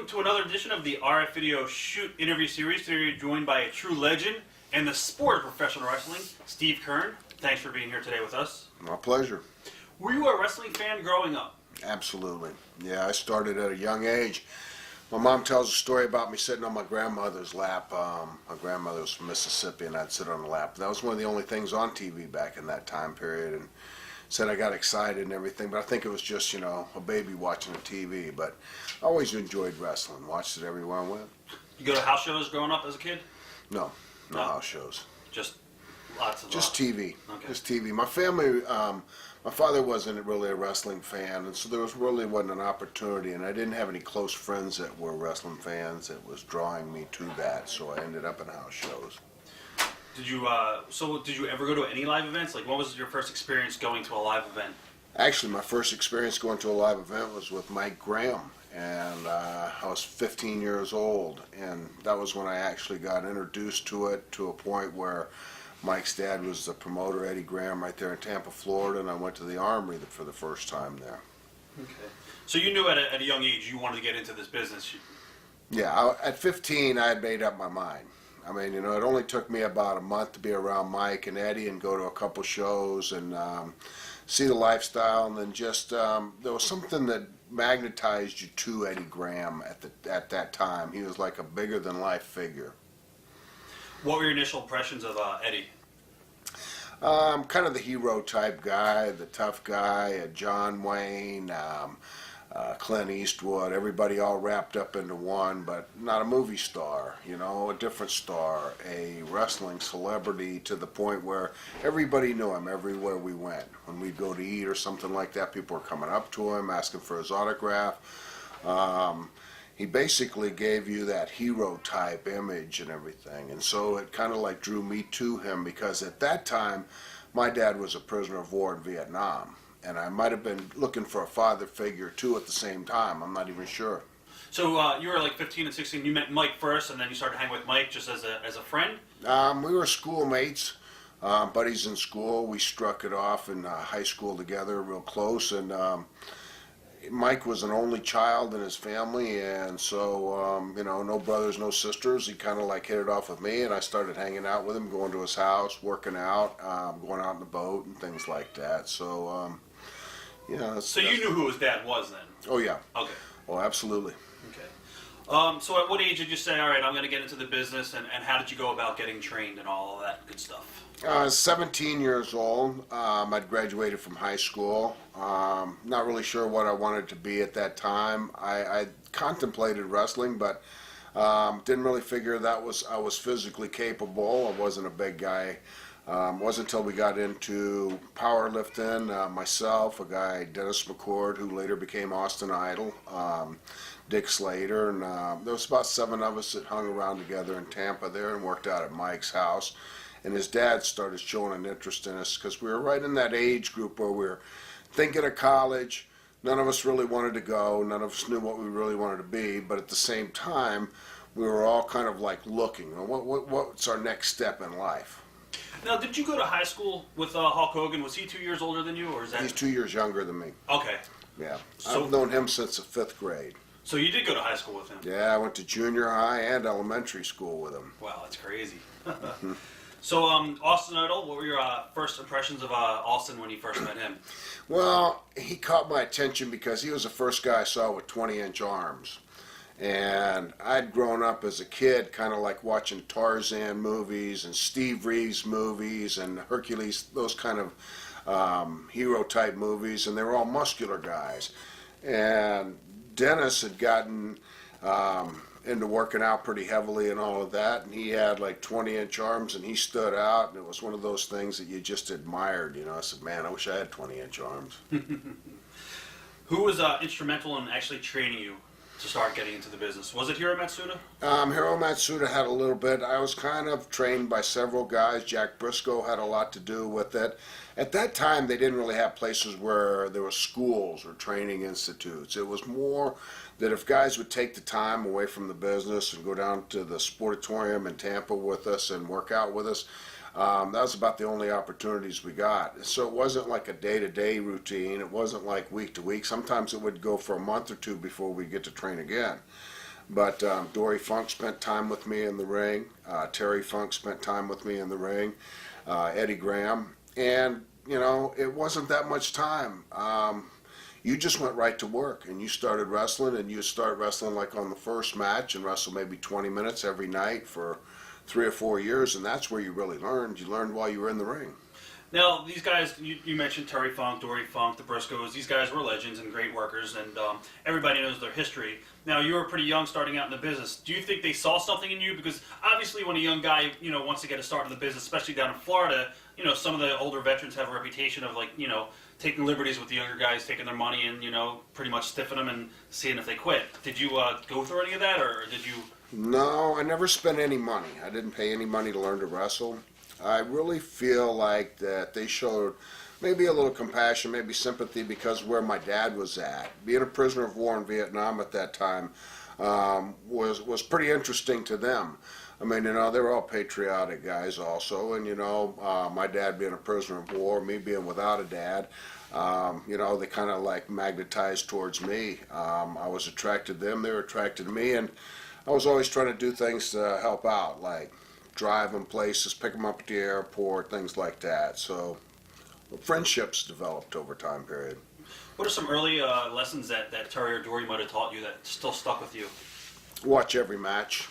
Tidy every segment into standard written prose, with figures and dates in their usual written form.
welcome to another edition of the RF Video Shoot interview series. Today you're joined by a true legend in the sport of professional wrestling, Steve Keirn. Thanks for being here today with us. My pleasure. Were you a wrestling fan growing up? Absolutely. Yeah, I started at a young age. My mom tells a story about me sitting on my grandmother's lap. My grandmother was from Mississippi, and I'd sit on the lap. That was one of the only things on TV back in that time period, and said I got excited and everything, but I think it was just, a baby watching the TV. But I always enjoyed wrestling, watched it everywhere I went. You go to house shows growing up as a kid? No house shows. Just lots of... Just TV. Okay. Just TV. My family, my father wasn't really a wrestling fan, and so there really wasn't an opportunity, and I didn't have any close friends that were wrestling fans that was drawing me to that, so I ended up in house shows. Did you ever go to any live events? Like, what was your first experience going to a live event? Actually, my first experience going to a live event was with Mike Graham, and I was 15 years old, and that was when I actually got introduced to it to a point where Mike's dad was the promoter, Eddie Graham, right there in Tampa, Florida, and I went to the Armory for the first time there. Okay. So you knew at a young age you wanted to get into this business? Yeah, at 15 I had made up my mind. I mean, it only took me about a month to be around Mike and Eddie and go to a couple shows and see the lifestyle, and then just there was something that magnetized you to Eddie Graham at that time. He was like a bigger than life figure. What were your initial impressions of Eddie? Kind of the hero type guy, the tough guy, John Wayne, Clint Eastwood, everybody all wrapped up into one, but not a movie star, a different star, a wrestling celebrity to the point where everybody knew him everywhere we went. When we'd go to eat or something like that, people were coming up to him, asking for his autograph. He basically gave you that hero type image and everything, and so it kind of like drew me to him, because at that time my dad was a prisoner of war in Vietnam, and I might have been looking for a father figure too at the same time. I'm not even sure. So you were like 15 and 16. You met Mike first, and then you started hanging with Mike just as a friend? We were schoolmates, buddies in school. We struck it off in high school together real close, and Mike was an only child in his family, and so, no brothers, no sisters. He kind of like hit it off with me, and I started hanging out with him, going to his house, working out, going out in the boat and things like that. So, So you knew who his dad was then? Oh, yeah. Okay. Oh, absolutely. Okay. So at what age did you say, all right, I'm going to get into the business, and how did you go about getting trained and all of that good stuff? 17 years old. I'd graduated from high school. Not really sure what I wanted to be at that time. I contemplated wrestling, but didn't really figure I was physically capable. I wasn't a big guy. It wasn't until we got into powerlifting, myself, a guy, Dennis McCord, who later became Austin Idol, Dick Slater, and there was about 7 of us that hung around together in Tampa there and worked out at Mike's house. And his dad started showing an interest in us, because we were right in that age group where we were thinking of college. None of us really wanted to go. None of us knew what we really wanted to be. But at the same time, we were all kind of like looking, what's our next step in life? Now, did you go to high school with Hulk Hogan? Was he 2 years older than you, or is that? He's 2 years younger than me. Okay. Yeah. So, I've known him since the 5th grade. So you did go to high school with him? Yeah, I went to junior high and elementary school with him. Wow, that's crazy. So, Austin Idol, what were your first impressions of Austin when you first met him? Well, he caught my attention because he was the first guy I saw with 20-inch arms. And I'd grown up as a kid kind of like watching Tarzan movies and Steve Reeves movies and Hercules, those kind of hero-type movies, and they were all muscular guys. And Dennis had gotten into working out pretty heavily and all of that, and he had like 20-inch arms, and he stood out, and it was one of those things that you just admired. I said, man, I wish I had 20-inch arms. Who was instrumental in actually training you to start getting into the business? Was it Hiro Matsuda? Hiro Matsuda had a little bit. I was kind of trained by several guys. Jack Briscoe had a lot to do with it. At that time, they didn't really have places where there were schools or training institutes. It was more that if guys would take the time away from the business and go down to the Sportatorium in Tampa with us and work out with us, that was about the only opportunities we got. So it wasn't like a day-to-day routine. It wasn't like week to week. Sometimes it would go for a month or two before we get to train again. But Dory Funk spent time with me in the ring. Terry Funk spent time with me in the ring. Eddie Graham. And, you know, it wasn't that much time. You just went right to work and you started wrestling, and you start wrestling like on the first match and wrestle maybe 20 minutes every night for 3 or 4 years, and that's where you really learned. You learned while you were in the ring. Now, these guys, you mentioned Terry Funk, Dory Funk, the Briscoes. These guys were legends and great workers, and everybody knows their history. Now, you were pretty young starting out in the business. Do you think they saw something in you? Because obviously when a young guy, you know, wants to get a start in the business, especially down in Florida, you know, some of the older veterans have a reputation of, like, you know, taking liberties with the younger guys, taking their money and, you know, pretty much stiffing them and seeing if they quit. Did you go through any of that, or did you... No, I never spent any money. I didn't pay any money to learn to wrestle. I really feel like that they showed maybe a little compassion, maybe sympathy, because where my dad was at. Being a prisoner of war in Vietnam at that time was pretty interesting to them. I mean, you know, they were all patriotic guys also, and, you know, my dad being a prisoner of war, me being without a dad, you know, they kind of like magnetized towards me. I was attracted to them, they were attracted to me, and I was always trying to do things to help out, like drive them places, pick them up at the airport, things like that. So friendships developed over time period. What are some early lessons that Terry or Dory might have taught you that still stuck with you? Watch every match.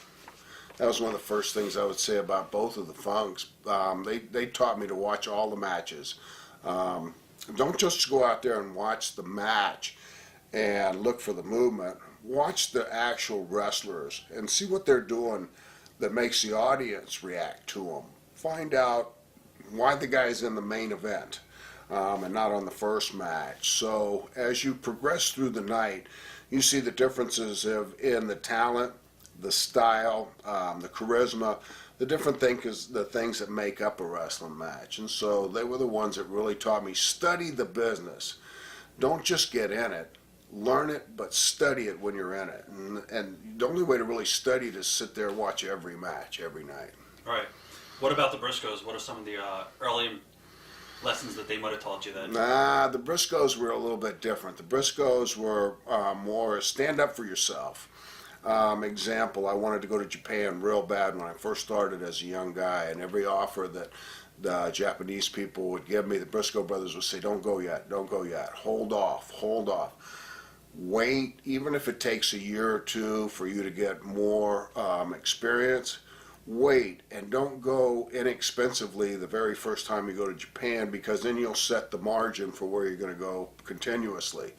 That was one of the first things I would say about both of the Funks. They taught me to watch all the matches. Don't just go out there and watch the match and look for the movement. Watch the actual wrestlers and see what they're doing that makes the audience react to them. Find out why the guy's in the main event and not on the first match. So as you progress through the night, you see the differences in the talent, the style, the charisma, the different things that make up a wrestling match. And so they were the ones that really taught me, study the business. Don't just get in it. Learn it, but study it when you're in it. And the only way to really study it is sit there and watch every match every night. Right. What about the Briscoes? What are some of the early lessons that they might have taught you then? Nah, the Briscoes were a little bit different. The Briscoes were more stand up for yourself. Example, I wanted to go to Japan real bad when I first started as a young guy, and every offer that the Japanese people would give me, the Briscoe brothers would say, don't go yet, don't go yet, hold off, hold off. Wait, even if it takes a year or two for you to get more experience, wait, and don't go inexpensively the very first time you go to Japan, because then you'll set the margin for where you're going to go continuously.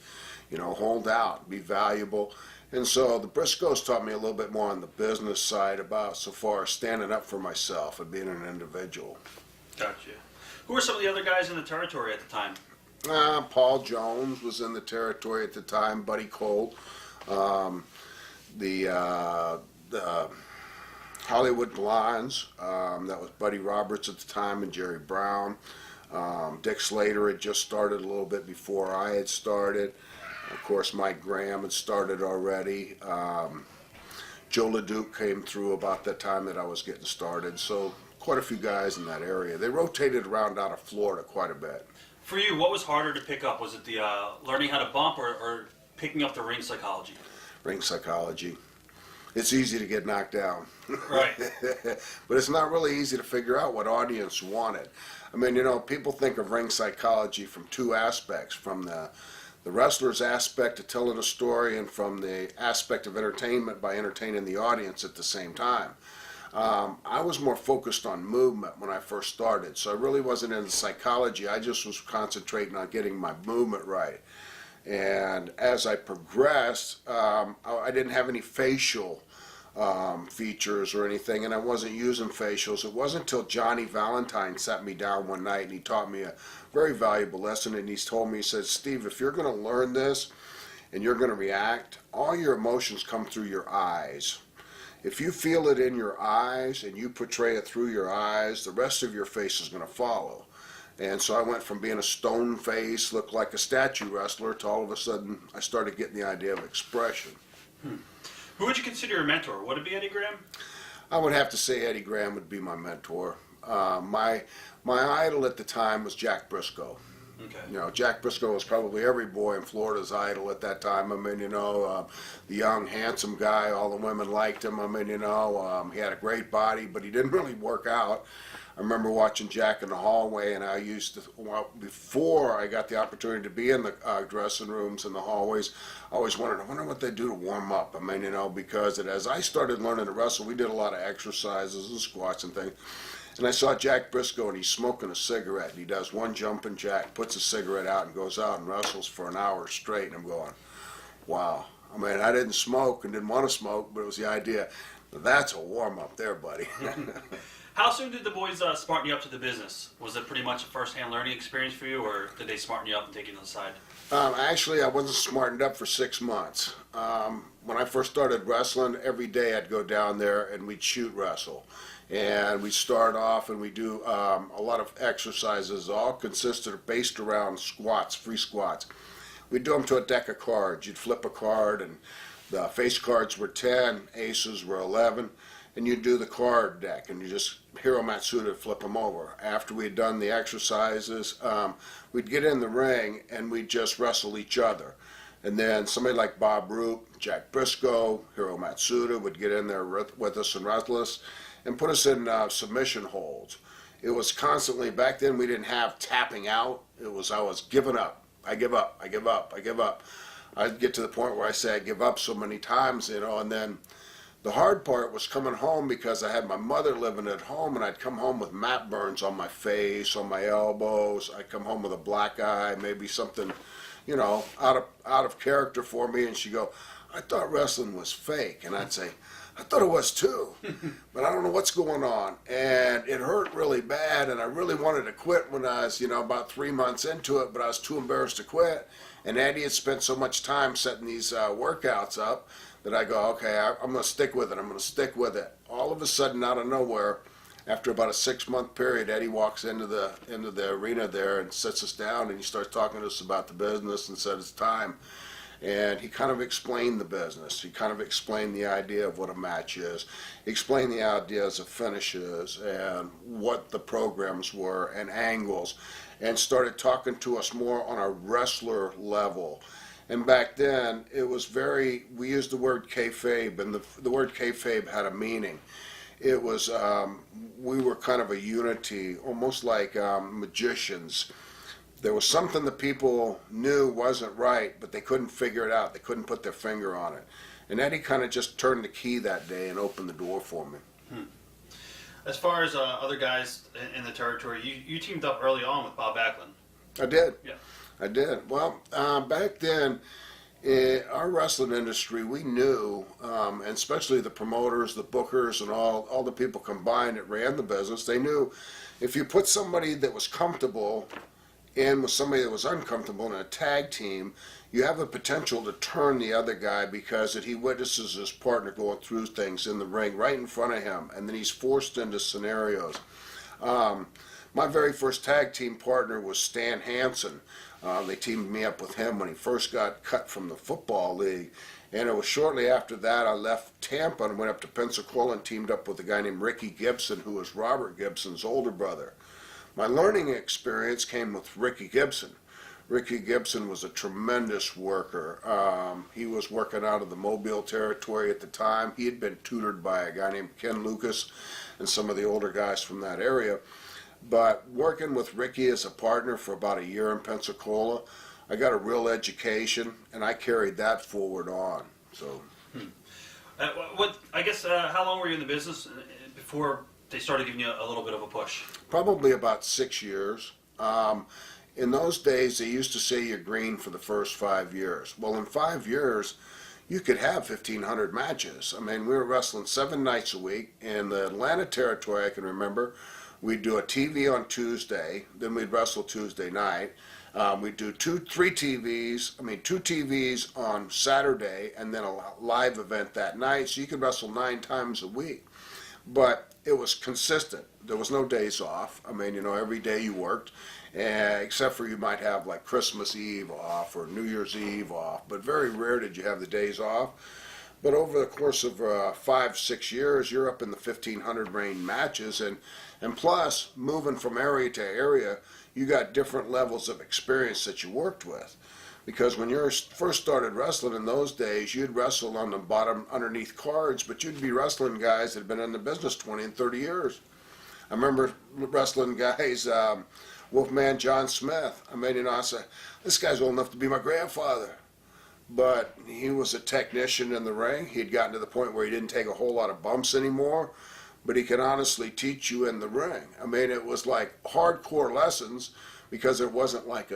You know, hold out, be valuable. And so the Briscoes taught me a little bit more on the business side about so far as standing up for myself and being an individual. Gotcha. Who were some of the other guys in the territory at the time? Paul Jones was in the territory at the time. Buddy Cole, the Hollywood Blondes. That was Buddy Roberts at the time and Jerry Brown. Dick Slater had just started a little bit before I had started. Of course, Mike Graham had started already. Joe LeDuc came through about that time that I was getting started. So quite a few guys in that area. They rotated around out of Florida quite a bit. For you, what was harder to pick up? Was it the learning how to bump or picking up the ring psychology? Ring psychology. It's easy to get knocked down. Right. But it's not really easy to figure out what audience wanted. I mean, you know, people think of ring psychology from two aspects, from the wrestler's aspect of telling a story and from the aspect of entertainment by entertaining the audience at the same time. I was more focused on movement when I first started, so I really wasn't into psychology. I just was concentrating on getting my movement right. And as I progressed, I didn't have any facial features or anything, and I wasn't using facials. It wasn't until Johnny Valentine sat me down one night and he taught me a very valuable lesson, and he told me, he said, Steve, if you're going to learn this and you're going to react, all your emotions come through your eyes. If you feel it in your eyes and you portray it through your eyes, the rest of your face is going to follow. And so I went from being a stone face, looked like a statue wrestler, to all of a sudden I started getting the idea of expression. Who would you consider your mentor? Would it be Eddie Graham? I would have to say Eddie Graham would be my mentor. My idol at the time was Jack Briscoe. Okay. You know, Jack Briscoe was probably every boy in Florida's idol at that time. I mean, the young, handsome guy, all the women liked him. I mean, he had a great body, but he didn't really work out. I remember watching Jack in the hallway, and I used to, well, before I got the opportunity to be in the dressing rooms and the hallways, I always wondered, I wonder what they do to warm up. I mean, because as I started learning to wrestle, we did a lot of exercises and squats and things. And I saw Jack Briscoe, and he's smoking a cigarette. And he does one jumping jack, puts a cigarette out, and goes out and wrestles for an hour straight. And I'm going, wow. I mean, I didn't smoke and didn't want to smoke, but it was the idea, that's a warm-up there, buddy. How soon did the boys smarten you up to the business? Was it pretty much a first-hand learning experience for you, or did they smarten you up and take you to the side? Actually, I wasn't smartened up for 6 months. When I first started wrestling, every day I'd go down there and we'd shoot wrestle. And we start off and we do a lot of exercises, all consisted based around squats, free squats. We'd do them to a deck of cards. You'd flip a card, and the face cards were 10, aces were 11, and you'd do the card deck, and you just Hiro Matsuda flip them over. After we'd done the exercises, we'd get in the ring and we'd just wrestle each other. And then somebody like Bob Roop, Jack Briscoe, Hiro Matsuda would get in there with us and wrestle us and put us in submission holds. It was constantly, back then we didn't have tapping out. I was giving up. I give up, I give up, I give up. I'd get to the point where I say I give up so many times, and then the hard part was coming home, because I had my mother living at home, and I'd come home with mat burns on my face, on my elbows. I'd come home with a black eye, maybe something, out of character for me, and she'd go, I thought wrestling was fake. And I'd say, I thought it was too, but I don't know what's going on. And it hurt really bad, and I really wanted to quit when I was, about 3 months into it, but I was too embarrassed to quit. And Eddie had spent so much time setting these workouts up that I go, okay, I'm going to stick with it. I'm going to stick with it. All of a sudden, out of nowhere, after about a 6-month period, Eddie walks into the arena there and sits us down, and he starts talking to us about the business and said it's time. And he kind of explained the business. He kind of explained the idea of what a match is. He explained the ideas of finishes and what the programs were and angles, and started talking to us more on a wrestler level. And back then, it was we used the word kayfabe, and the word kayfabe had a meaning. It was, we were kind of a unity, almost like magicians. There was something that people knew wasn't right, but they couldn't figure it out. They couldn't put their finger on it. And Eddie kind of just turned the key that day and opened the door for me. As far as other guys in the territory, you teamed up early on with Bob Backlund. I did. Yeah. I did. Well, back then, in our wrestling industry, we knew, and especially the promoters, the bookers, and all the people combined that ran the business, they knew if you put somebody that was comfortable in with somebody that was uncomfortable in a tag team, you have the potential to turn the other guy, because he witnesses his partner going through things in the ring right in front of him, and then he's forced into scenarios. My very first tag team partner was Stan Hansen. They teamed me up with him when he first got cut from the football league. And it was shortly after that I left Tampa and went up to Pensacola and teamed up with a guy named Ricky Gibson, who was Robert Gibson's older brother. My learning experience came with Ricky Gibson. Ricky Gibson was a tremendous worker. He was working out of the Mobile territory at the time. He had been tutored by a guy named Ken Lucas and some of the older guys from that area. But working with Ricky as a partner for about a year in Pensacola, I got a real education, and I carried that forward on. So, how long were you in the business before they started giving you a little bit of a push? Probably about 6 years. In those days, they used to say you're green for the first 5 years. Well, in 5 years, you could have 1,500 matches. I mean, we were wrestling 7 nights a week. In the Atlanta territory, I can remember, we'd do a TV on Tuesday, then we'd wrestle Tuesday night. We'd do two TVs on Saturday, and then a live event that night. So you could wrestle 9 times a week. But it was consistent. There was no days off. I mean, every day you worked, except for you might have like Christmas Eve off or New Year's Eve off. But very rare did you have the days off. But over the course of 5-6 years, you're up in the 1,500 range matches, and plus moving from area to area, you got different levels of experience that you worked with. Because when you first started wrestling in those days, you'd wrestle on the bottom underneath cards, but you'd be wrestling guys that had been in the business 20 and 30 years. I remember wrestling guys, Wolfman John Smith. I mean, I said, this guy's old enough to be my grandfather. But he was a technician in the ring. He'd gotten to the point where he didn't take a whole lot of bumps anymore, but he could honestly teach you in the ring. I mean, it was like hardcore lessons because it wasn't like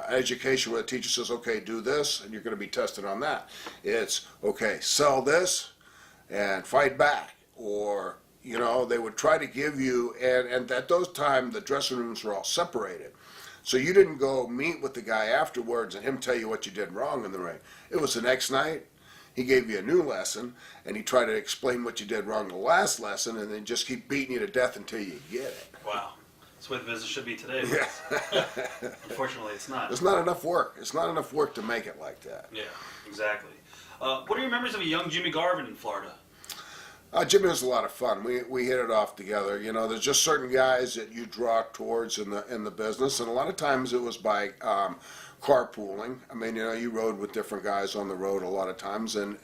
education where the teacher says, okay, do this, and you're going to be tested on that. It's, okay, sell this and fight back. Or, they would try to give you, and at those times, the dressing rooms were all separated. So you didn't go meet with the guy afterwards and him tell you what you did wrong in the ring. It was the next night. He gave you a new lesson, and he tried to explain what you did wrong the last lesson, and then just keep beating you to death until you get it. Wow. That's the way the business should be today. Yeah. Unfortunately, it's not. It's not enough work. It's not enough work to make it like that. Yeah, exactly. What are your memories of a young Jimmy Garvin in Florida? Jimmy was a lot of fun. We hit it off together. There's just certain guys that you draw towards in the business, and a lot of times it was by carpooling. I mean, you rode with different guys on the road a lot of times, and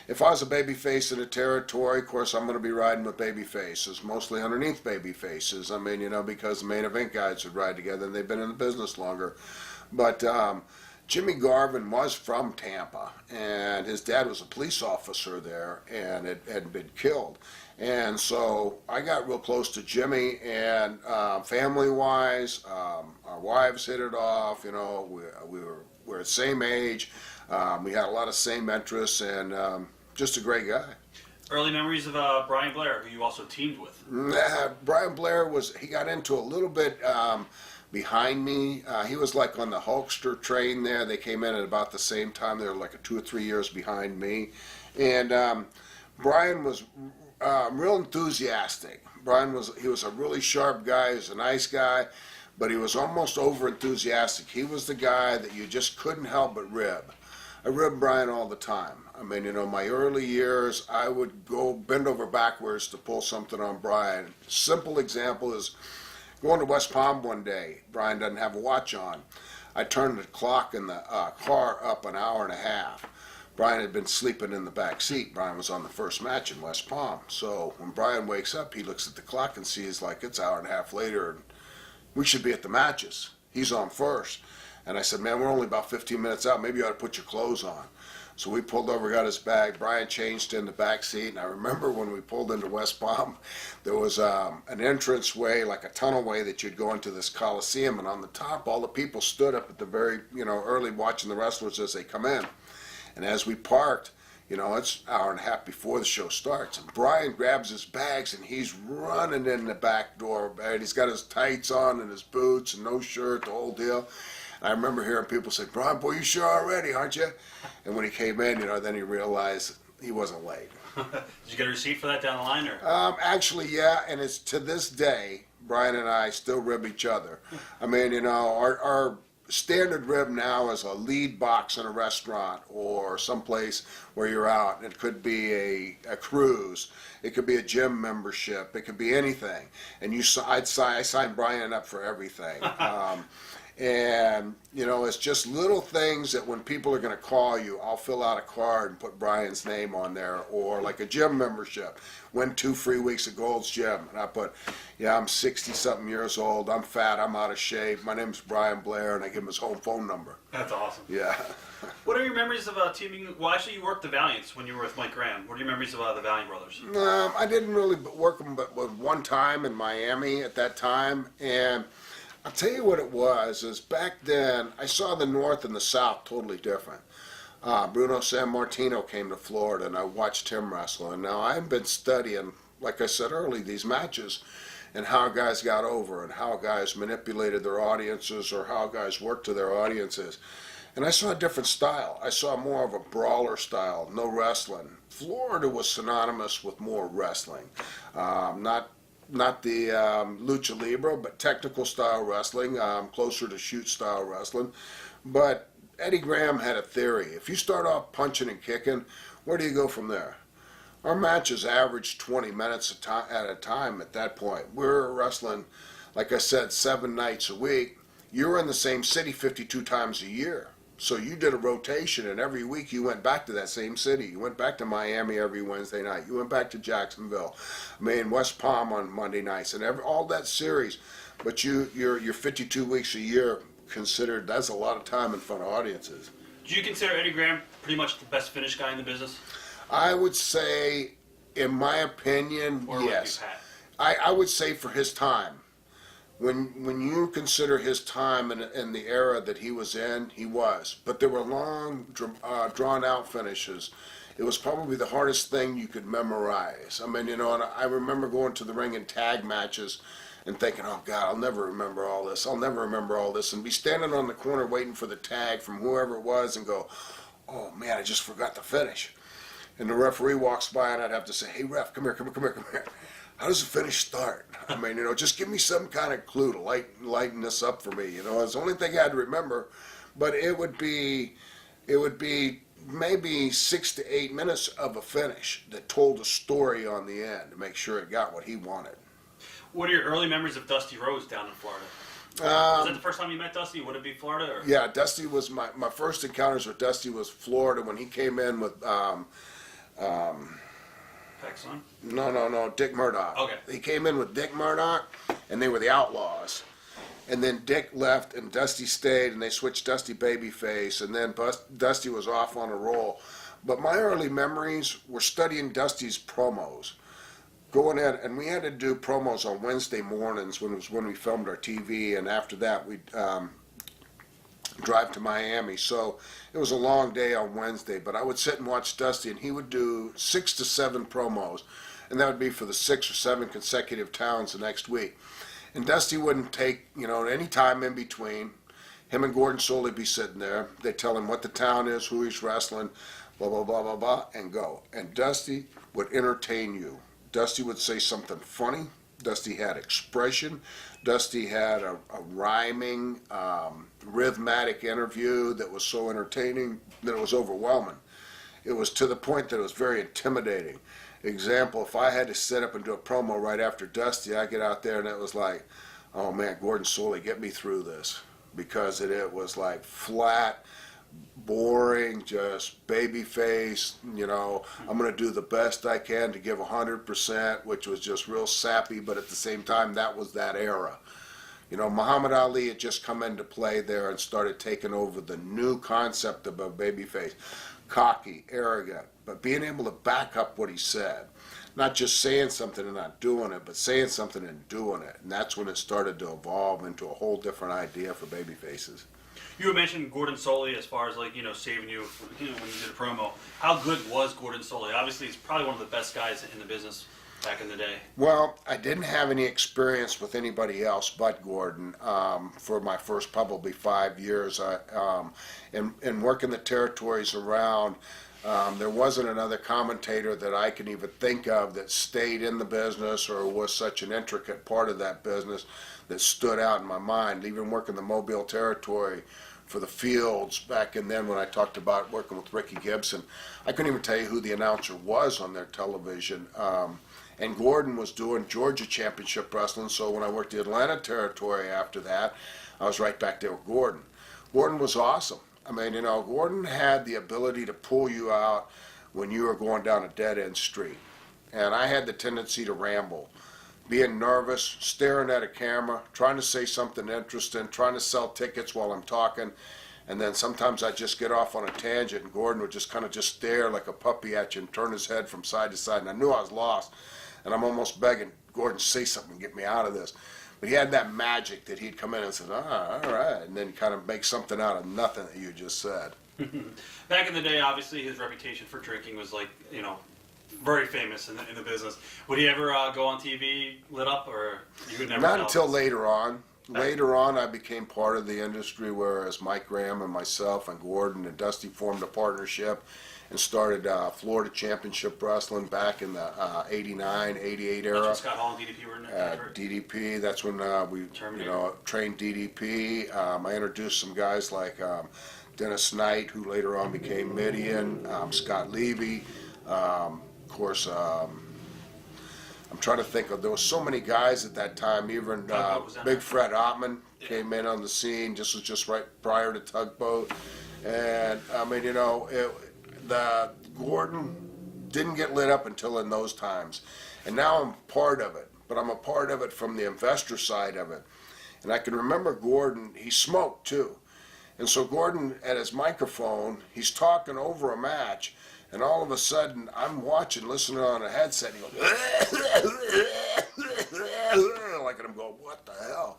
if I was a baby face in a territory, of course, I'm going to be riding with baby faces, mostly underneath baby faces. I mean, because the main event guys would ride together, and they've been in the business longer. But Jimmy Garvin was from Tampa, and his dad was a police officer there, and it had been killed. And so I got real close to Jimmy, and family-wise, our wives hit it off. We're the same age. We had a lot of same interests, and just a great guy. Early memories of Brian Blair, who you also teamed with. Brian Blair he got into a little bit behind me. He was like on the Hulkster train there. They came in at about the same time. They were like 2 or 3 years behind me. And Brian was real enthusiastic. He was a really sharp guy. He was a nice guy, but he was almost over enthusiastic. He was the guy that you just couldn't help but rib. I ribbed Brian all the time. I mean, my early years, I would go bend over backwards to pull something on Brian. Simple example is going to West Palm one day. Brian doesn't have a watch on. I turned the clock in the car up an hour and a half. Brian had been sleeping in the back seat. Brian was on the first match in West Palm. So when Brian wakes up, he looks at the clock and sees like it's an hour and a half later, and we should be at the matches. He's on first. And I said, man, we're only about 15 minutes out. Maybe you ought to put your clothes on. So we pulled over, got his bag. Brian changed in the back seat. And I remember when we pulled into West Palm, there was an entrance way, like a tunnel way that you'd go into this Coliseum. And on the top, all the people stood up at the very, early watching the wrestlers as they come in. And as we parked, it's an hour and a half before the show starts. And Brian grabs his bags and he's running in the back door. And he's got his tights on and his boots and no shirt, the whole deal. I remember hearing people say, Brian, boy, you sure are ready, aren't you? And when he came in, then he realized he wasn't late. Did you get a receipt for that down the line? Or? Actually, yeah, and it's to this day, Brian and I still rib each other. I mean, our standard rib now is a lead box in a restaurant or someplace where you're out. It could be a cruise. It could be a gym membership. It could be anything. And I signed Brian up for everything. And, it's just little things that when people are going to call you, I'll fill out a card and put Brian's name on there. Or like a gym membership. Win 2 free weeks at Gold's Gym. And I put, I'm 60-something years old. I'm fat. I'm out of shape. My name's Brian Blair. And I give him his home phone number. That's awesome. Yeah. What are your memories of teaming? Well, actually, you worked the Valiants when you were with Mike Graham. What are your memories of the Valiant Brothers? I didn't really work them but one time in Miami at that time. And I'll tell you what it was, is back then, I saw the North and the South totally different. Bruno Sammartino came to Florida, and I watched him wrestle. And now I've been studying, like I said earlier, these matches and how guys got over and how guys manipulated their audiences or how guys worked to their audiences. And I saw a different style. I saw more of a brawler style, no wrestling. Florida was synonymous with more wrestling, not the lucha libre, but technical style wrestling, closer to shoot style wrestling. But Eddie Graham had a theory. If you start off punching and kicking, where do you go from there? Our matches averaged 20 minutes at a time at that point. We were wrestling like I said, 7 nights a week, you're in the same city 52 times a year. So you did a rotation, and every week you went back to that same city. You went back to Miami every Wednesday night. You went back to Jacksonville, West Palm on Monday nights, and all that series. But you're 52 weeks a year considered. That's a lot of time in front of audiences. Do you consider Eddie Graham pretty much the best finish guy in the business? I would say, in my opinion, Or yes. Pat? I would say for his time. When you consider his time in the era that he was in, he was. But there were long, drawn-out finishes. It was probably the hardest thing you could memorize. I mean, and I remember going to the ring in tag matches and thinking, oh, God, I'll never remember all this. I'll never remember all this. And be standing on the corner waiting for the tag from whoever it was and go, oh, man, I just forgot the finish. And the referee walks by and I'd have to say, hey, ref, come here. How does the finish start? I mean, just give me some kind of clue to lighten this up for me. It's the only thing I'd remember, but it would be maybe 6 to 8 minutes of a finish that told a story on the end to make sure it got what he wanted. What are your early memories of Dusty Rhodes down in Florida? Was that the first time you met Dusty? Would it be Florida? Or? Yeah, Dusty was my first encounters with Dusty was Florida when he came in with. Paxson? No, Dick Murdoch. Okay. He came in with Dick Murdoch, and they were the Outlaws. And then Dick left, and Dusty stayed, and they switched Dusty babyface, and then Dusty was off on a roll. But my early memories were studying Dusty's promos. Going in, and we had to do promos on Wednesday mornings when we filmed our TV, and after that we'd drive to Miami. So it was a long day on Wednesday, but I would sit and watch Dusty, and he would do 6 to 7 promos, and that would be for the 6 or 7 consecutive towns the next week. And Dusty wouldn't take, any time in between. Him and Gordon Solie be sitting there. They'd tell him what the town is, who he's wrestling, blah, blah, blah, blah, blah, and go. And Dusty would entertain you. Dusty would say something funny. Dusty had expression. Dusty had a rhyming, rhythmic interview that was so entertaining that it was overwhelming. It was to the point that it was very intimidating. Example, if I had to sit up and do a promo right after Dusty, I get out there and it was like, oh man, Gordon Solie, get me through this. Because it was like flat, boring, just baby face, I'm going to do the best I can to give 100%, which was just real sappy, but at the same time, that was that era. Muhammad Ali had just come into play there and started taking over the new concept of a babyface. Cocky, arrogant, but being able to back up what he said. Not just saying something and not doing it, but saying something and doing it. And that's when it started to evolve into a whole different idea for babyfaces. You had mentioned Gordon Solie as far as saving you, when you did a promo. How good was Gordon Solie? Obviously, he's probably one of the best guys in the business back in the day. Well, I didn't have any experience with anybody else but Gordon for my first probably 5 years. In working the territories around, there wasn't another commentator that I can even think of that stayed in the business or was such an intricate part of that business that stood out in my mind. Even working the Mobile territory for the Fields back in then when I talked about working with Ricky Gibson, I couldn't even tell you who the announcer was on their television. And Gordon was doing Georgia Championship Wrestling, so when I worked the Atlanta territory after that, I was right back there with Gordon. Gordon was awesome. I mean, Gordon had the ability to pull you out when you were going down a dead-end street. And I had the tendency to ramble, being nervous, staring at a camera, trying to say something interesting, trying to sell tickets while I'm talking. And then sometimes I'd just get off on a tangent, and Gordon would just kind of just stare like a puppy at you and turn his head from side to side. And I knew I was lost. And I'm almost begging, Gordon, say something, get me out of this. But he had that magic that he'd come in and say, all right, and then kind of make something out of nothing that you just said. Back in the day, obviously, his reputation for drinking was very famous in the business. Would he ever go on TV lit up, or you would never? Not until later on. Later on, I became part of the industry, whereas Mike Graham and myself and Gordon and Dusty formed a partnership and started Florida Championship Wrestling back in the 89, 88 era. That's when Scott Hall and DDP were in there. DDP, that's when we trained DDP. I introduced some guys like Dennis Knight, who later on became Midian, Scott Levy, of course, I'm trying to think of, there were so many guys at that time, even Tugboat was in Big there. Fred Ottman came in on the scene, was just right prior to Tugboat. And I mean, the Gordon didn't get lit up until in those times. And now I'm part of it, but I'm a part of it from the investor side of it. And I can remember Gordon, he smoked too. And so Gordon, at his microphone, he's talking over a match, and all of a sudden, I'm watching, listening on a headset, and he goes, like, and I'm going, what the hell?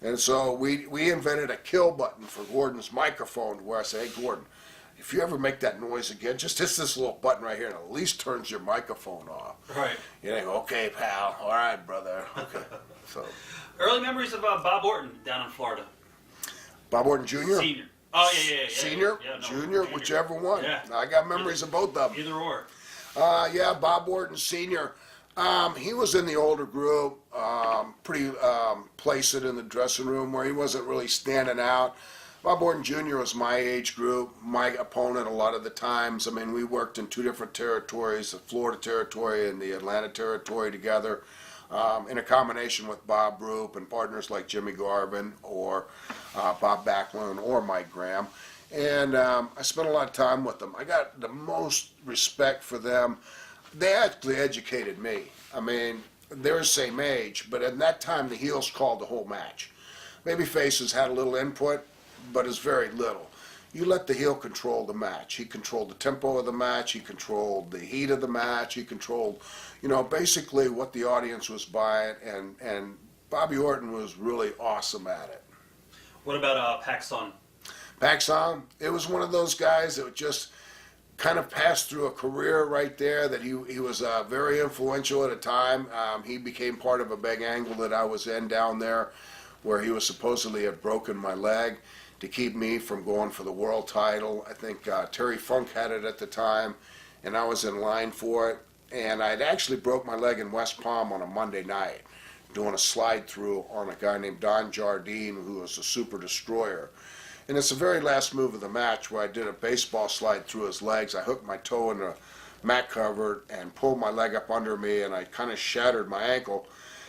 And so we invented a kill button for Gordon's microphone where I say, hey, Gordon, if you ever make that noise again, just hit this little button right here and at least turns your microphone off. Right. You know, okay, pal. All right, brother. Okay. So, Early memories of Bob Orton down in Florida. Bob Orton Jr.? Senior. Oh, yeah. Senior? Yeah, no, Junior? Whichever one. Yeah. I got memories of both of them. Either or. Yeah, Bob Orton Sr. He was in the older group, pretty placid in the dressing room where he wasn't really standing out. Bob Orton Jr. was my age group, my opponent a lot of the times. I mean, we worked in two different territories, the Florida territory and the Atlanta territory together, in a combination with Bob Roop and partners like Jimmy Garvin or Bob Backlund or Mike Graham. And I spent a lot of time with them. I got the most respect for them. They actually educated me. I mean, they're the same age, but at that time the heels called the whole match. Baby faces had a little input, but it's very little. You let the heel control the match. He controlled the tempo of the match. He controlled the heat of the match. He controlled, basically what the audience was buying. And Bobby Orton was really awesome at it. What about Pac Sun? Paxson, it was one of those guys that just kind of passed through a career right there that he was very influential at a time. He became part of a big angle that I was in down there where he was supposedly had broken my leg to keep me from going for the world title. I think Terry Funk had it at the time, and I was in line for it. And I'd actually broke my leg in West Palm on a Monday night doing a slide through on a guy named Don Jardine, who was a super destroyer. And it's the very last move of the match where I did a baseball slide through his legs. I hooked my toe in the mat cover and pulled my leg up under me, and I kind of shattered my ankle.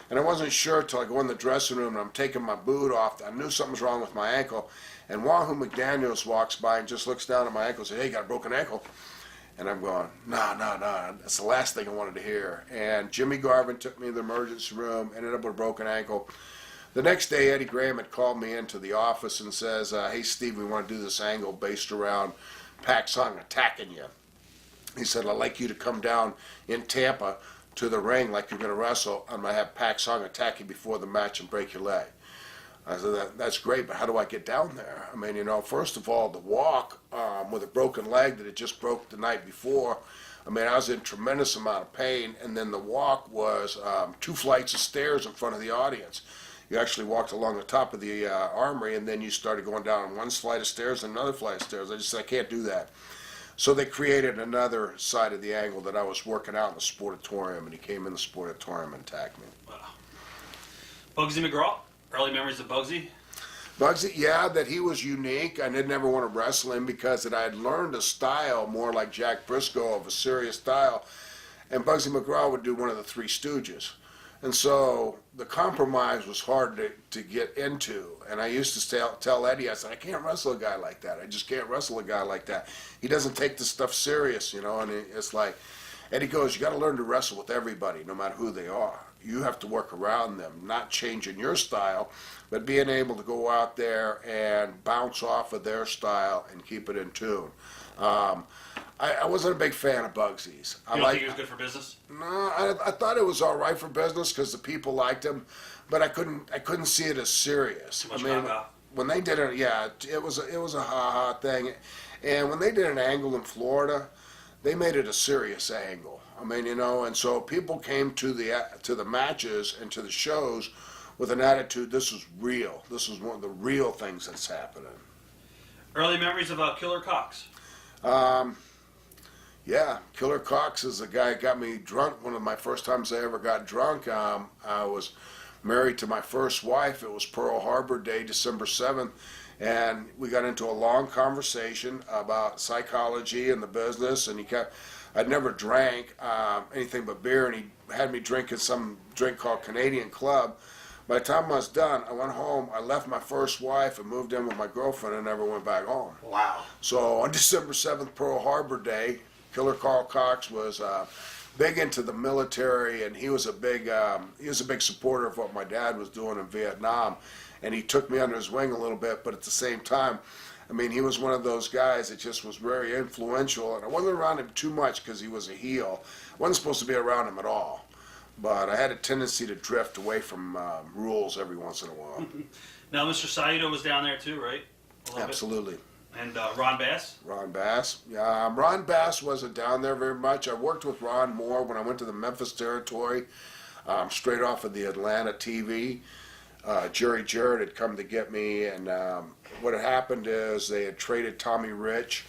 And I wasn't sure till I go in the dressing room and I'm taking my boot off. I knew something was wrong with my ankle. And Wahoo McDaniels walks by and just looks down at my ankle and says, hey, you got a broken ankle? And I'm going, no, that's the last thing I wanted to hear. And Jimmy Garvin took me to the emergency room, ended up with a broken ankle. The next day, Eddie Graham had called me into the office and says, hey, Steve, we want to do this angle based around Pac Sun attacking you. He said, I'd like you to come down in Tampa to the ring like you're going to wrestle. I'm going to have Pac Sun attack you before the match and break your leg. I said, that's great, but how do I get down there? I mean, first of all, the walk with a broken leg that had just broke the night before, I mean, I was in tremendous amount of pain, and then the walk was 2 flights of stairs in front of the audience. You actually walked along the top of the armory, and then you started going down one flight of stairs and another flight of stairs. I just said, I can't do that. So they created another side of the angle that I was working out in the sportatorium, and he came in the sportatorium and attacked me. Wow. Bugsy McGraw? Early memories of Bugsy? Bugsy, yeah, that he was unique. I didn't ever want to wrestle him because that I had learned a style more like Jack Briscoe of a serious style, and Bugsy McGraw would do one of the Three Stooges. And so the compromise was hard to get into. And I used to tell Eddie, I said, I can't wrestle a guy like that. I just can't wrestle a guy like that. He doesn't take this stuff serious, and it's like, Eddie goes, you got to learn to wrestle with everybody, no matter who they are. You have to work around them, not changing your style, but being able to go out there and bounce off of their style and keep it in tune. I wasn't a big fan of Bugsy's. You don't think he was good for business? No, I thought it was all right for business because the people liked him, but I couldn't see it as serious. Too much gaga. When they did it, yeah, it was a ha-ha thing, and when they did an angle in Florida, they made it a serious angle. I mean, and so people came to the matches and to the shows with an attitude, this is real. This is one of the real things that's happening. Early memories of Killer Cox? Yeah, Killer Cox is the guy that got me drunk. One of my first times I ever got drunk. I was married to my first wife. It was Pearl Harbor Day, December 7th. And we got into a long conversation about psychology and the business. And I'd never drank anything but beer, and he had me drinking some drink called Canadian Club. By the time I was done, I went home. I left my first wife and moved in with my girlfriend and never went back home. Wow. So on December 7th, Pearl Harbor Day, Killer Carl Cox was big into the military, and he was a big supporter of what my dad was doing in Vietnam, and he took me under his wing a little bit. But at the same time, I mean, he was one of those guys that just was very influential, and I wasn't around him too much because he was a heel. I wasn't supposed to be around him at all. But I had a tendency to drift away from rules every once in a while. Now, Mr. Saito was down there too, right? Absolutely. And Ron Bass? Ron Bass. Yeah, Ron Bass wasn't down there very much. I worked with Ron more when I went to the Memphis territory, straight off of the Atlanta TV. Jerry Jarrett had come to get me, and what had happened is they had traded Tommy Rich.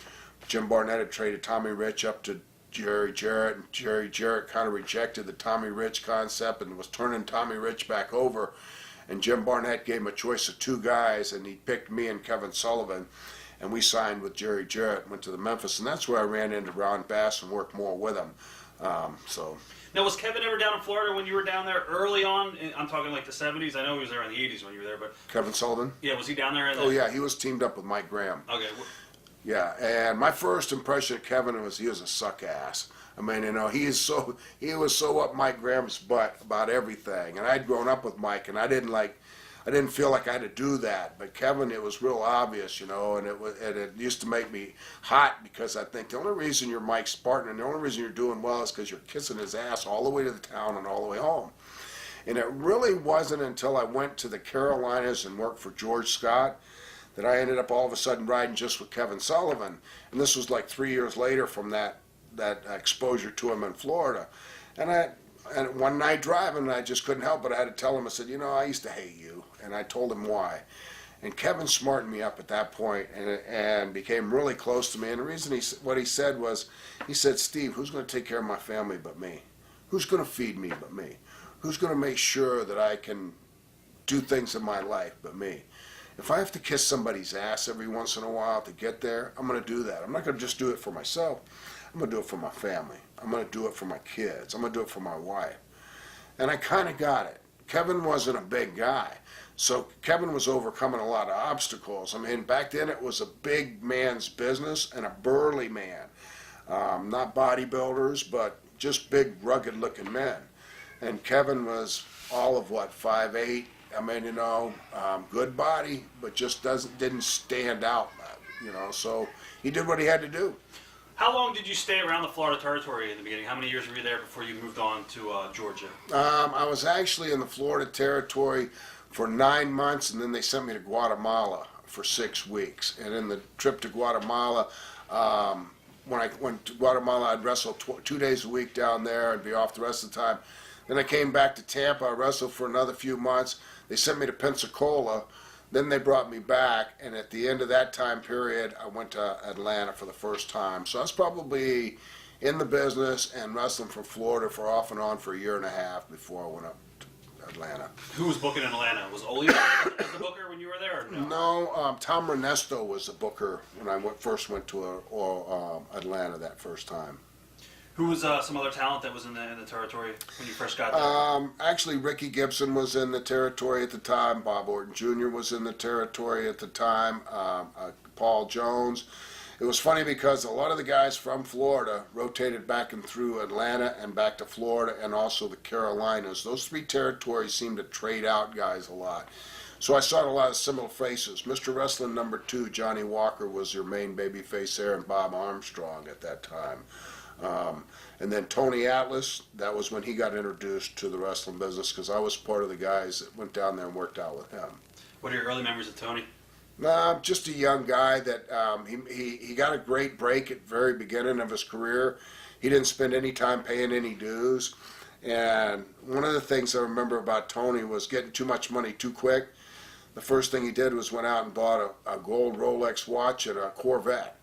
Jim Barnett had traded Tommy Rich up to Jerry Jarrett, and Jerry Jarrett kind of rejected the Tommy Rich concept and was turning Tommy Rich back over. And Jim Barnett gave him a choice of two guys, and he picked me and Kevin Sullivan, and we signed with Jerry Jarrett and went to the Memphis, and that's where I ran into Ron Bass and worked more with him. Now, was Kevin ever down in Florida when you were down there early on? I'm talking like the 70s. I know he was there in the 80s when you were there, but Kevin Sullivan? yeah, was he down there? Oh yeah, he was teamed up with Mike Graham. Okay. Yeah, and my first impression of Kevin was he was a suck ass. I mean, you know, he was so up Mike Graham's butt about everything, and I'd grown up with Mike, and I didn't feel like I had to do that. But Kevin, it was real obvious, you know, and it used to make me hot because I think the only reason you're Mike's partner and the only reason you're doing well is because you're kissing his ass all the way to the town and all the way home. And it really wasn't until I went to the Carolinas and worked for George Scott that I ended up all of a sudden riding just with Kevin Sullivan. And this was like 3 years later from that exposure to him in Florida. And one night driving, I just couldn't help it. I had to tell him, I said, you know, I used to hate you. And I told him why. And Kevin smartened me up at that point and became really close to me. And the reason what he said was, he said, Steve, who's going to take care of my family but me? Who's going to feed me but me? Who's going to make sure that I can do things in my life but me? If I have to kiss somebody's ass every once in a while to get there, I'm going to do that. I'm not going to just do it for myself. I'm going to do it for my family. I'm going to do it for my kids. I'm going to do it for my wife. And I kind of got it. Kevin wasn't a big guy. So Kevin was overcoming a lot of obstacles. I mean, back then it was a big man's business and a burly man. Not bodybuilders, but just big, rugged-looking men. And Kevin was all of, 5'8". I mean, you know, good body, but just didn't stand out, you know. So he did what he had to do. How long did you stay around the Florida territory in the beginning? How many years were you there before you moved on to Georgia? I was actually in the Florida territory for 9 months, and then they sent me to Guatemala for 6 weeks. And in the trip to Guatemala, when I went to Guatemala, I'd wrestle 2 days a week down there and be off the rest of the time. Then I came back to Tampa. I wrestled for another few months. They sent me to Pensacola. Then they brought me back, and at the end of that time period, I went to Atlanta for the first time. So I was probably in the business and wrestling for Florida for off and on for 1.5 years before I went up to Atlanta. Who was booking in Atlanta? Was Ole as the booker when you were there? Or no? No, Tom Ernesto was the booker when I first went to Atlanta that first time. Who was some other talent that was in the territory when you first got there? Actually, Ricky Gibson was in the territory at the time. Bob Orton Jr. was in the territory at the time. Paul Jones. It was funny because a lot of the guys from Florida rotated back and through Atlanta and back to Florida and also the Carolinas. Those 3 territories seemed to trade out guys a lot. So I saw a lot of similar faces. Mr. Wrestling number 2, Johnny Walker, was your main babyface there, and Bob Armstrong at that time. And then Tony Atlas, that was when he got introduced to the wrestling business because I was part of the guys that went down there and worked out with him. What are your early memories of Tony? Just a young guy that he got a great break at the very beginning of his career. He didn't spend any time paying any dues. And one of the things I remember about Tony was getting too much money too quick. The first thing he did was went out and bought a gold Rolex watch and a Corvette.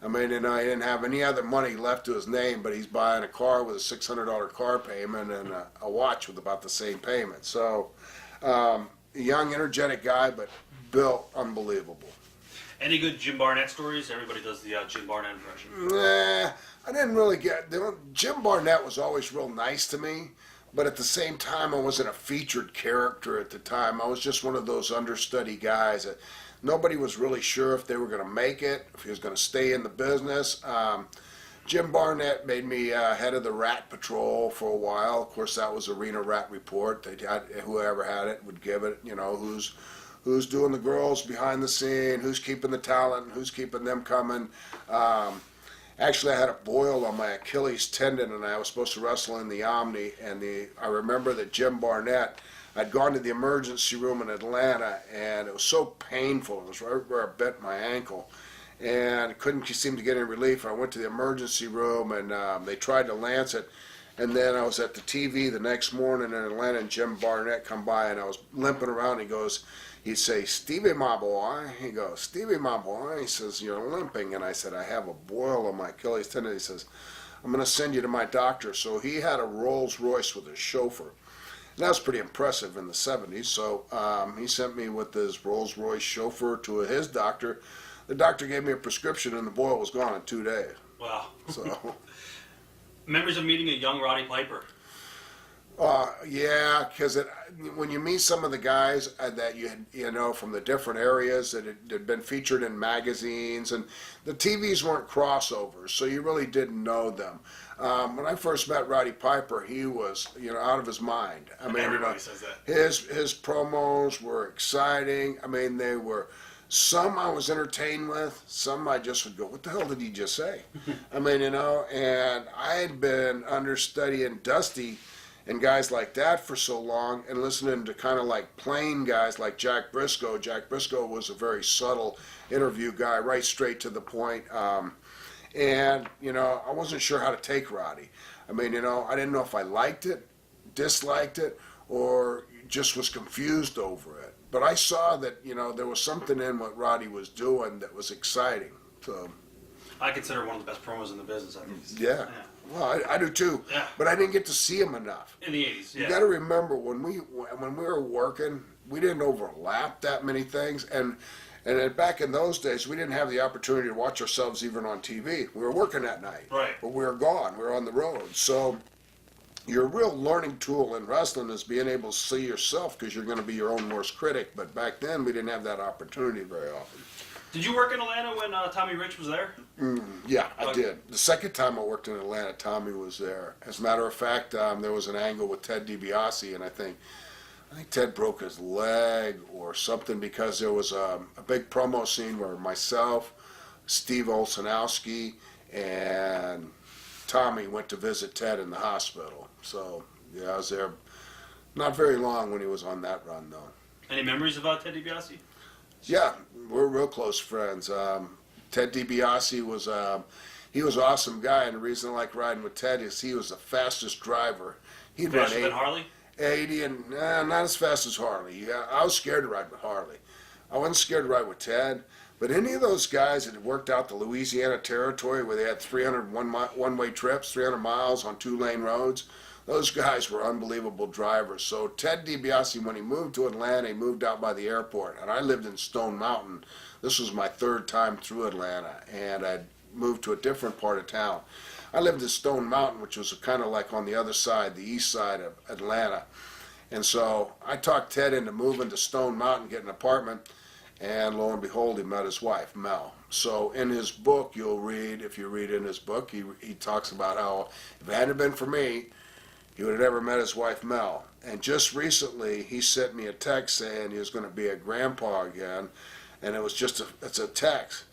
I mean, and I didn't have any other money left to his name, but he's buying a car with a $600 car payment and a watch with about the same payment. So, a young, energetic guy, but built unbelievable. Any good Jim Barnett stories? Everybody does the Jim Barnett impression. Nah, I didn't really get. Jim Barnett was always real nice to me, but at the same time, I wasn't a featured character at the time. I was just one of those understudy guys that nobody was really sure if they were going to make it, if he was going to stay in the business. Jim Barnett made me head of the Rat Patrol for a while. Of course, that was Arena Rat Report. Whoever had it would give it. You know, who's doing the girls behind the scene, who's keeping the talent, who's keeping them coming. Actually, I had a boil on my Achilles tendon, and I was supposed to wrestle in the Omni. And I remember that Jim Barnett, I'd gone to the emergency room in Atlanta, and it was so painful. It was right where I bent my ankle, and couldn't seem to get any relief. I went to the emergency room, and they tried to lance it. And then I was at the TV the next morning in Atlanta, and Jim Barnett come by, and I was limping around. He'd say, "Stevie, my boy." He goes, "Stevie, my boy." He says, "You're limping." And I said, "I have a boil on my Achilles tendon." He says, "I'm going to send you to my doctor." So he had a Rolls Royce with his chauffeur. And that was pretty impressive in the 70s. So he sent me with his Rolls Royce chauffeur to his doctor. The doctor gave me a prescription, and the boil was gone in 2 days. Wow. So. Memories of meeting a young Roddy Piper. Yeah, because when you meet some of the guys that you know from the different areas that had been featured in magazines, and the TVs weren't crossovers, so you really didn't know them. When I first met Roddy Piper, he was out of his mind. I mean, everybody says that. His promos were exciting. I mean, they were. Some I was entertained with, some I just would go, "What the hell did he just say?" I mean, and I had been understudying Dusty and guys like that for so long, and listening to kind of like plain guys like Jack Briscoe. Jack Briscoe was a very subtle interview guy, right straight to the point. And I wasn't sure how to take Roddy. I mean, I didn't know if I liked it, disliked it, or just was confused over it. But I saw that, there was something in what Roddy was doing that was exciting. So I consider one of the best promos in the business. I think. Yeah. Well, I do too. Yeah. But I didn't get to see him enough. In the 80s, yeah. You got to remember when we were working, we didn't overlap that many things, and then back in those days, we didn't have the opportunity to watch ourselves even on TV. We were working that night, Right. But we were gone. We were on the road. So your real learning tool in wrestling is being able to see yourself, because you're going to be your own worst critic. But back then, we didn't have that opportunity very often. Did you work in Atlanta when Tommy Rich was there? Yeah, I did. The second time I worked in Atlanta, Tommy was there. As a matter of fact, there was an angle with Ted DiBiase, and I think Ted broke his leg or something, because there was a big promo scene where myself, Steve Olsenowski, and Tommy went to visit Ted in the hospital. So, yeah, I was there not very long when he was on that run, though. Any memories of Ted DiBiase? Yeah, we're real close friends. Ted DiBiase was he was an awesome guy, and the reason I like riding with Ted is he was the fastest driver. He'd run Faster than Harley? 80, and not as fast as Harley. Yeah, I was scared to ride with Harley. I wasn't scared to ride with Ted. But any of those guys that had worked out the Louisiana Territory, where they had 300 one-way trips, 300 miles on 2-lane roads, those guys were unbelievable drivers. So Ted DiBiase, when he moved to Atlanta, he moved out by the airport. And I lived in Stone Mountain. This was my third time through Atlanta, and I'd moved to a different part of town. I lived in Stone Mountain, which was kind of like on the other side, the east side of Atlanta. And so I talked Ted into moving to Stone Mountain, getting an apartment, and lo and behold, he met his wife, Mel. So in his book, you'll read, if you read in his book, he talks about how if it hadn't been for me, he would have never met his wife, Mel. And just recently, he sent me a text saying he was going to be a grandpa again, and it was just it's a text.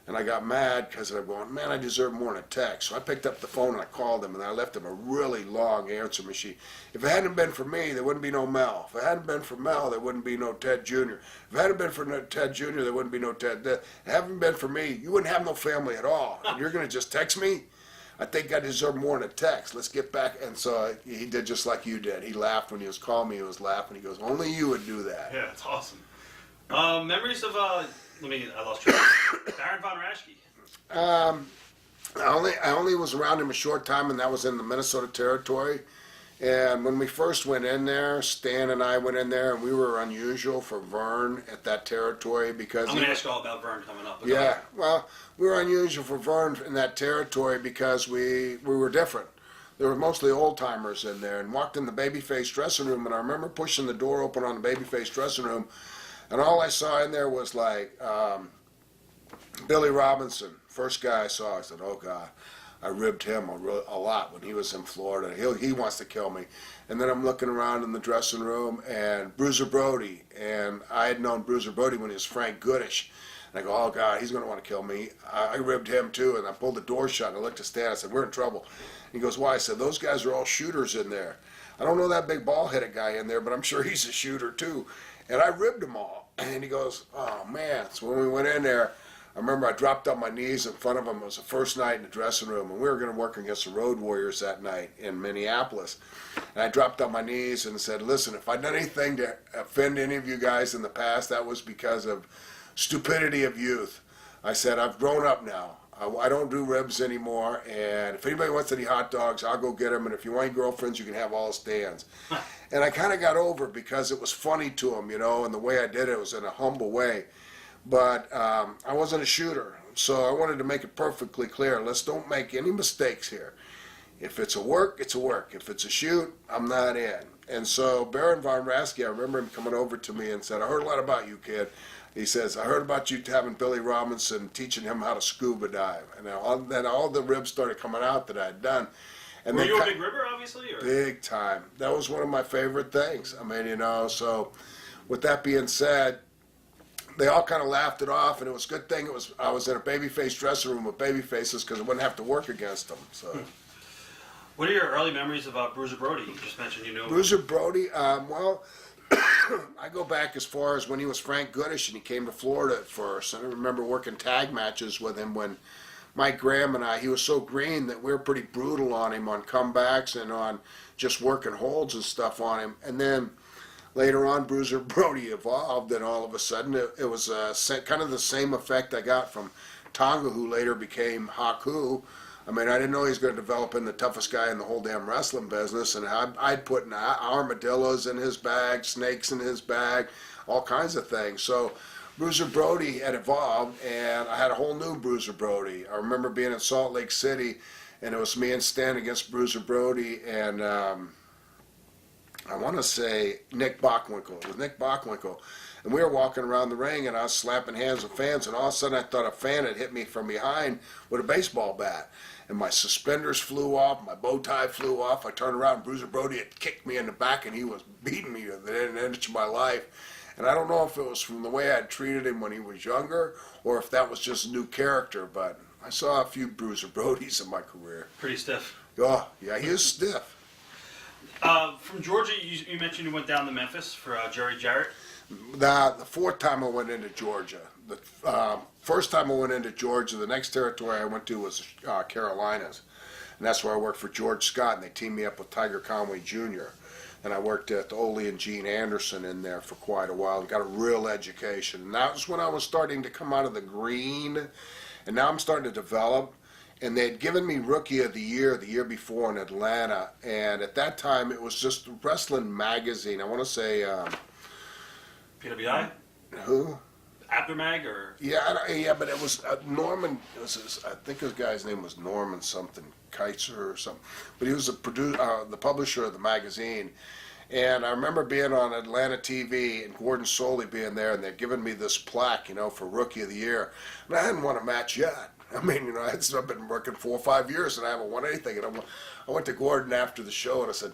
And I got mad because I'm going, man, I deserve more than a text. So I picked up the phone and I called him, and I left him a really long answer machine. If it hadn't been for me, there wouldn't be no Mel. If it hadn't been for Mel, there wouldn't be no Ted Jr. If it hadn't been for Ted Jr., there wouldn't be no Ted. If it hadn't been for me, you wouldn't have no family at all. And you're going to just text me? I think I deserve more than a text. Let's get back. And so he did just like you did. He laughed when he was calling me. He was laughing. He goes, only you would do that. Yeah, it's awesome. Memories of, I lost track. Baron Von Raschke. I only was around him a short time, and that was in the Minnesota Territory. And when we first went in there, Stan and I went in there, and we were unusual for Vern at that territory because I'm going to ask you all about Vern coming up. But go yeah, ahead. well, we were unusual for Vern in that territory because we were different. There were mostly old timers in there, and walked in the babyface dressing room, and I remember pushing the door open on the babyface dressing room, and all I saw in there was like Billy Robinson. First guy I saw, I said, "Oh God." I ribbed him a lot when he was in Florida. He wants to kill me. And then I'm looking around in the dressing room, and Bruiser Brody, and I had known Bruiser Brody when he was Frank Goodish. And I go, oh God, he's going to want to kill me. I ribbed him too, and I pulled the door shut, and I looked at Stan, I said, we're in trouble. He goes, why? I said, those guys are all shooters in there. I don't know that big ball-headed guy in there, but I'm sure he's a shooter too. And I ribbed them all. And he goes, oh man. So when we went in there, I remember I dropped on my knees in front of him. It was the first night in the dressing room, and we were going to work against the Road Warriors that night in Minneapolis. And I dropped on my knees and said, listen, if I'd done anything to offend any of you guys in the past, that was because of stupidity of youth. I said, I've grown up now. I don't do ribs anymore, and if anybody wants any hot dogs, I'll go get them, and if you want any girlfriends, you can have all Stan's. And I kind of got over it because it was funny to him, you know, and the way I did it was in a humble way. But I wasn't a shooter, so I wanted to make it perfectly clear. Let's don't make any mistakes here. If it's a work, it's a work. If it's a shoot, I'm not in. And so Baron von Raschke, I remember him coming over to me and said, I heard a lot about you, kid. He says, I heard about you having Billy Robinson, teaching him how to scuba dive. And then all the ribs started coming out that I'd done. And Were you a big ribber, obviously? Or? Big time. That was one of my favorite things. I mean, you know, so with that being said, they all kind of laughed it off, and it was a good thing I was in a babyface dressing room with babyfaces because I wouldn't have to work against them. So, What are your early memories about Bruiser Brody? You just mentioned you knew him. Bruiser Brody, well, I go back as far as when he was Frank Goodish and he came to Florida at first. And I remember working tag matches with him when Mike Graham and he was so green that we were pretty brutal on him on comebacks and on just working holds and stuff on him. And then later on, Bruiser Brody evolved, and all of a sudden it was kind of the same effect I got from Tonga, who later became Haku. I mean, I didn't know he was going to develop into the toughest guy in the whole damn wrestling business, and I'd put armadillos in his bag, snakes in his bag, all kinds of things. So Bruiser Brody had evolved, and I had a whole new Bruiser Brody. I remember being in Salt Lake City, and it was me and Stan against Bruiser Brody, and I want to say Nick Bockwinkel. It was Nick Bockwinkel. And we were walking around the ring, and I was slapping hands with fans, and all of a sudden I thought a fan had hit me from behind with a baseball bat. And my suspenders flew off, my bow tie flew off. I turned around, and Bruiser Brody had kicked me in the back, and he was beating me within an inch of my life. And I don't know if it was from the way I'd treated him when he was younger, or if that was just a new character, but I saw a few Bruiser Brodys in my career. Pretty stiff. Oh, yeah, he was stiff. From Georgia, you mentioned you went down to Memphis for Jerry Jarrett. The fourth time I went into Georgia. The first time I went into Georgia, the next territory I went to was Carolinas. And that's where I worked for George Scott, and they teamed me up with Tiger Conway Jr. And I worked at Ole and Gene Anderson in there for quite a while and got a real education. And that was when I was starting to come out of the green, and now I'm starting to develop. And they'd given me Rookie of the year before in Atlanta. And at that time, it was just Wrestling Magazine. I want to say... PWI? who? Aftermag or? Yeah, but it was Norman. I think his guy's name was Norman something, Keitzer or something. But he was the publisher of the magazine. And I remember being on Atlanta TV and Gordon Soley being there, and they'd given me this plaque, you know, for Rookie of the Year. And I hadn't won a match yet. I mean, you know, I've been working 4 or 5 years and I haven't won anything. And I went to Gordon after the show and I said,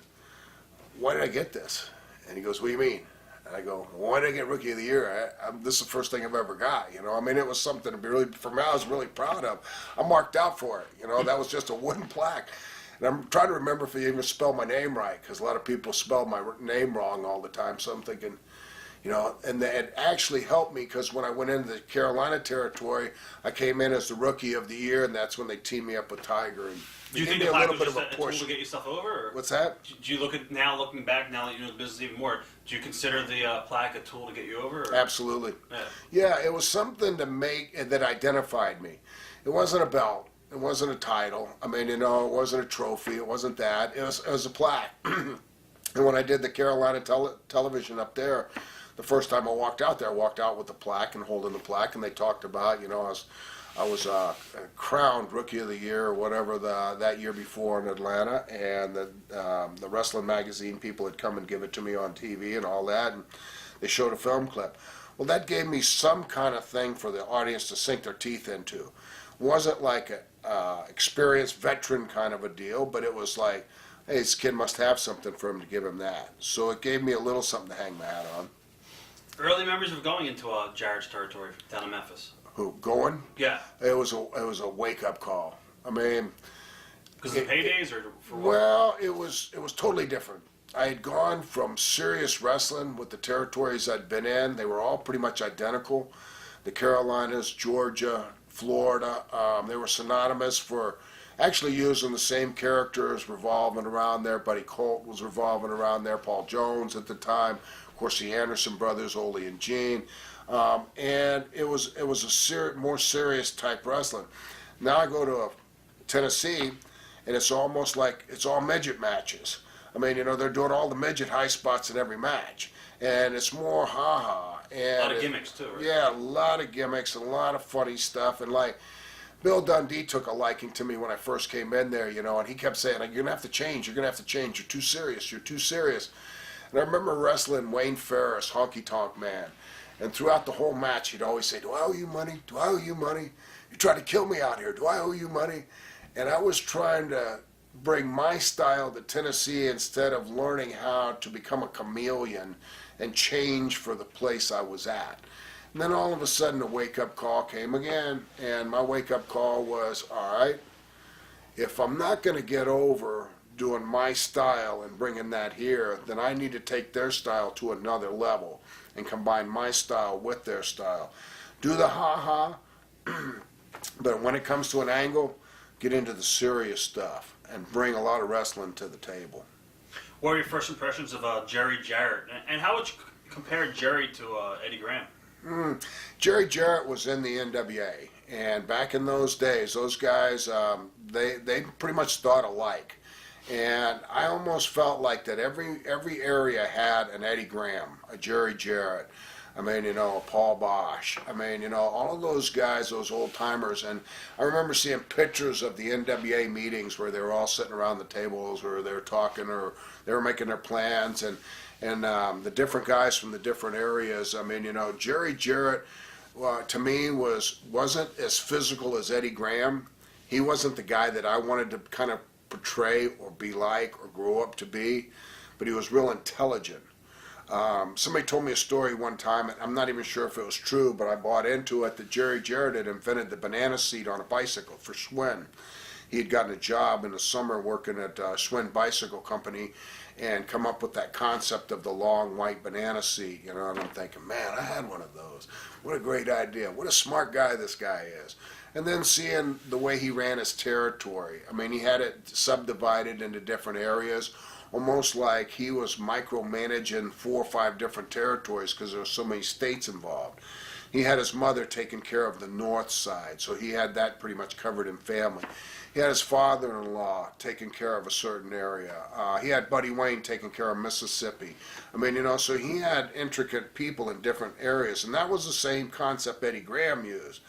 why did I get this? And he goes, what do you mean? And I go, well, why did I get Rookie of the Year? This is the first thing I've ever got, you know. I mean, it was something to be really, for me, I was really proud of. I marked out for it, you know. That was just a wooden plaque. And I'm trying to remember if he even spelled my name right, because a lot of people spell my name wrong all the time. So I'm thinking, you know, and it actually helped me because when I went into the Carolina territory, I came in as the Rookie of the Year, and that's when they teamed me up with Tiger. And Do you gave think me the a plaque little was bit just of a a push. tool to get yourself over? Or What's that? Do you look at now, looking back, now that you know the business even more, do you consider the plaque a tool to get you over? Or? Absolutely. Yeah. Yeah, it was something to make that identified me. It wasn't a belt. wasn't a title. I mean, it wasn't a trophy. It wasn't that. It was a plaque. And when I did the Carolina television up there, the first time I walked out there, I walked out with the plaque and holding the plaque, and they talked about, I was crowned Rookie of the Year or whatever that year before in Atlanta, and the wrestling magazine people had come and give it to me on TV and all that, and they showed a film clip. Well, that gave me some kind of thing for the audience to sink their teeth into. Wasn't like a experienced veteran kind of a deal, but it was like, hey, this kid must have something for him to give him that. So it gave me a little something to hang my hat on. Early memories of going into Jarrett's territory down in Memphis. Who, going? Yeah. It was a wake-up call. I mean, because of the paydays or for what? well, it was totally different. I had gone from serious wrestling with the territories I'd been in. They were all pretty much identical. The Carolinas, Georgia, Florida, they were synonymous for actually using the same characters revolving around there. Buddy Colt was revolving around there. Paul Jones at the time. Of course, the Anderson brothers, Ole and Gene. And it was a more serious type wrestling. Now I go to Tennessee, and it's almost like it's all midget matches. I mean, they're doing all the midget high spots in every match, and it's more ha-ha. And A lot of gimmicks too, right? Yeah, a lot of gimmicks and a lot of funny stuff. And like Bill Dundee took a liking to me when I first came in there, and he kept saying, "You're gonna have to change. You're gonna have to change. You're too serious. You're too serious." And I remember wrestling Wayne Ferris, Honky Tonk Man. And throughout the whole match, he'd always say, "Do I owe you money? Do I owe you money? You tried to kill me out here. Do I owe you money?" And I was trying to bring my style to Tennessee instead of learning how to become a chameleon and change for the place I was at. And then all of a sudden, a wake-up call came again. And my wake-up call was, all right, if I'm not going to get over doing my style and bringing that here, then I need to take their style to another level and combine my style with their style. Do the ha-ha, but when it comes to an angle, get into the serious stuff and bring a lot of wrestling to the table. What were your first impressions of Jerry Jarrett? And how would you compare Jerry to Eddie Graham? Jerry Jarrett was in the NWA, and back in those days, those guys, they pretty much thought alike. And I almost felt like that every area had an Eddie Graham, a Jerry Jarrett, I mean, a Paul Bosch. I mean, all of those guys, those old timers. And I remember seeing pictures of the NWA meetings where they were all sitting around the tables or they were talking or they were making their plans and the different guys from the different areas. I mean, Jerry Jarrett, to me, wasn't as physical as Eddie Graham. He wasn't the guy that I wanted to kind of portray or be like or grow up to be, but he was real intelligent. Somebody told me a story one time, and I'm not even sure if it was true, but I bought into it, that Jerry Jarrett had invented the banana seat on a bicycle for Schwinn. He had gotten a job in the summer working at Schwinn Bicycle Company and come up with that concept of the long white banana seat, and I'm thinking, man, I had one of those. What a great idea. What a smart guy this guy is. And then seeing the way he ran his territory. I mean, he had it subdivided into different areas, almost like he was micromanaging 4 or 5 different territories because there were so many states involved. He had his mother taking care of the north side, so he had that pretty much covered in family. He had his father-in-law taking care of a certain area. He had Buddy Wayne taking care of Mississippi. I mean, so he had intricate people in different areas, and that was the same concept Eddie Graham used.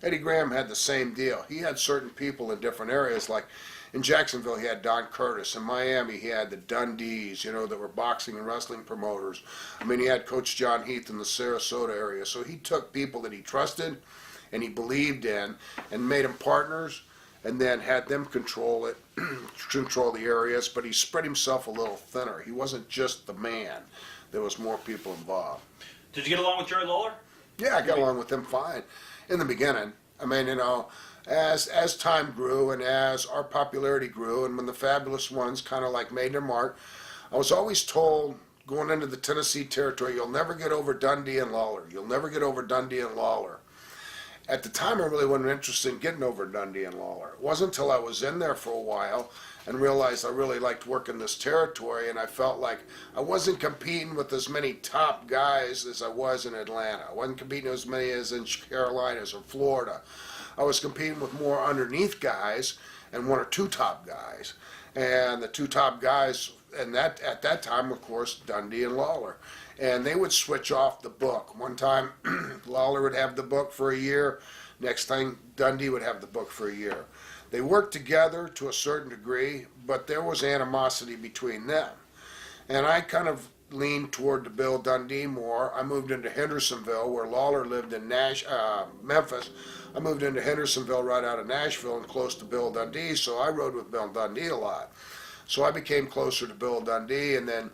Eddie Graham had the same deal. He had certain people in different areas, like in Jacksonville, he had Don Curtis. In Miami, he had the Dundees, that were boxing and wrestling promoters. I mean, he had Coach John Heath in the Sarasota area. So he took people that he trusted and he believed in and made them partners and then had them control it, control the areas, but he spread himself a little thinner. He wasn't just the man. There was more people involved. Did you get along with Jerry Lawler? Yeah, I got along with him fine in the beginning. I mean, as time grew and as our popularity grew and when the Fabulous Ones kind of like made their mark, I was always told going into the Tennessee territory, you'll never get over Dundee and Lawler. You'll never get over Dundee and Lawler. At the time, I really wasn't interested in getting over Dundee and Lawler. It wasn't until I was in there for a while and realized I really liked working this territory, and I felt like I wasn't competing with as many top guys as I was in Atlanta. I wasn't competing as many as in Carolinas or Florida. I was competing with more underneath guys and one or two top guys. And the two top guys, and that at that time, of course, Dundee and Lawler. And they would switch off the book. One time, Lawler would have the book for a year. Next time, Dundee would have the book for a year. They worked together to a certain degree, but there was animosity between them. And I kind of leaned toward the Bill Dundee more. I moved into Hendersonville, where Lawler lived in Memphis. I moved into Hendersonville right out of Nashville and close to Bill Dundee, so I rode with Bill Dundee a lot. So I became closer to Bill Dundee, and then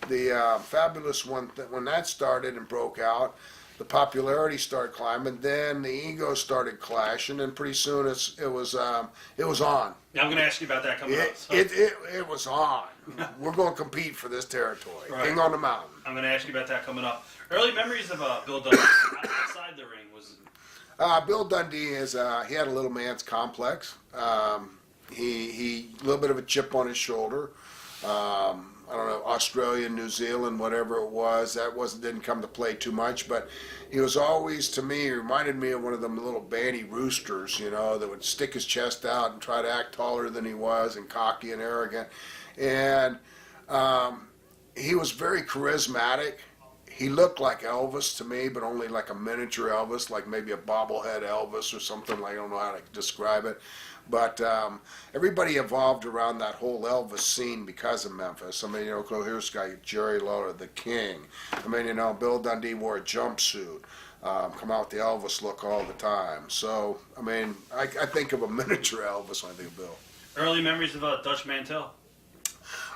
the Fabulous one, when that started and broke out, the popularity started climbing. Then the egos started clashing, and pretty soon it was on. Yeah, I'm going to ask you about that coming up. So. It was on. We're going to compete for this territory. Right. King on the mountain. I'm going to ask you about that coming up. Early memories of Bill Dundee outside the ring was. Bill Dundee he had a little man's complex. He a little bit of a chip on his shoulder. I don't know, Australia, New Zealand, whatever it was, didn't come to play too much, but he was always, to me, he reminded me of one of them little banty roosters, that would stick his chest out and try to act taller than he was and cocky and arrogant. And he was very charismatic. He looked like Elvis to me, but only like a miniature Elvis, like maybe a bobblehead Elvis or something. I don't know how to describe it. But everybody evolved around that whole Elvis scene because of Memphis. I mean, here's this guy, Jerry Lawler, the King. I mean, Bill Dundee wore a jumpsuit, come out with the Elvis look all the time. So, I mean, I think of a miniature Elvis when I think of Bill. Early memories of Dutch Mantell.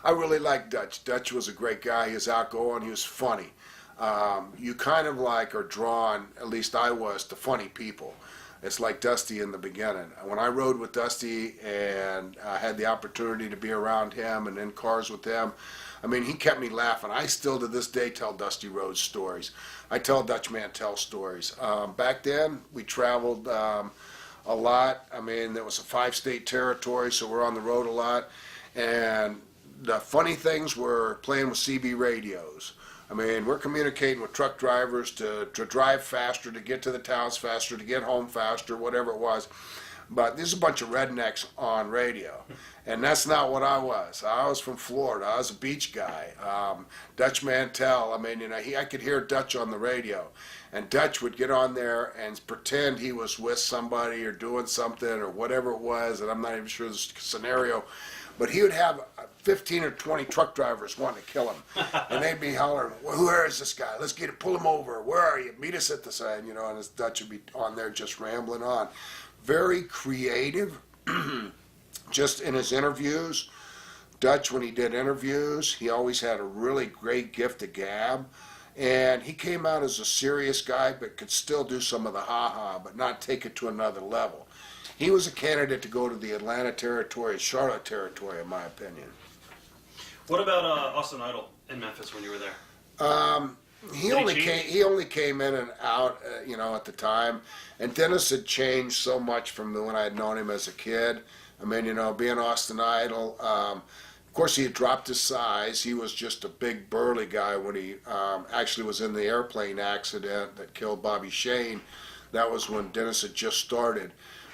I really liked Dutch. Dutch was a great guy. He was outgoing. He was funny. You kind of are drawn, at least I was, to funny people. It's like Dusty in the beginning. When I rode with Dusty and I had the opportunity to be around him and in cars with him, I mean, he kept me laughing. I still to this day tell Dusty Rhodes stories. I tell Dutch Mantell stories. Back then, we traveled a lot. I mean, there was a 5-state territory, so we're on the road a lot. And the funny things were playing with CB radios. I mean, we're communicating with truck drivers to drive faster, to get to the towns faster, to get home faster, whatever it was. But there's a bunch of rednecks on radio. And that's not what I was. I was from Florida. I was a beach guy. Dutch Mantell, I mean, I could hear Dutch on the radio. And Dutch would get on there and pretend he was with somebody or doing something or whatever it was, and I'm not even sure the scenario. But he would have 15 or 20 truck drivers wanting to kill him. And they'd be hollering, well, where is this guy? Let's pull him over. Where are you? Meet us at the sign, and his Dutch would be on there just rambling on. Very creative, just in his interviews. Dutch, when he did interviews, he always had a really great gift of gab. And he came out as a serious guy, but could still do some of the ha-ha, but not take it to another level. He was a candidate to go to the Atlanta territory, Charlotte territory, in my opinion. What about Austin Idol in Memphis when you were there? He only came in and out, at the time. And Dennis had changed so much from when I had known him as a kid. I mean, being Austin Idol, of course he had dropped his size. He was just a big burly guy when he actually was in the airplane accident that killed Bobby Shane. That was when Dennis had just started.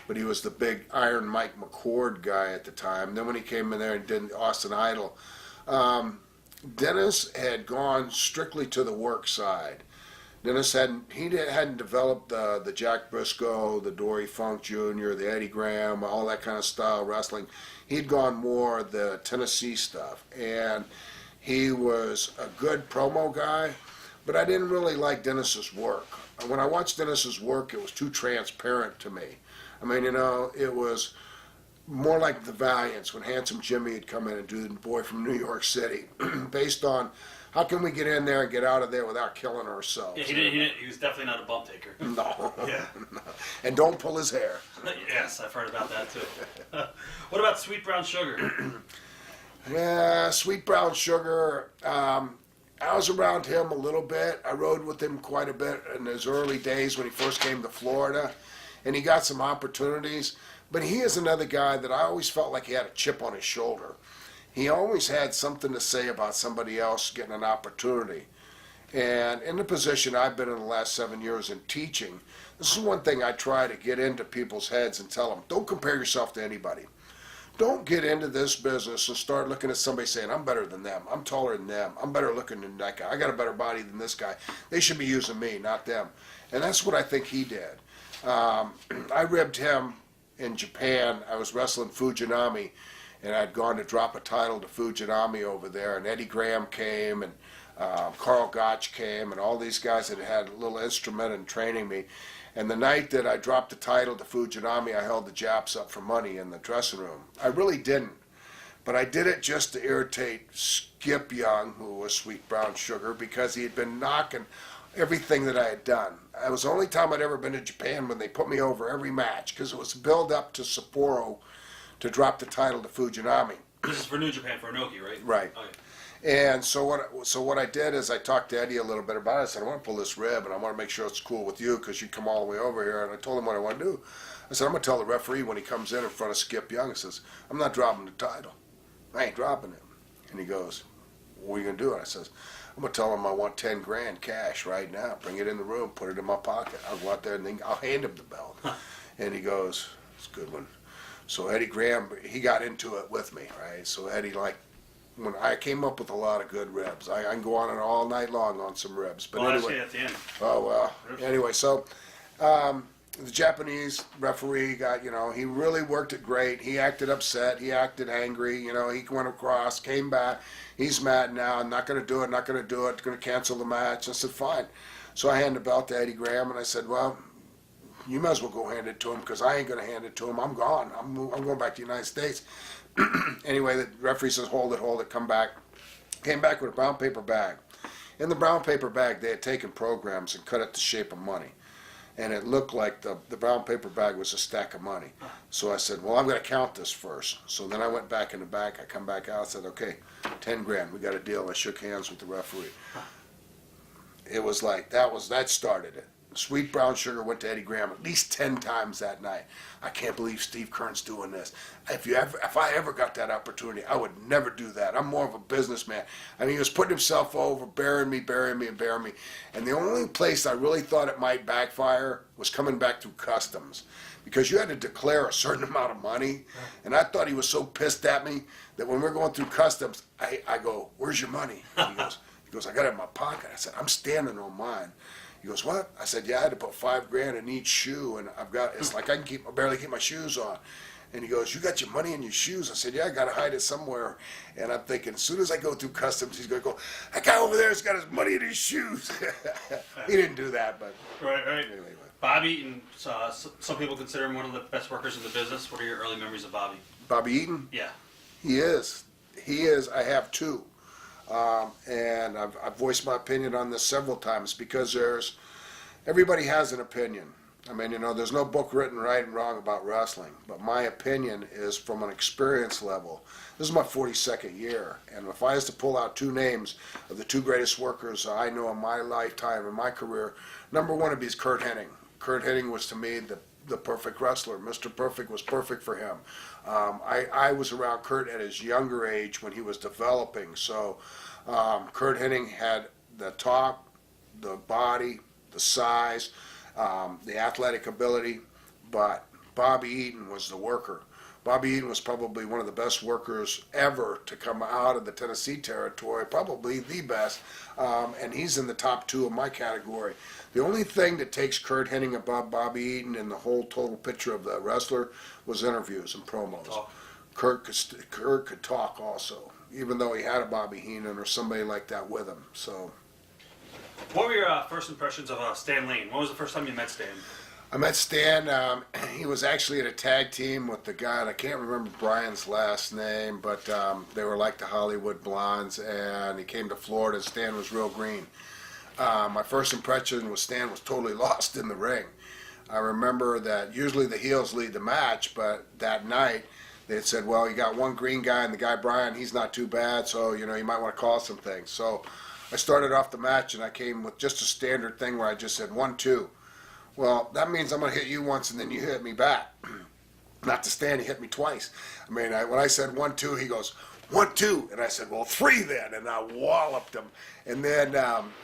But he was the big Iron Mike McCord guy at the time. Then when he came in there and did Austin Idol, Dennis had gone strictly to the work side. Dennis hadn't developed the Jack Briscoe, the Dory Funk Jr., the Eddie Graham, all that kind of style wrestling. He'd gone more the Tennessee stuff, and he was a good promo guy, but I didn't really like Dennis's work. When I watched Dennis's work, it was too transparent to me. I mean, it was more like the Valiants when Handsome Jimmy had come in and do the Boy from New York City, based on how can we get in there and get out of there without killing ourselves. Yeah, he was definitely not a bump taker. No. Yeah. No. And don't pull his hair. Yes, I've heard about that too. What about Sweet Brown Sugar? Yeah, Sweet Brown Sugar. I was around him a little bit. I rode with him quite a bit in his early days when he first came to Florida. And he got some opportunities, but he is another guy that I always felt like he had a chip on his shoulder. He always had something to say about somebody else getting an opportunity. And in the position I've been in the last 7 years in teaching, this is one thing I try to get into people's heads and tell them, don't compare yourself to anybody. Don't get into this business and start looking at somebody saying, I'm better than them, I'm taller than them, I'm better looking than that guy, I got a better body than this guy. They should be using me, not them. And that's what I think he did. I ribbed him in Japan. I was wrestling Fujinami, and I'd gone to drop a title to Fujinami over there, and Eddie Graham came, and Carl Gotch came, and all these guys that had a little instrument in training me. And the night that I dropped the title to Fujinami, I held the Japs up for money in the dressing room. I really didn't, but I did it just to irritate Skip Young, who was Sweet Brown Sugar, because he had been knocking everything that I had done. It was the only time I'd ever been to Japan when they put me over every match, because it was build up to Sapporo to drop the title to Fujinami. This is for New Japan, for Inoki, right? Right. Okay. And so what I did is I talked to Eddie a little bit about it. I said, I want to pull this rib, and I want to make sure it's cool with you because you come all the way over here. And I told him what I want to do. I said, I'm going to tell the referee when he comes in front of Skip Young, I says, I'm not dropping the title. I ain't dropping it. And he goes, what are you going to do? And I says, I'm going to tell him I want 10 grand cash right now. Bring it in the room, put it in my pocket. I'll go out there and then I'll hand him the belt. And he goes, it's a good one. So Eddie Graham, he got into it with me, right? So Eddie, when I came up with a lot of good ribs. I can go on and all night long on some ribs. But anyway, at the end. Oh, well. Anyway, so the Japanese referee got, he really worked it great. He acted upset. He acted angry. He went across, came back. He's mad now. I'm not going to do it, going to cancel the match. I said, fine. So I handed the belt to Eddie Graham, and I said, well, you might as well go hand it to him because I ain't going to hand it to him. I'm gone. I'm going back to the United States. Anyway, the referee says, hold it, come back. Came back with a brown paper bag. In the brown paper bag, they had taken programs and cut it to shape of money. And it looked like the brown paper bag was a stack of money. So I said, well, I'm going to count this first. So then I went back in the back. I come back out and said, okay, 10 grand. We got a deal. I shook hands with the referee. It was like, that started it. Sweet Brown Sugar went to Eddie Graham at least 10 times that night. I can't believe Steve Kern's doing this. If I ever got that opportunity, I would never do that. I'm more of a businessman. I mean, he was putting himself over, burying me. And the only place I really thought it might backfire was coming back through customs. Because you had to declare a certain amount of money. And I thought he was so pissed at me that when we're going through customs, I go, where's your money? And he goes, I got it in my pocket. I said, I'm standing on mine. He goes, what? I said, yeah, I had to put 5 grand in each shoe, and it's like I barely keep my shoes on. And he goes, you got your money in your shoes? I said, yeah, I got to hide it somewhere. And I'm thinking, as soon as I go through customs, he's going to go, that guy over there has got his money in his shoes. He didn't do that, but. Right. Anyway. Bobby Eaton, some people consider him one of the best workers in the business. What are your early memories of Bobby? Bobby Eaton? Yeah. He is. I have 2. And I've voiced my opinion on this several times because everybody has an opinion. I mean, there's no book written right and wrong about wrestling, but my opinion is from an experience level. This is my 42nd year, and if I was to pull out 2 names of the 2 greatest workers I know in my lifetime, in my career, number 1 would be Curt Hennig. Curt Hennig was to me the perfect wrestler. Mr. Perfect was perfect for him. I was around Curt at his younger age when he was developing, so Curt Hennig had the top, the body, the size, the athletic ability, but Bobby Eaton was the worker. Bobby Eaton was probably one of the best workers ever to come out of the Tennessee territory, probably the best, and he's in the top 2 of my category. The only thing that takes Curt Hennig above Bobby Eaton in the whole total picture of the wrestler was interviews and promos. Curt could talk also, even though he had a Bobby Heenan or somebody like that with him. So, what were your first impressions of Stan Lane? When was the first time you met Stan? I met Stan. He was actually in a tag team with the guy, and I can't remember Brian's last name, but they were like the Hollywood Blondes, and he came to Florida, and Stan was real green. My first impression was Stan was totally lost in the ring. I remember that usually the heels lead the match, but that night they had said, well, you got one green guy, and the guy Brian, he's not too bad, so you might want to call some things. So I started off the match, and I came with just a standard thing where I just said 1, 2. Well, that means I'm going to hit you once, and then you hit me back. Not to Stan, he hit me twice. I mean, when I said 1, 2, he goes, 1, 2. And I said, well, 3 then. And I walloped him. And then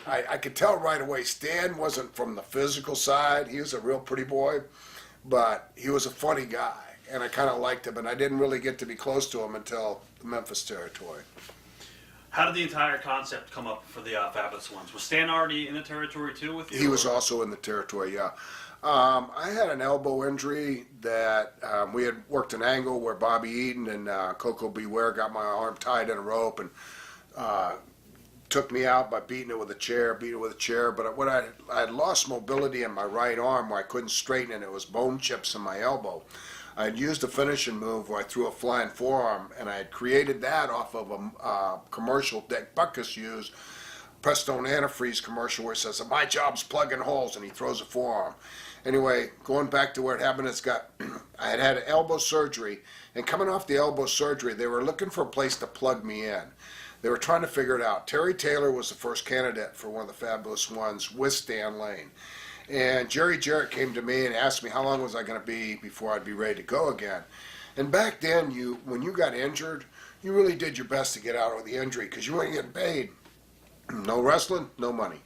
I could tell right away Stan wasn't from the physical side. He was a real pretty boy, but he was a funny guy. And I kind of liked him. And I didn't really get to be close to him until the Memphis territory. How did the entire concept come up for the Fabulous Ones? Was Stan already in the territory too with you? He was also in the territory, yeah. I had an elbow injury that we had worked an angle where Bobby Eaton and Coco Beware got my arm tied in a rope and took me out by beating it with a chair. But when I had lost mobility in my right arm where I couldn't straighten it, it was bone chips in my elbow. I had used a finishing move where I threw a flying forearm, and I had created that off of a commercial Dick Butkus used, Prestone Antifreeze commercial where it says, my job's plugging holes, and he throws a forearm. Anyway, going back to where it happened, I had had elbow surgery, and coming off the elbow surgery, they were looking for a place to plug me in. They were trying to figure it out. Terry Taylor was the first candidate for one of the Fabulous Ones with Stan Lane. And Jerry Jarrett came to me and asked me how long was I going to be before I'd be ready to go again. And back then, when you got injured, you really did your best to get out of the injury because you weren't getting paid. No wrestling, no money.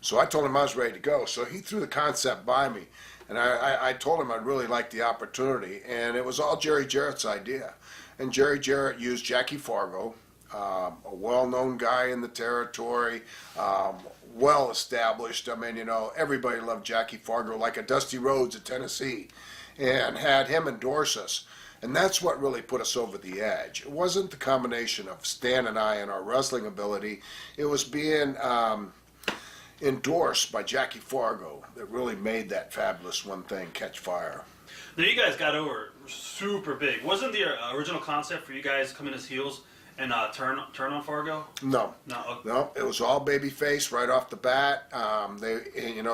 So I told him I was ready to go. So he threw the concept by me. And I told him I'd really like the opportunity. And it was all Jerry Jarrett's idea. And Jerry Jarrett used Jackie Fargo, a well-known guy in the territory, well established. I mean, everybody loved Jackie Fargo, like a Dusty Rhodes at Tennessee, and had him endorse us. And that's what really put us over the edge. It wasn't the combination of Stan and I and our wrestling ability. It was being endorsed by Jackie Fargo that really made that Fabulous One thing catch fire. Now you guys got over super big. Wasn't the original concept for you guys coming as heels and turn on Fargo? No. No, it was all babyface right off the bat.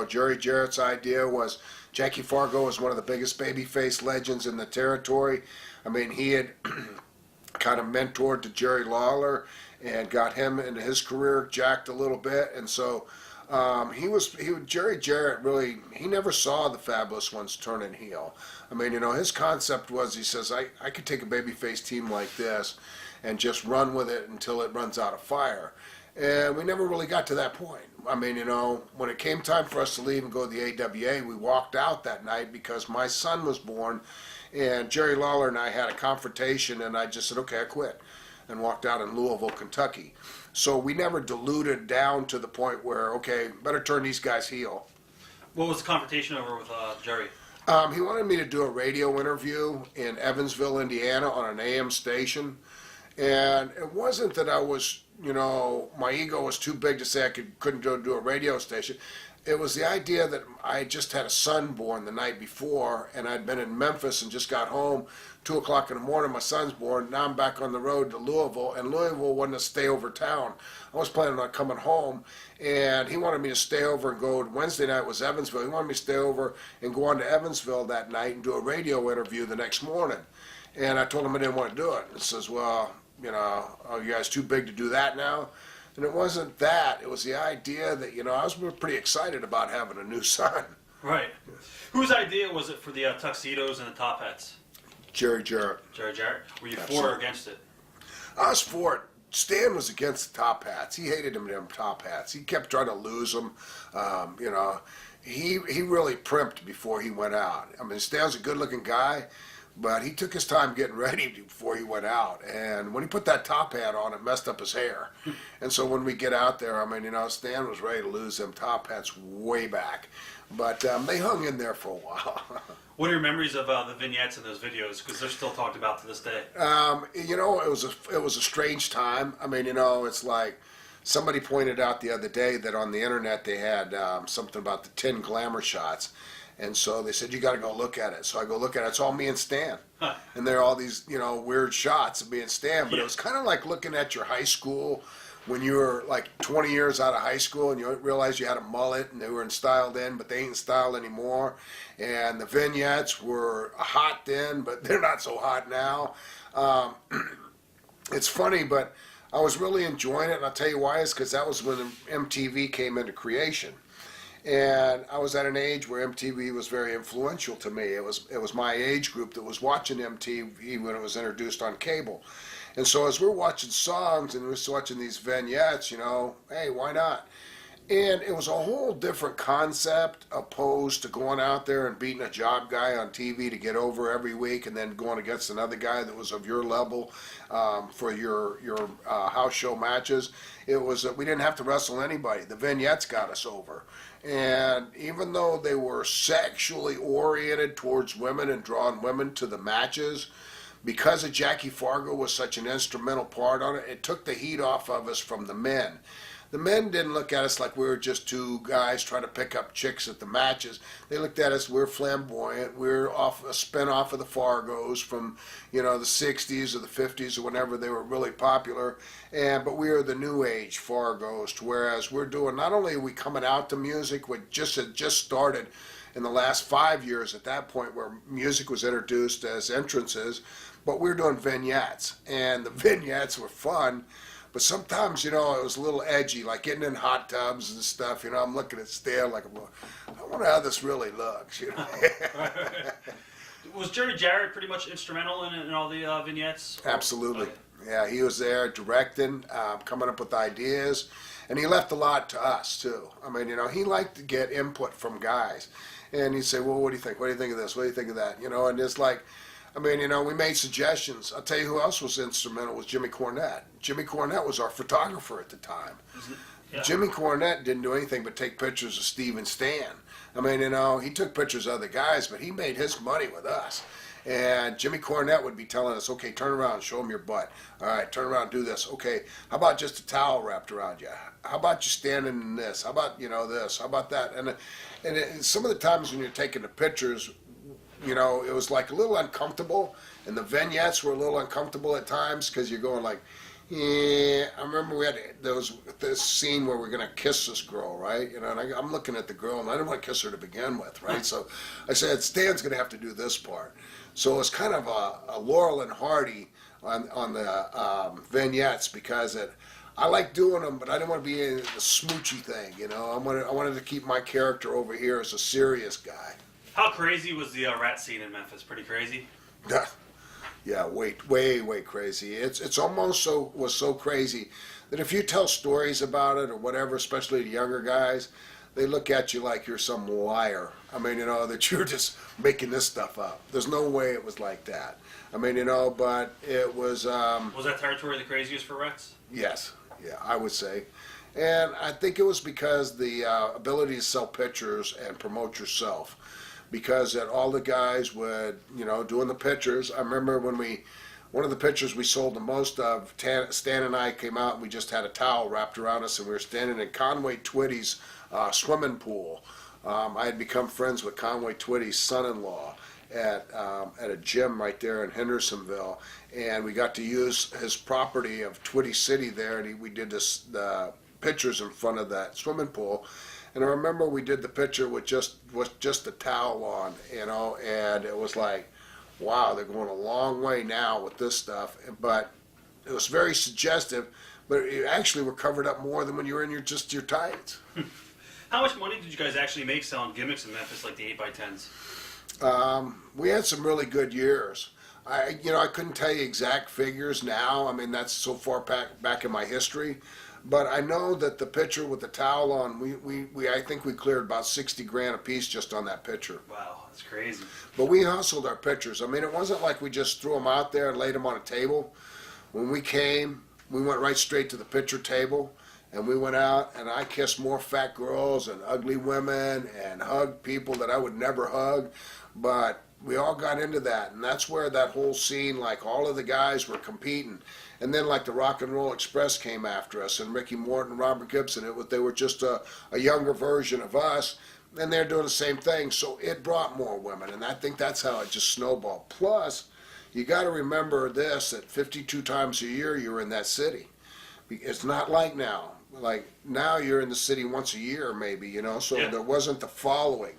Jerry Jarrett's idea was Jackie Fargo was one of the biggest babyface legends in the territory. I mean, he had kind of mentored to Jerry Lawler and got him into his career jacked a little bit. And so Jerry Jarrett really, he never saw the Fabulous Ones turning heel. I mean, his concept was, he says, I could take a babyface team like this and just run with it until it runs out of fire. And we never really got to that point. I mean, when it came time for us to leave and go to the AWA, we walked out that night because my son was born, and Jerry Lawler and I had a confrontation, and I just said, okay, I quit, and walked out in Louisville, Kentucky. So we never diluted down to the point where, okay, better turn these guys heel. What was the confrontation over with Jerry? He wanted me to do a radio interview in Evansville, Indiana on an AM station. And it wasn't that I was, my ego was too big to say I couldn't go do a radio station. It was the idea that I had just had a son born the night before, and I'd been in Memphis and just got home, 2 o'clock in the morning, my son's born. Now I'm back on the road to Louisville, and Louisville wasn't a stay over town. I was planning on coming home, and he wanted me to stay over and go, Wednesday night was Evansville. He wanted me to stay over and go on to Evansville that night and do a radio interview the next morning. And I told him I didn't want to do it. He says, well, are you guys too big to do that now? And it wasn't that. It was the idea that, I was pretty excited about having a new son. Right. Whose idea was it for the tuxedos and the top hats? Jerry Jarrett. Jerry Jarrett. Were you Absolutely. for or against it? I was for it. Stan was against the top hats. He hated them top hats. He kept trying to lose them. He really primped before he went out. I mean, Stan's a good-looking guy, but he took his time getting ready before he went out. And when he put that top hat on, it messed up his hair. And so when we get out there, Stan was ready to lose them top hats way back. But they hung in there for a while. What are your memories of the vignettes in those videos? Because they're still talked about to this day. It was a strange time. It's like somebody pointed out the other day that on the internet they had something about the 10 glamour shots. And so they said, you got to go look at it. So I go look at it. It's all me and Stan. Huh. And there are all these, weird shots of me and Stan. But It was kind of like looking at your high school when you were like 20 years out of high school and you realized you had a mullet and they were in style then, but they ain't in style anymore. And the vignettes were hot then, but they're not so hot now. It's funny, but I was really enjoying it. And I'll tell you why. It's because that was when MTV came into creation. And I was at an age where MTV was very influential to me. It was my age group that was watching MTV when it was introduced on cable. And so as we're watching songs and we're watching these vignettes, you know, hey, why not? And it was a whole different concept opposed to going out there and beating a job guy on TV to get over every week and then going against another guy that was of your level for your house show matches. It was we didn't have to wrestle anybody. The vignettes got us over. And even though they were sexually oriented towards women and drawing women to the matches, because of Jackie Fargo was such an instrumental part on it, it took the heat off of us from the men. The men didn't look at us like we were just two guys trying to pick up chicks at the matches. They looked at us, we're flamboyant, we're off a spin-off of the Fargos from, you know, the 60s or the 50s or whenever they were really popular. But we are the new age Fargos, whereas we're doing, not only are we coming out to music, which had just started in the last 5 years at that point where music was introduced as entrances, but we're doing vignettes. And the vignettes were fun. But sometimes, you know, it was a little edgy, like getting in hot tubs and stuff. You know, I'm looking at Stan like, I wonder how this really looks, you know. Was Jerry Jarrett pretty much instrumental in all the vignettes? Absolutely. Okay. Yeah, he was there directing, coming up with ideas, and he left a lot to us, too. I mean, you know, he liked to get input from guys. And he'd say, well, what do you think? What do you think of this? What do you think of that? You know, and it's like, I mean, you know, we made suggestions. I'll tell you who else was instrumental was Jimmy Cornette. Jimmy Cornette was our photographer at the time. Yeah. Jimmy Cornette didn't do anything but take pictures of Steve and Stan. I mean, you know, he took pictures of other guys, but he made his money with us. And Jimmy Cornette would be telling us, okay, turn around and show him your butt. All right, turn around and do this. Okay, how about just a towel wrapped around you? How about you standing in this? How about, you know, this? How about that? And some of the times when you're taking the pictures, you know, it was like a little uncomfortable, and the vignettes were a little uncomfortable at times because you're going like, yeah. I remember we had this scene where we're gonna kiss this girl, right? You know, and I'm looking at the girl, and I didn't want to kiss her to begin with, right? So I said, Stan's gonna have to do this part. So it's kind of a Laurel and Hardy on the vignettes because I like doing them, but I didn't want to be in the smoochy thing, you know. I wanted to keep my character over here as a serious guy. How crazy was the rat scene in Memphis? Pretty crazy? Yeah, way crazy. It's almost so crazy that if you tell stories about it or whatever, especially the younger guys, they look at you like you're some liar. I mean, you know, that you're just making this stuff up. There's no way it was like that. I mean, you know, but it was... was that territory the craziest for rats? Yes, yeah, I would say. And I think it was because the ability to sell pictures and promote yourself. Because that all the guys would, you know, doing the pictures. I remember when one of the pictures we sold the most of, Stan and I came out and we just had a towel wrapped around us and we were standing in Conway Twitty's swimming pool. I had become friends with Conway Twitty's son-in-law at a gym right there in Hendersonville, and we got to use his property of Twitty City there, and we did the pictures in front of that swimming pool. And I remember we did the picture with just a towel on, you know, and it was like, wow, they're going a long way now with this stuff. But it was very suggestive, but it actually were covered up more than when you were in your tights. How much money did you guys actually make selling gimmicks in Memphis, like the 8x10s? We had some really good years. I couldn't tell you exact figures now. I mean, that's so far back in my history. But I know that the picture with the towel on, I think we cleared about 60 grand a piece just on that picture. Wow, that's crazy. But we hustled our pictures. I mean, it wasn't like we just threw them out there and laid them on a table. When we came, we went right straight to the picture table, and we went out, and I kissed more fat girls and ugly women and hugged people that I would never hug. But we all got into that, and that's where that whole scene, like all of the guys were competing. And then like the Rock and Roll Express came after us, and Ricky Morton, Robert Gibson, they were just a younger version of us, and they're doing the same thing. So it brought more women, and I think that's how it just snowballed. Plus, you got to remember this, that 52 times a year you're in that city. It's not like now. Like now you're in the city once a year maybe, you know, so there wasn't the following.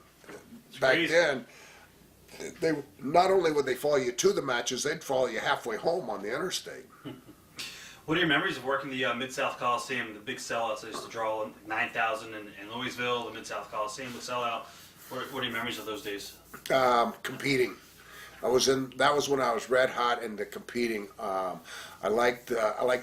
Back then, they not only would they follow you to the matches, they'd follow you halfway home on the interstate. What are your memories of working the Mid-South Coliseum, the big sellouts? They used to draw 9,000 in Louisville, the Mid-South Coliseum would sell out. What are your memories of those days? Competing. That was when I was red hot into competing. I liked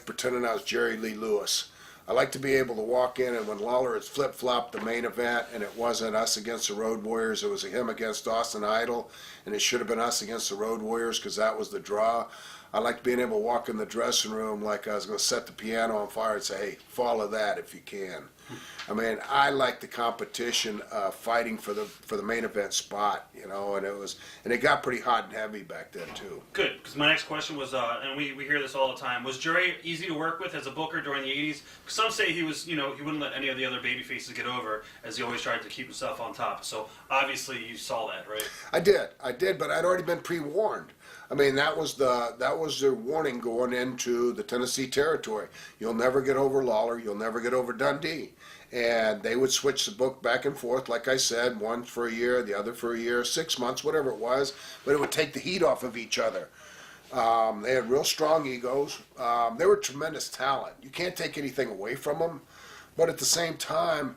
pretending I was Jerry Lee Lewis. I like to be able to walk in, and when Lawler had flip-flopped the main event, and it wasn't us against the Road Warriors, it was him against Austin Idol, and it should have been us against the Road Warriors because that was the draw. I liked being able to walk in the dressing room like I was going to set the piano on fire and say, hey, follow that if you can. I mean, I like the competition, fighting for the main event spot, you know, and it got pretty hot and heavy back then too. Good, because my next question was, and we hear this all the time, was Jerry easy to work with as a booker during the 80s? Some say he was, he wouldn't let any of the other baby faces get over, as he always tried to keep himself on top. So obviously you saw that, right? I did, but I'd already been pre-warned. I mean, that was their warning going into the Tennessee territory. You'll never get over Lawler. You'll never get over Dundee. And they would switch the book back and forth, like I said, one for a year, the other for a year, 6 months, whatever it was. But it would take the heat off of each other. They had real strong egos. They were tremendous talent. You can't take anything away from them. But at the same time,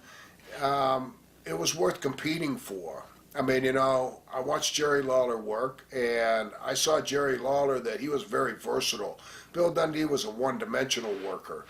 it was worth competing for. I mean, I watched Jerry Lawler work, and I saw Jerry Lawler that he was very versatile. Bill Dundee was a one-dimensional worker.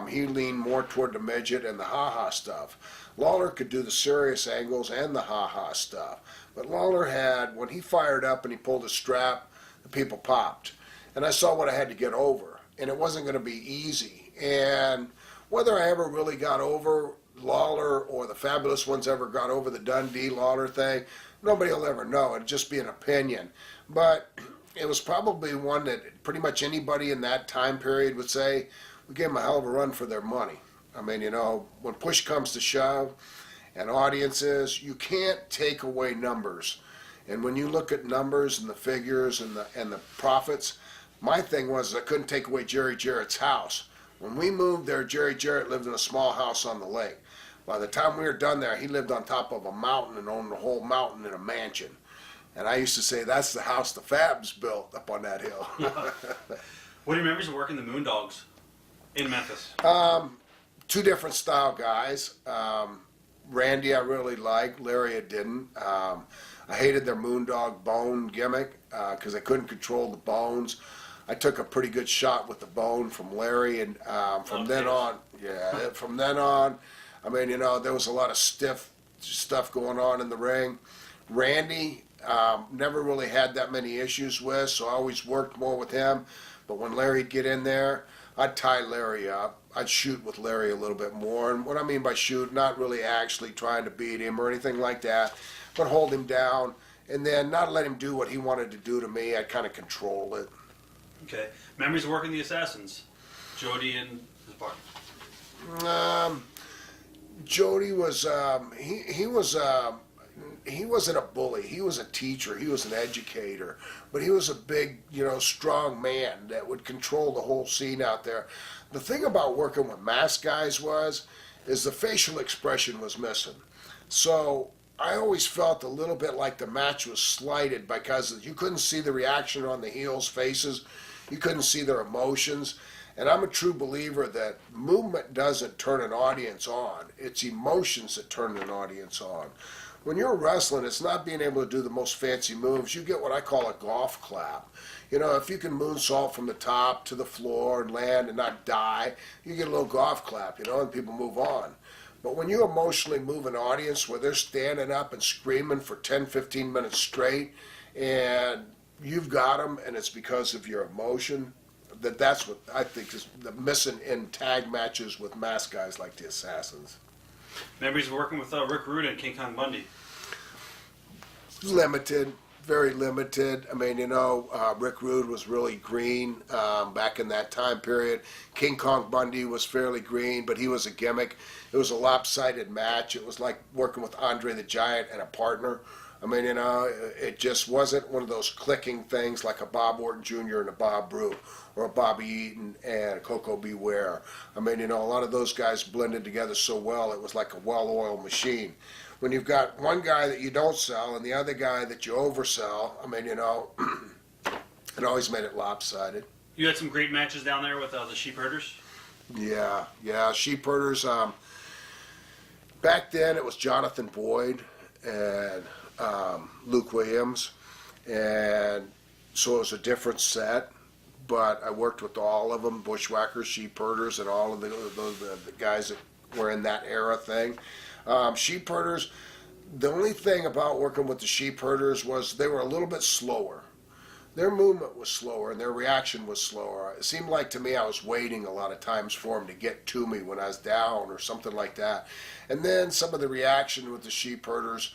He leaned more toward the midget and the ha-ha stuff. Lawler could do the serious angles and the ha-ha stuff. But Lawler had, when he fired up and he pulled a strap, the people popped. And I saw what I had to get over. And it wasn't going to be easy. And whether I ever really got over Lawler or the Fabulous Ones ever got over the Dundee Lawler thing, nobody will ever know. It'd just be an opinion. But it was probably one that pretty much anybody in that time period would say, we gave them a hell of a run for their money. I mean, when push comes to shove and audiences, you can't take away numbers. And when you look at numbers and the figures and the profits, my thing was I couldn't take away Jerry Jarrett's house. When we moved there, Jerry Jarrett lived in a small house on the lake. By the time we were done there, he lived on top of a mountain and owned the whole mountain in a mansion. And I used to say, that's the house the Fabs built up on that hill. What do you remember of working the Moondogs in Memphis? Two different style guys. Randy I really liked, Larry I didn't. I hated their Moondog bone gimmick because they couldn't control the bones. I took a pretty good shot with the bone from Larry, and from then on, I mean, there was a lot of stiff stuff going on in the ring. Randy, never really had that many issues with, so I always worked more with him. But when Larry'd get in there, I'd tie Larry up. I'd shoot with Larry a little bit more. And what I mean by shoot, not really actually trying to beat him or anything like that, but hold him down and then not let him do what he wanted to do to me. I'd kind of control it. Okay. Memories of working the Assassins. Jody and his partner. Jody was, he wasn't a bully. He was a teacher. He was an educator. But he was a big, strong man that would control the whole scene out there. The thing about working with masked guys is the facial expression was missing. So I always felt a little bit like the match was slighted because you couldn't see the reaction on the heels' faces. You couldn't see their emotions. And I'm a true believer that movement doesn't turn an audience on. It's emotions that turn an audience on. When you're wrestling, it's not being able to do the most fancy moves. You get what I call a golf clap. If you can moonsault from the top to the floor and land and not die, you get a little golf clap, and people move on. But when you emotionally move an audience where they're standing up and screaming for 10, 15 minutes straight, and you've got them, and it's because of your emotion, that's what I think is the missing in tag matches with masked guys like the Assassins. Memories of working with Rick Rude and King Kong Bundy. Limited, very limited. I mean, Rick Rude was really green back in that time period. King Kong Bundy was fairly green, but he was a gimmick. It was a lopsided match. It was like working with Andre the Giant and a partner. I mean, it just wasn't one of those clicking things like a Bob Orton Jr. and a Bob Roode, or a Bobby Eaton and a Coco Beware. I mean, a lot of those guys blended together so well, it was like a well-oiled machine. When you've got one guy that you don't sell and the other guy that you oversell, I mean, it always made it lopsided. You had some great matches down there with the Sheep Herders? Yeah, Sheep Herders. Back then, it was Jonathan Boyd and Luke Williams. and so it was a different set. But I worked with all of them, bushwhackers, sheep herders, and all of the guys that were in that era thing. Sheep herders, the only thing about working with the sheep herders was they were a little bit slower. Their movement was slower and their reaction was slower. It seemed like to me I was waiting a lot of times for them to get to me when I was down or something like that. And then some of the reaction with the sheep herders,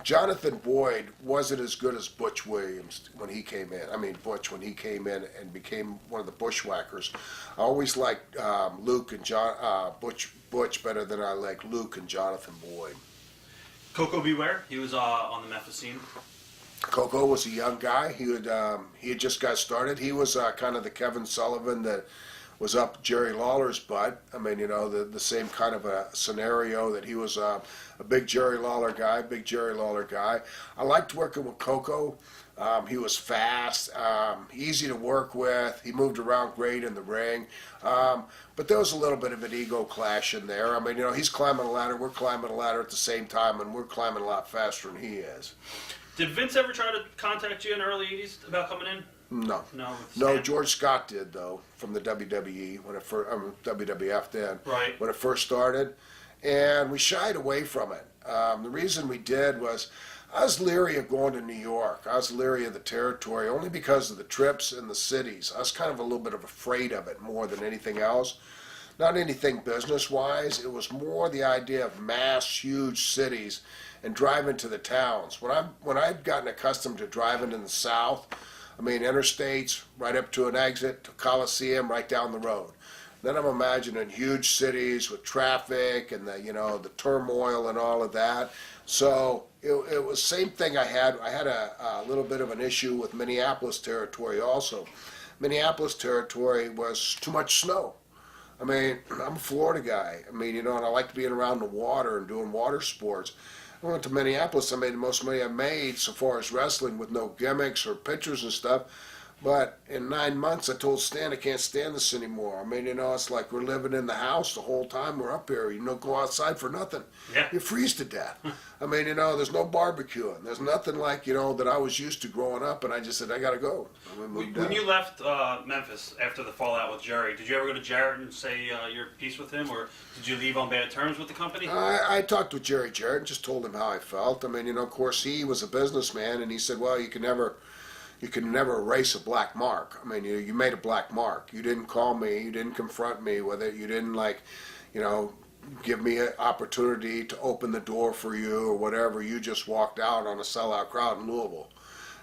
Jonathan Boyd wasn't as good as Butch Williams when he came in. I mean, Butch when he came in and became one of the bushwhackers. I always liked Luke and Butch better than I liked Luke and Jonathan Boyd. Coco Beware, he was on the Memphis scene. Coco was a young guy. He had just got started. He was kind of the Kevin Sullivan that was up Jerry Lawler's butt. I mean, the same kind of a scenario that he was a big Jerry Lawler guy. I liked working with Coco. He was fast, easy to work with. He moved around great in the ring. But there was a little bit of an ego clash in there. I mean, he's climbing a ladder, we're climbing a ladder at the same time, and we're climbing a lot faster than he is. Did Vince ever try to contact you in the early 80s about coming in? No. No, George Scott did, though, from the WWE, when it first, WWF then. Right. When it first started. And we shied away from it. The reason we did was I was leery of going to New York. I was leery of the territory only because of the trips and the cities. I was kind of a little bit of afraid of it more than anything else. Not anything business-wise. It was more the idea of mass, huge cities and driving to the towns. When I'd gotten accustomed to driving in the South, I mean, interstates, right up to an exit, to Coliseum, right down the road. Then I'm imagining huge cities with traffic and the turmoil and all of that. So it was the same thing I had. I had a little bit of an issue with Minneapolis territory also. Minneapolis territory was too much snow. I mean, I'm a Florida guy. I mean, and I like being around the water and doing water sports. I went to Minneapolis. I made the most money I made so far as wrestling with no gimmicks or pictures and stuff. But in 9 months, I told Stan I can't stand this anymore. I mean, it's like we're living in the house the whole time we're up here. Go outside for nothing. Yeah. You freeze to death. I mean, there's no barbecuing. There's nothing like, that I was used to growing up. And I just said, I got to go. When you left Memphis after the fallout with Jerry, did you ever go to Jarrett and say your piece with him? Or did you leave on bad terms with the company? I talked with Jerry Jarrett and just told him how I felt. I mean, of course, he was a businessman. And he said, well, you can never erase a black mark. I mean, you made a black mark. You didn't call me. You didn't confront me with it. You didn't give me an opportunity to open the door for you or whatever. You just walked out on a sellout crowd in Louisville.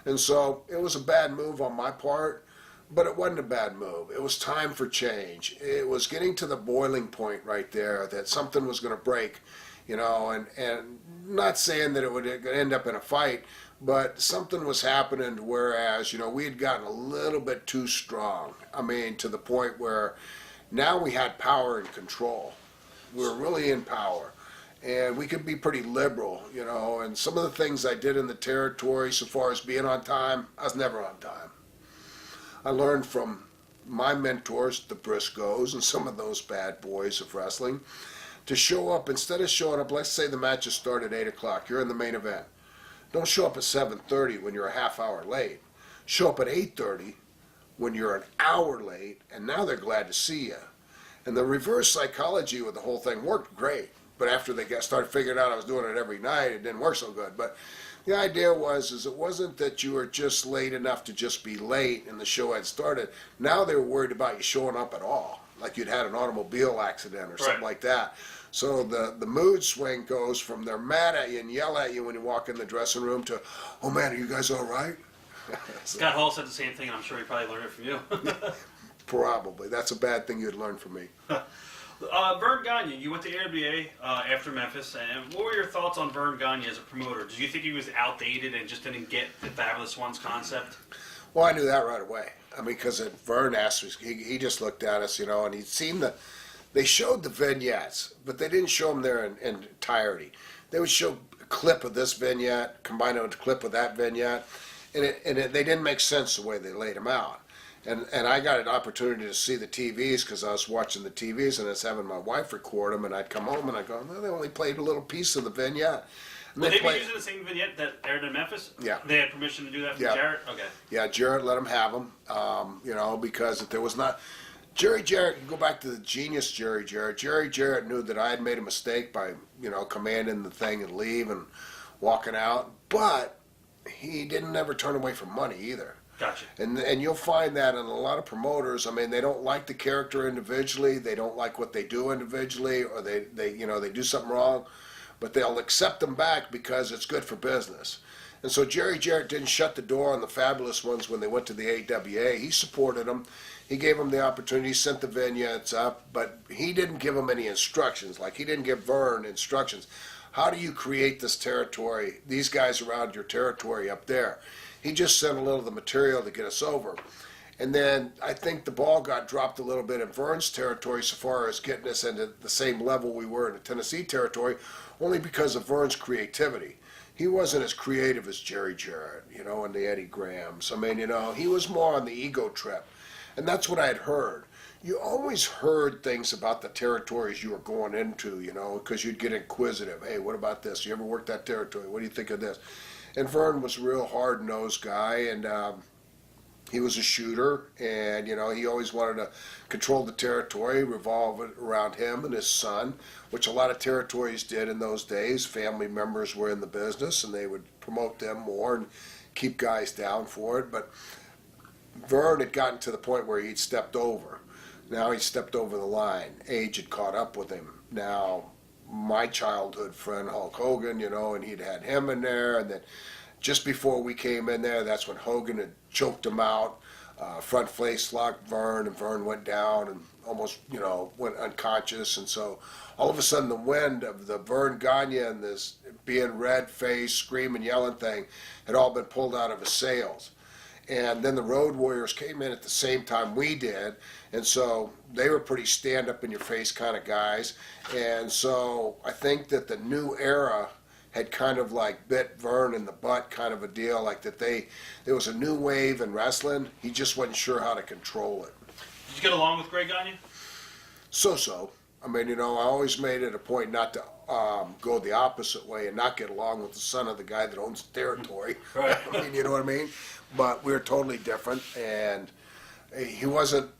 And so it was a bad move on my part, but it wasn't a bad move. It was time for change. It was getting to the boiling point right there that something was going to break, and not saying that it would end up in a fight, but something was happening whereas, we had gotten a little bit too strong. I mean, to the point where now we had power and control. We were really in power. And we could be pretty liberal, and some of the things I did in the territory so far as being on time, I was never on time. I learned from my mentors, the Briscoes, and some of those bad boys of wrestling, to show up, instead of showing up, let's say the match has started at 8 o'clock, you're in the main event. Don't show up at 7:30 when you're a half hour late. Show up at 8:30 when you're an hour late, and now they're glad to see you. And the reverse psychology with the whole thing worked great. But after they started figuring out I was doing it every night, it didn't work so good. But the idea was it wasn't that you were just late enough to just be late and the show had started. Now they were worried about you showing up at all, like you'd had an automobile accident or something like that. So the mood swing goes from they're mad at you and yell at you when you walk in the dressing room to, oh man, are you guys all right? Scott Hall said the same thing, and I'm sure he probably learned it from you. Probably. That's a bad thing you'd learn from me. Verne Gagne, you went to AWA after Memphis, and what were your thoughts on Verne Gagne as a promoter? Did you think he was outdated and just didn't get the Fabulous Ones concept? Well, I knew that right away. I mean, because Verne asked me, he just looked at us, and he'd seen they showed the vignettes, but they didn't show them there in entirety. They would show a clip of this vignette, combine it with a clip of that vignette, and they didn't make sense the way they laid them out. And I got an opportunity to see the TVs because I was watching the TVs and I was having my wife record them, and I'd come home and I'd go, well, they only played a little piece of the vignette. Will they be play- using the same vignette that aired in Memphis? Yeah. They had permission to do that from Yeah. Jarrett? Okay. Yeah, Jarrett let him have them, because if there was not. Jerry Jarrett, you go back to the genius Jerry Jarrett. Jerry Jarrett knew that I had made a mistake by, commanding the thing and leave and walking out, but he didn't ever turn away from money either. Gotcha. And you'll find that in a lot of promoters. I mean, they don't like the character individually. They don't like what they do individually, or they do something wrong, but they'll accept them back because it's good for business. And so Jerry Jarrett didn't shut the door on the Fabulous Ones when they went to the AWA. He supported them. He gave them the opportunity, sent the vignettes up, but he didn't give them any instructions. Like, he didn't give Vern instructions. How do you create this territory, these guys around your territory up there? He just sent a little of the material to get us over. And then I think the ball got dropped a little bit in Vern's territory so far as getting us into the same level we were in the Tennessee territory, only because of Vern's creativity. He wasn't as creative as Jerry Jarrett, and the Eddie Grahams. I mean, he was more on the ego trip. And that's what I had heard. You always heard things about the territories you were going into, because you'd get inquisitive. Hey, what about this? You ever worked that territory? What do you think of this? And Vern was a real hard-nosed guy, and he was a shooter, and, he always wanted to control the territory, revolve it around him and his son, which a lot of territories did in those days. Family members were in the business, and they would promote them more and keep guys down for it. But Vern had gotten to the point where he'd stepped over. Now he stepped over the line. Age had caught up with him. Now, my childhood friend Hulk Hogan, and he'd had him in there, and then just before we came in there, that's when Hogan had choked him out. Front face locked Vern, and Vern went down and almost, went unconscious. And so all of a sudden the wind of the Vern Gagne and this being red-faced, screaming, yelling thing had all been pulled out of his sails. And then the Road Warriors came in at the same time we did, and so they were pretty stand-up-in-your-face kind of guys. And so I think that the new era had kind of like bit Vern in the butt, kind of a deal, like that there was a new wave in wrestling. He just wasn't sure how to control it. Did you get along with Greg Gagne? So. I mean, I always made it a point not to go the opposite way and not get along with the son of the guy that owns the territory. Right. I mean, you know what I mean? But we were totally different, and he wasn't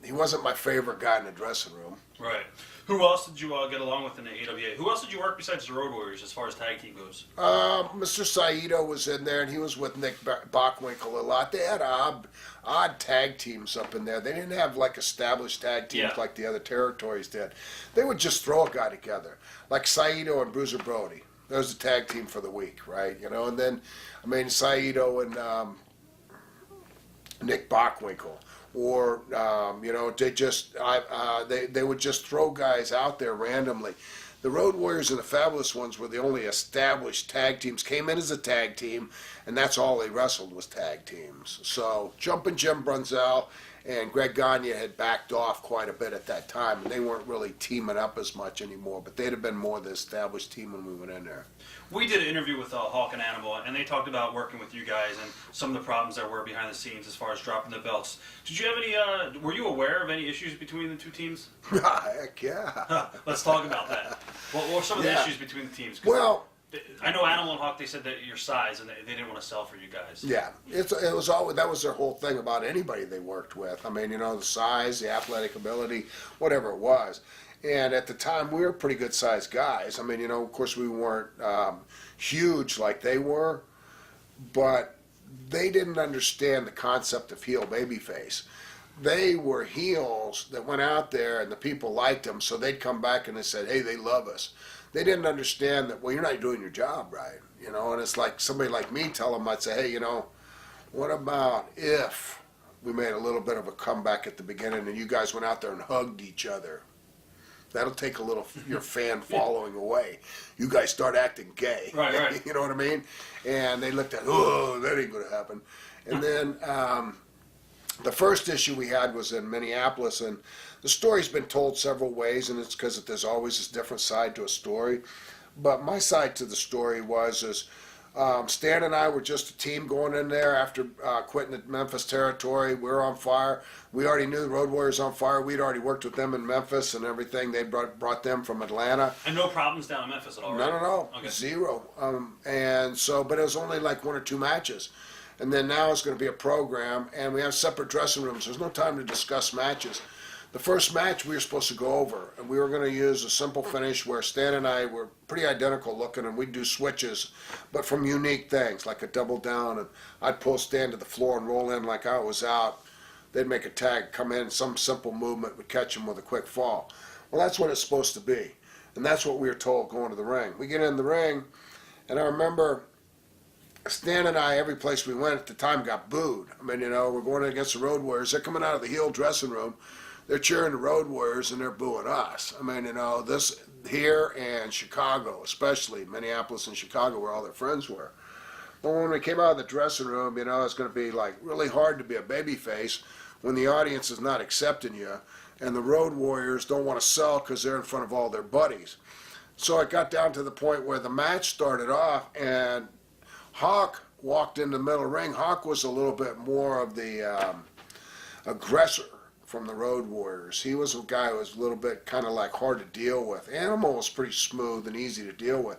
my favorite guy in the dressing room. Right. Who else did you get along with in the AWA? Who else did you work besides the Road Warriors as far as tag team goes? Mr. Saito was in there, and he was with Nick Bockwinkel a lot. They had odd tag teams up in there. They didn't have like established tag teams like the other territories did. They would just throw a guy together, like Saito and Bruiser Brody. That was the tag team for the week, right? And then, I mean, Saito and Nick Bockwinkel. Or they would just throw guys out there randomly. The Road Warriors and the Fabulous Ones were the only established tag teams. Came in as a tag team, and that's all they wrestled was tag teams. So Jumpin' Jim Brunzell and Greg Gagne had backed off quite a bit at that time, and they weren't really teaming up as much anymore. But they'd have been more the established team when we went in there. We did an interview with Hawk and Animal, and they talked about working with you guys and some of the problems that were behind the scenes as far as dropping the belts. Did you have any? Were you aware of any issues between the two teams? Heck yeah. Let's talk about that. What were some of the issues between the teams? 'Cause Well, I know Animal and Hawk. They said that your size, and they didn't want to sell for you guys. yeah, it was always, that was their whole thing about anybody they worked with. I mean, the size, the athletic ability, whatever it was. And at the time, we were pretty good sized guys. I mean, of course, we weren't huge like they were, but they didn't understand the concept of heel babyface. They were heels that went out there and the people liked them, so they'd come back and they said, hey, they love us. They didn't understand that, well, you're not doing your job right, and it's like somebody like me tell them, I'd say, hey, what about if we made a little bit of a comeback at the beginning and you guys went out there and hugged each other? That'll take a little your fan following away. You guys start acting gay. Right. You know what I mean? And they looked at, oh, that ain't going to happen. And then the first issue we had was in Minneapolis, and the story's been told several ways, and it's because there's always this different side to a story. But my side to the story was Stan and I were just a team going in there after quitting the Memphis territory. We were on fire. We already knew the Road Warriors on fire. We'd already worked with them in Memphis and everything. They brought them from Atlanta. And no problems down in Memphis at all, right? No. Okay. Zero. And so, but it was only like 1 or 2 matches. And then now it's going to be a program, and we have separate dressing rooms. There's no time to discuss matches. The first match we were supposed to go over, and we were going to use a simple finish where Stan and I were pretty identical looking, and we'd do switches, but from unique things, like a double down, and I'd pull Stan to the floor and roll in like I was out. They'd make a tag, come in, some simple movement would catch him with a quick fall. Well, that's what it's supposed to be, and that's what we were told going to the ring. We get in the ring, and I remember Stan and I, every place we went at the time, got booed. I mean, we're going against the Road Warriors. They're coming out of the heel dressing room. They're cheering the Road Warriors and they're booing us. I mean, this here and Chicago, especially Minneapolis and Chicago, where all their friends were. Well, when we came out of the dressing room, it's going to be like really hard to be a babyface when the audience is not accepting you, and the Road Warriors don't want to sell because they're in front of all their buddies. So it got down to the point where the match started off, and Hawk walked in the middle of the ring. Hawk was a little bit more of the aggressor from the Road Warriors. He was a guy who was a little bit kind of like hard to deal with. Animal was pretty smooth and easy to deal with.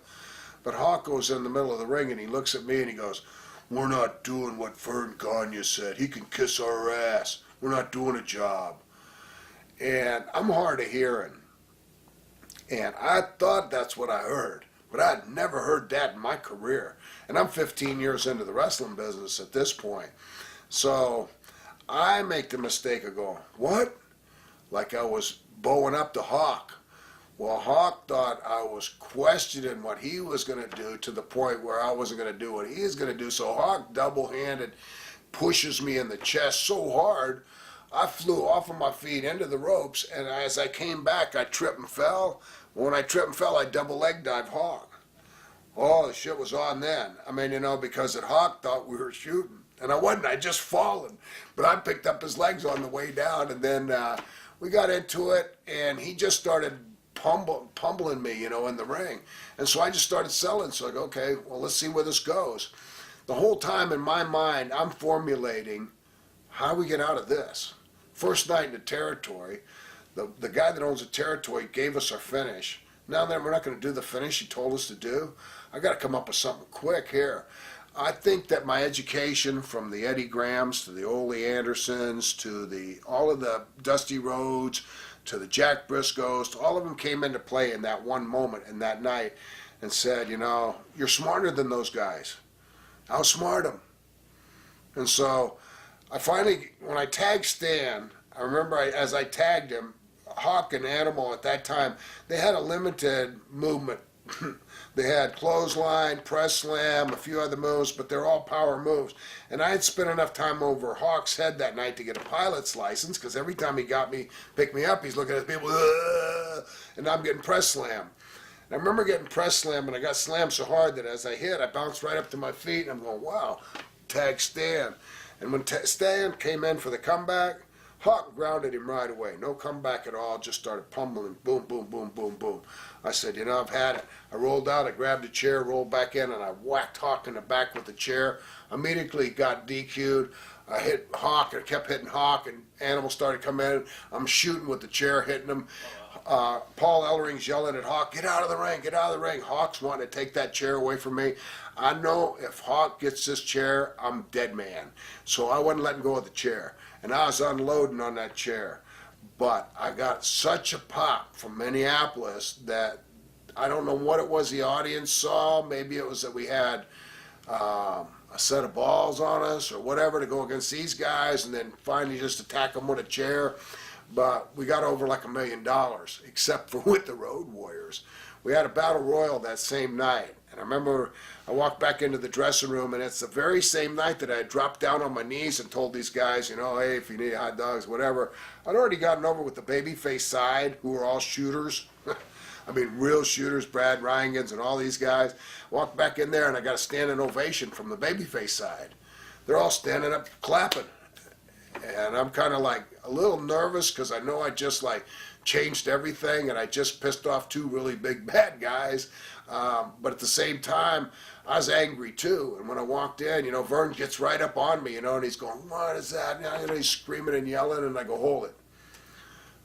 But Hawk goes in the middle of the ring and he looks at me and he goes, "We're not doing what Vern Gagne said. He can kiss our ass. We're not doing a job." And I'm hard of hearing. And I thought that's what I heard. But I'd never heard that in my career. And I'm 15 years into the wrestling business at this point. So I make the mistake of going, "What?" Like I was bowing up to Hawk. Well, Hawk thought I was questioning what he was going to do to the point where I wasn't going to do what he was going to do. So Hawk double-handed pushes me in the chest so hard, I flew off of my feet into the ropes, and as I came back, I tripped and fell. When I tripped and fell, I double leg dive Hawk. Oh, the shit was on then. I mean, because Hawk thought we were shooting. And I wasn't, I just fallen. But I picked up his legs on the way down, and then we got into it, and he just started pummeling me, in the ring. And so I just started selling. So I go, okay, well, let's see where this goes. The whole time in my mind, I'm formulating how we get out of this. First night in the territory, the guy that owns the territory gave us our finish. Now then, we're not going to do the finish he told us to do. I got to come up with something quick here. I think that my education from the Eddie Grahams to the Ole Andersons to all of the Dusty Rhodes to the Jack Briscoes, all of them came into play in that one moment and that night and said, "You're smarter than those guys. Outsmart them." And so I finally, when I tagged Stan, I remember as I tagged him, Hawk and Animal at that time, they had a limited movement. They had clothesline, press slam, a few other moves, but they're all power moves. And I had spent enough time over Hawk's head that night to get a pilot's license, because every time he picked me up, he's looking at people, and I'm getting press slam. And I remember getting press slam, and I got slammed so hard that as I hit, I bounced right up to my feet, and I'm going, wow, tag Stan. And when Stan came in for the comeback, Hawk grounded him right away. No comeback at all, just started pummeling. Boom, boom, boom, boom, boom. I said, I've had it. I rolled out, I grabbed a chair, rolled back in, and I whacked Hawk in the back with the chair. Immediately got DQ'd. I hit Hawk, and kept hitting Hawk, and Animal started coming in. I'm shooting with the chair, hitting him. Paul Ellering's yelling at Hawk, "Get out of the ring, get out of the ring." Hawk's wanting to take that chair away from me. I know if Hawk gets this chair, I'm dead man. So I wasn't letting go of the chair. And I was unloading on that chair. But I got such a pop from Minneapolis that I don't know what it was the audience saw. Maybe it was that we had a set of balls on us or whatever to go against these guys and then finally just attack them with a chair. But we got over like $1 million, except for with the Road Warriors. We had a battle royal that same night. And I remember I walked back into the dressing room, and it's the very same night that I dropped down on my knees and told these guys, hey, if you need hot dogs, whatever. I'd already gotten over with the babyface side, who were all shooters. I mean, real shooters, Brad Ryangens and all these guys. Walked back in there, and I got a standing ovation from the babyface side. They're all standing up clapping. And I'm kind of like a little nervous because I know I just like changed everything, and I just pissed off two really big bad guys. But at the same time, I was angry too. And when I walked in, Vern gets right up on me, and he's going, "What is that?" He's screaming and yelling, and I go, "Hold it."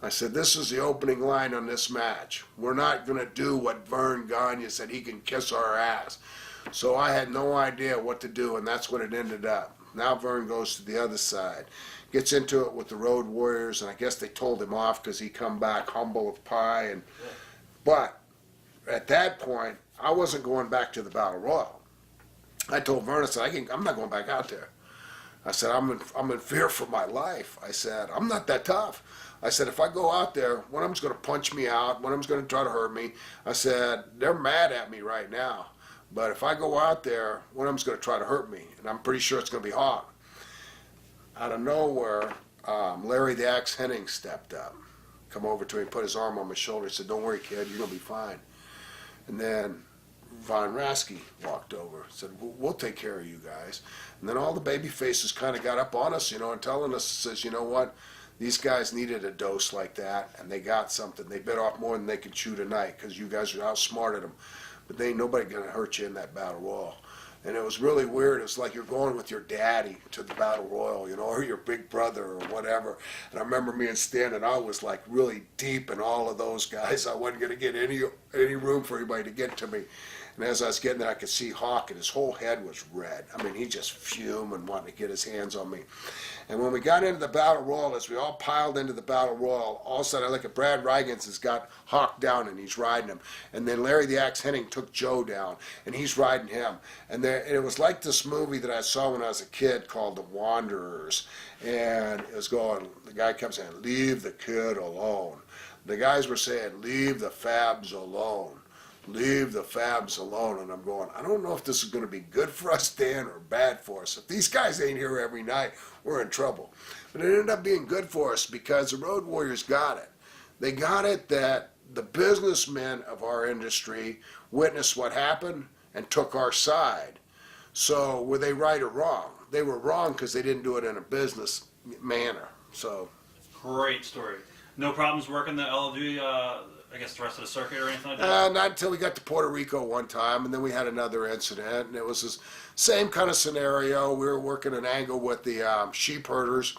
I said, "This is the opening line on this match. We're not going to do what Vern Gagne said. He can kiss our ass." So I had no idea what to do, and that's what it ended up. Now Vern goes to the other side, gets into it with the Road Warriors, and I guess they told him off because he come back humble of pie. But at that point, I wasn't going back to the Battle Royal. I told Vern, I said, I'm not going back out there. I said, I'm in fear for my life. I said, I'm not that tough. I said, if I go out there, one of them's going to punch me out, one of them's going to try to hurt me. I said, they're mad at me right now. But if I go out there, one of them's going to try to hurt me, and I'm pretty sure it's going to be Hawk. Out of nowhere, Larry the Axe Hennig stepped up, come over to me, put his arm on my shoulder, said, "Don't worry, kid, you're going to be fine." And then Von Raschke walked over, said, "We'll take care of you guys." And then all the baby faces kind of got up on us, and telling us, says, "You know what? These guys needed a dose like that, and they got something. They bit off more than they could chew tonight because you guys are outsmarted them. But they ain't nobody going to hurt you in that Battle Royal." And it was really weird. It was like you're going with your daddy to the Battle Royal, or your big brother or whatever. And I remember me and Stan, and I was like really deep in all of those guys. I wasn't going to get any room for anybody to get to me. And as I was getting there, I could see Hawk, and his whole head was red. I mean, he just fumed and wanted to get his hands on me. And when we got into the Battle Royal, as we all piled into the Battle Royal, all of a sudden I look at Brad Rygans has got Hawk down, and he's riding him. And then Larry the Axe Hennig took Joe down, and he's riding him. And it was like this movie that I saw when I was a kid called The Wanderers. And it was going, the guy kept saying, "Leave the kid alone." The guys were saying, "Leave the Fabs alone. Leave the Fabs alone." And I'm going, I don't know if this is going to be good for us, Dan, or bad for us. If these guys ain't here every night, we're in trouble. But it ended up being good for us because the Road Warriors got it. They got it that the businessmen of our industry witnessed what happened and took our side. So were they right or wrong? They were wrong because they didn't do it in a business manner. So Great story. No problems working the LV, I guess the rest of the circuit or anything like that? Not until we got to Puerto Rico one time, and then we had another incident, and it was this same kind of scenario. We were working an angle with the sheep herders.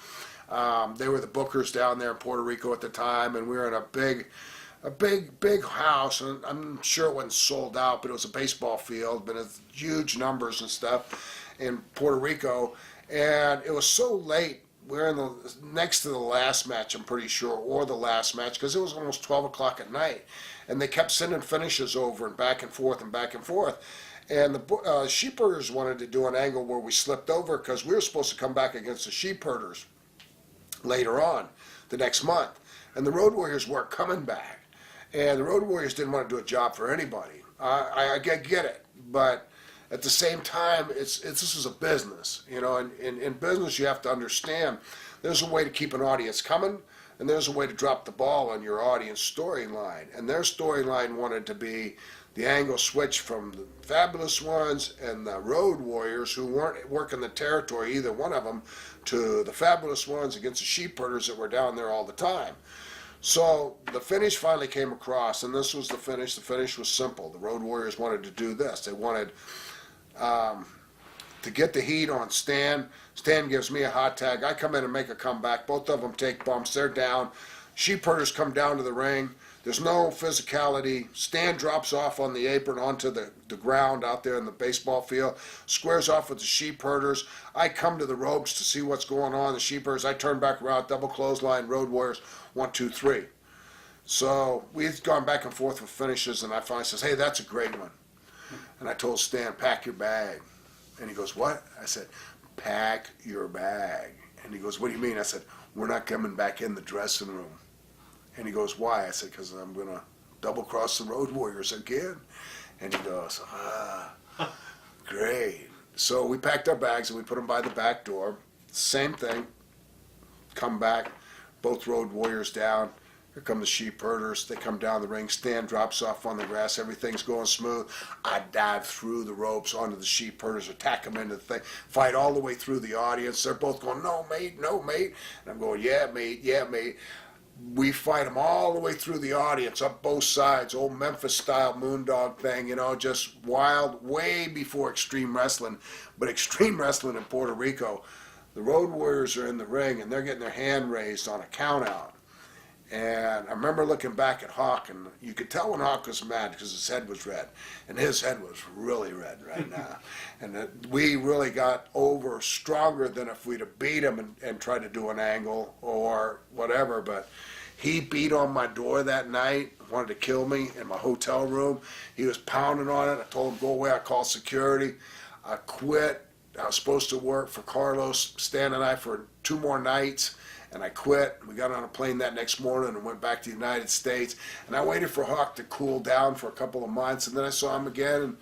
They were the bookers down there in Puerto Rico at the time, and we were in a big house, and I'm sure it wasn't sold out, but it was a baseball field, but it's huge numbers and stuff in Puerto Rico, and it was so late. We're in the next to the last match, I'm pretty sure, or the last match, because it was almost 12 o'clock at night. And they kept sending finishes over and back and forth and back and forth. And the sheep herders wanted to do an angle where we slipped over because we were supposed to come back against the sheep herders later on the next month. And the Road Warriors weren't coming back. And the Road Warriors didn't want to do a job for anybody. I get it, but at the same time, this is a business, and in business you have to understand there's a way to keep an audience coming, and there's a way to drop the ball on your audience storyline. And their storyline wanted to be the angle switch from the Fabulous Ones and the Road Warriors, who weren't working the territory, either one of them, to the Fabulous Ones against the sheep herders that were down there all the time. So the finish finally came across, and this was the finish. The finish was simple. The Road Warriors wanted to do this. They wanted to get the heat on Stan. Stan gives me a hot tag. I come in and make a comeback. Both of them take bumps. They're down. Sheep herders come down to the ring. There's no physicality. Stan drops off on the apron onto the ground out there in the baseball field, squares off with the sheep herders. I come to the ropes to see what's going on. The sheep herders, I turn back around, double clothesline, Road Warriors, 1, 2, 3. So we've gone back and forth with finishes, and I finally says, "Hey, that's a great one." And I told Stan, "Pack your bag." And he goes, "What?" I said, "Pack your bag." And he goes, "What do you mean?" I said, "We're not coming back in the dressing room." And he goes, "Why?" I said, "Because I'm going to double-cross the Road Warriors again." And he goes, great. So we packed our bags and we put them by the back door. Same thing. Come back, both Road Warriors down. Here come the sheep herders. They come down the ring. Stan drops off on the grass. Everything's going smooth. I dive through the ropes onto the sheep herders, attack them into the thing, fight all the way through the audience. They're both going, "No, mate, no, mate." And I'm going, "Yeah, mate, yeah, mate." we fight them all the way through the audience, up both sides, old Memphis style moondog thing, you know, just wild, way before Extreme Wrestling. But Extreme Wrestling in Puerto Rico, the Road Warriors are in the ring and they're getting their hand raised on a count out. And I remember looking back at Hawk, and you could tell when Hawk was mad because his head was red. And his head was really red right now. And we really got over stronger than if we'd have beat him and tried to do an angle or whatever. But he beat on my door that night, wanted to kill me in my hotel room. He was pounding on it. I told him, go away. I called security. I quit. I was supposed to work for Carlos, Stan and I, for 2 more nights. And I quit. We got on a plane that next morning and went back to the United States. And I waited for Hawk to cool down for a couple of months. And then I saw him again. And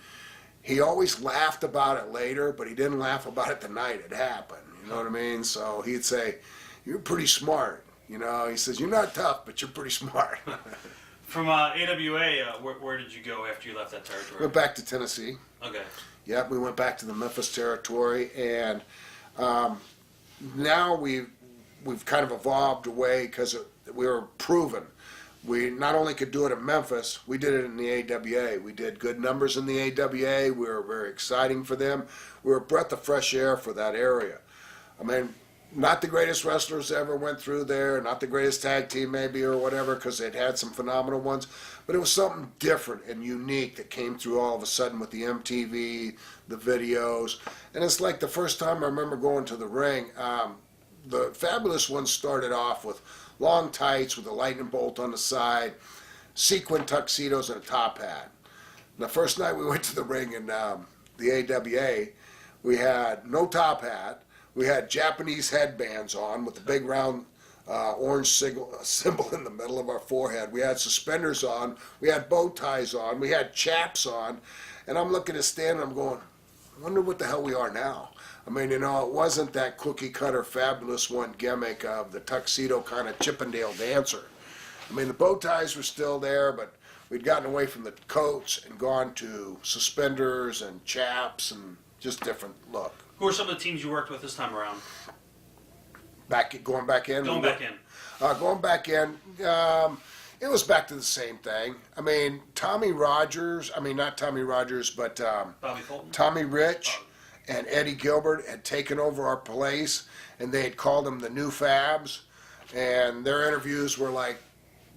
he always laughed about it later, but he didn't laugh about it the night it happened. You know what I mean? So he'd say, you're pretty smart. You know, he says, you're not tough, but you're pretty smart. From AWA, where did you go after you left that territory? Went back to Tennessee. Okay. Yep, we went back to the Memphis territory. And now we've kind of evolved away because we were proven. We not only could do it in Memphis, we did it in the AWA. We did good numbers in the AWA. We were very exciting for them. We were a breath of fresh air for that area. I mean, not the greatest wrestlers ever went through there, not the greatest tag team maybe or whatever, because they'd had some phenomenal ones, but it was something different and unique that came through all of a sudden with the MTV, the videos. And it's like the first time I remember going to the ring, the Fabulous Ones started off with long tights with a lightning bolt on the side, sequin tuxedos, and a top hat. The first night we went to the ring in the AWA, we had no top hat. We had Japanese headbands on with the big round orange symbol in the middle of our forehead. We had suspenders on. We had bow ties on. We had chaps on. And I'm looking at Stan and I'm going, I wonder what the hell we are now. I mean, you know, it wasn't that cookie cutter Fabulous One gimmick of the tuxedo kind of Chippendale dancer. I mean, the bow ties were still there, but we'd gotten away from the coats and gone to suspenders and chaps and just different look. Who are some of the teams you worked with this time around? Going back in? Going back in. Going back in, it was back to the same thing. I mean, Tommy Rogers, not Tommy Rogers, but Bobby Fulton? Tommy Rich and Eddie Gilbert had taken over our place, and they had called them the New Fabs, and their interviews were like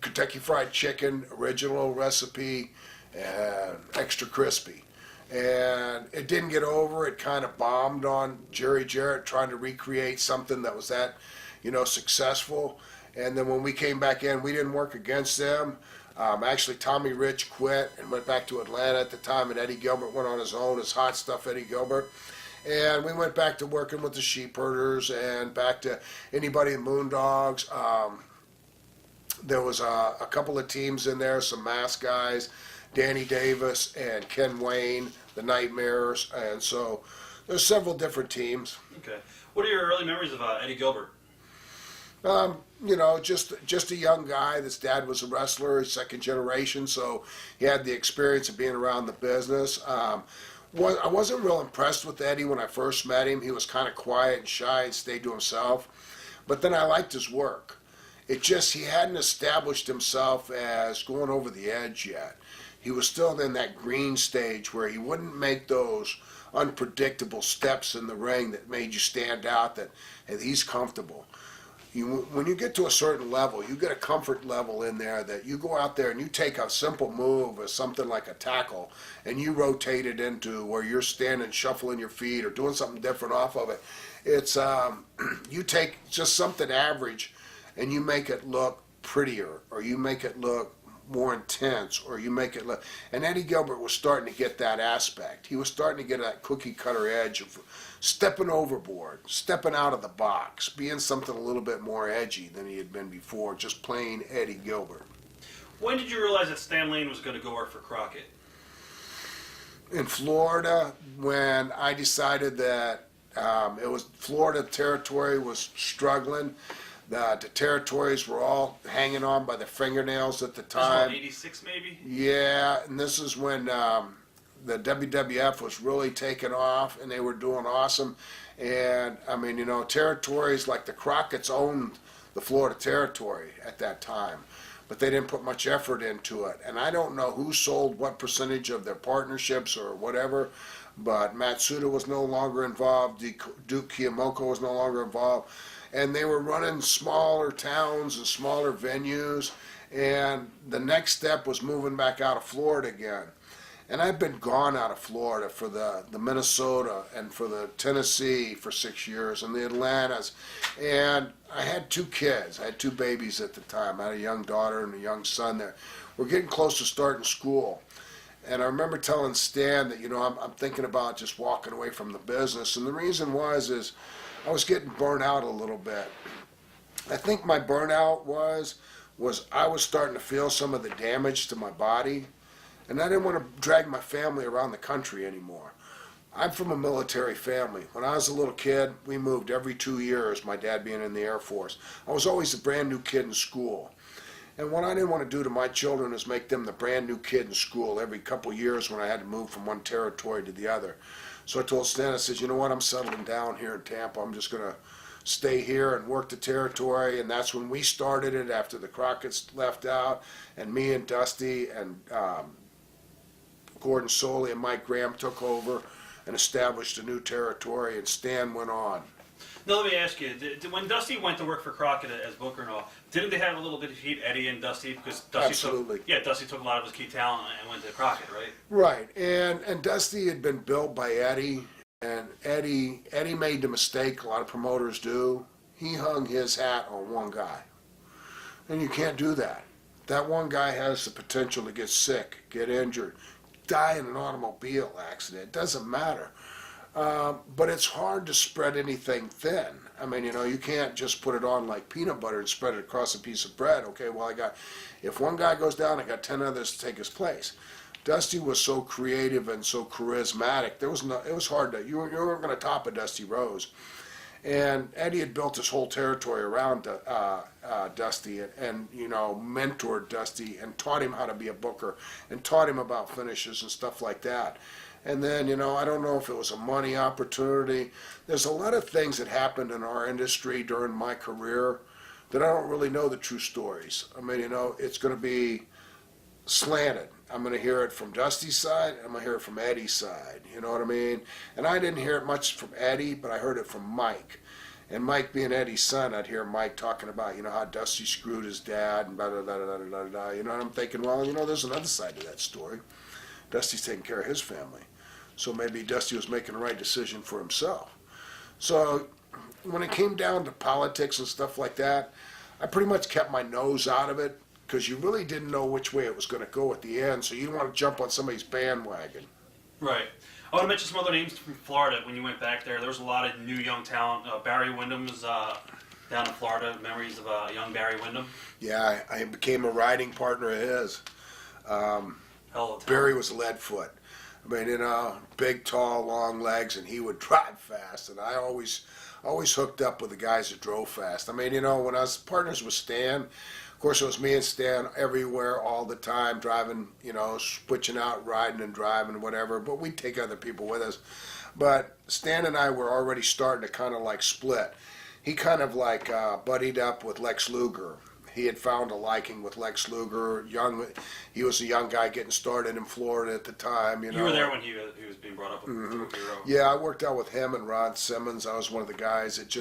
Kentucky Fried Chicken, original recipe, and extra crispy. And it didn't get over. It kind of bombed on Jerry Jarrett trying to recreate something that was that, successful. And then when we came back in, we didn't work against them. Actually, Tommy Rich quit and went back to Atlanta at the time, and Eddie Gilbert went on his own, his hot stuff Eddie Gilbert. And we went back to working with the sheep herders and back to anybody in Moondogs. There was a couple of teams in there, some mask guys, Danny Davis and Ken Wayne, the Nightmares, and so there's several different teams. Okay. What are your early memories of Eddie Gilbert? Just a young guy. His dad was a wrestler, second generation, so he had the experience of being around the business. I wasn't real impressed with Eddie when I first met him. He was kind of quiet and shy and stayed to himself. But then I liked his work. He hadn't established himself as going over the edge yet. He was still in that green stage where he wouldn't make those unpredictable steps in the ring that made you stand out, that hey, he's comfortable. When you get to a certain level, you get a comfort level in there that you go out there and you take a simple move as something like a tackle and you rotate it into where you're standing, shuffling your feet or doing something different off of it. It's you take just something average and you make it look prettier, or you make it look more intense, or you make it look. And Eddie Gilbert was starting to get that aspect. He was starting to get that cookie cutter edge of stepping overboard, stepping out of the box, being something a little bit more edgy than he had been before, just plain Eddie Gilbert. When did you realize that Stan Lane was going to go work for Crockett? In Florida, when I decided that Florida territory was struggling. The territories were all hanging on by their fingernails at the time. This was 86 maybe? Yeah, and this is when the WWF was really taking off and they were doing awesome. And, territories like the Crockett's owned the Florida Territory at that time. But they didn't put much effort into it. And I don't know who sold what percentage of their partnerships or whatever, but Matsuda was no longer involved, Duke Kiyomoko was no longer involved, and they were running smaller towns and smaller venues, and the next step was moving back out of Florida again. And I've been gone out of Florida for the Minnesota and for the Tennessee for 6 years and the Atlantas. And I had 2 kids. I had 2 babies at the time. I had a young daughter and a young son there. We're getting close to starting school. And I remember telling Stan that, I'm thinking about just walking away from the business. And the reason is I was getting burnt out a little bit. I think my burnout was I was starting to feel some of the damage to my body. And I didn't want to drag my family around the country anymore. I'm from a military family. When I was a little kid, we moved every 2 years, my dad being in the Air Force. I was always a brand new kid in school. And what I didn't want to do to my children is make them the brand new kid in school every couple years when I had to move from one territory to the other. So I told Stan, I said, you know what, I'm settling down here in Tampa. I'm just going to stay here and work the territory. And that's when we started it after the Crockett's left out. And me and Dusty and Gordon Soley and Mike Graham took over and established a new territory, and Stan went on. Now let me ask you, when Dusty went to work for Crockett as booker and all, didn't they have a little bit of heat, Eddie and Dusty? Because Dusty Absolutely. Dusty took a lot of his key talent and went to Crockett, right? Right, and Dusty had been built by Eddie, and Eddie made the mistake a lot of promoters do. He hung his hat on one guy, and you can't do that. That one guy has the potential to get sick, get injured, die in an automobile accident. It doesn't matter. But it's hard to spread anything thin. I mean, you can't just put it on like peanut butter and spread it across a piece of bread. Okay, well, if one guy goes down, I got 10 others to take his place. Dusty was so creative and so charismatic. It was hard to, you weren't going to top a Dusty Rose. And Eddie had built his whole territory around Dusty and mentored Dusty and taught him how to be a booker and taught him about finishes and stuff like that. And then, I don't know if it was a money opportunity. There's a lot of things that happened in our industry during my career that I don't really know the true stories. I mean, it's going to be slanted. I'm going to hear it from Dusty's side, I'm going to hear it from Eddie's side, you know what I mean? And I didn't hear it much from Eddie, but I heard it from Mike. And Mike being Eddie's son, I'd hear Mike talking about, how Dusty screwed his dad and blah, blah, blah, blah, blah, blah. And I'm thinking, well, there's another side to that story. Dusty's taking care of his family. So maybe Dusty was making the right decision for himself. So when it came down to politics and stuff like that, I pretty much kept my nose out of it, because you really didn't know which way it was going to go at the end, so you didn't want to jump on somebody's bandwagon. Right. I want to mention some other names from Florida. When you went back there was a lot of new young talent. Barry Windham was down in Florida. Memories of young Barry Windham. Yeah, I became a riding partner of his. Hell of a Barry was Leadfoot. I mean, big, tall, long legs, and he would drive fast, and I always hooked up with the guys that drove fast. I mean, when I was partners with Stan, of course, it was me and Stan everywhere all the time, driving, switching out, riding and driving, whatever. But we'd take other people with us. But Stan and I were already starting to kind of like split. He kind of like buddied up with Lex Luger. He had found a liking with Lex Luger. He was a young guy getting started in Florida at the time. You were there when he was being brought up with Hero. Yeah, I worked out with him and Ron Simmons. I was one of the guys that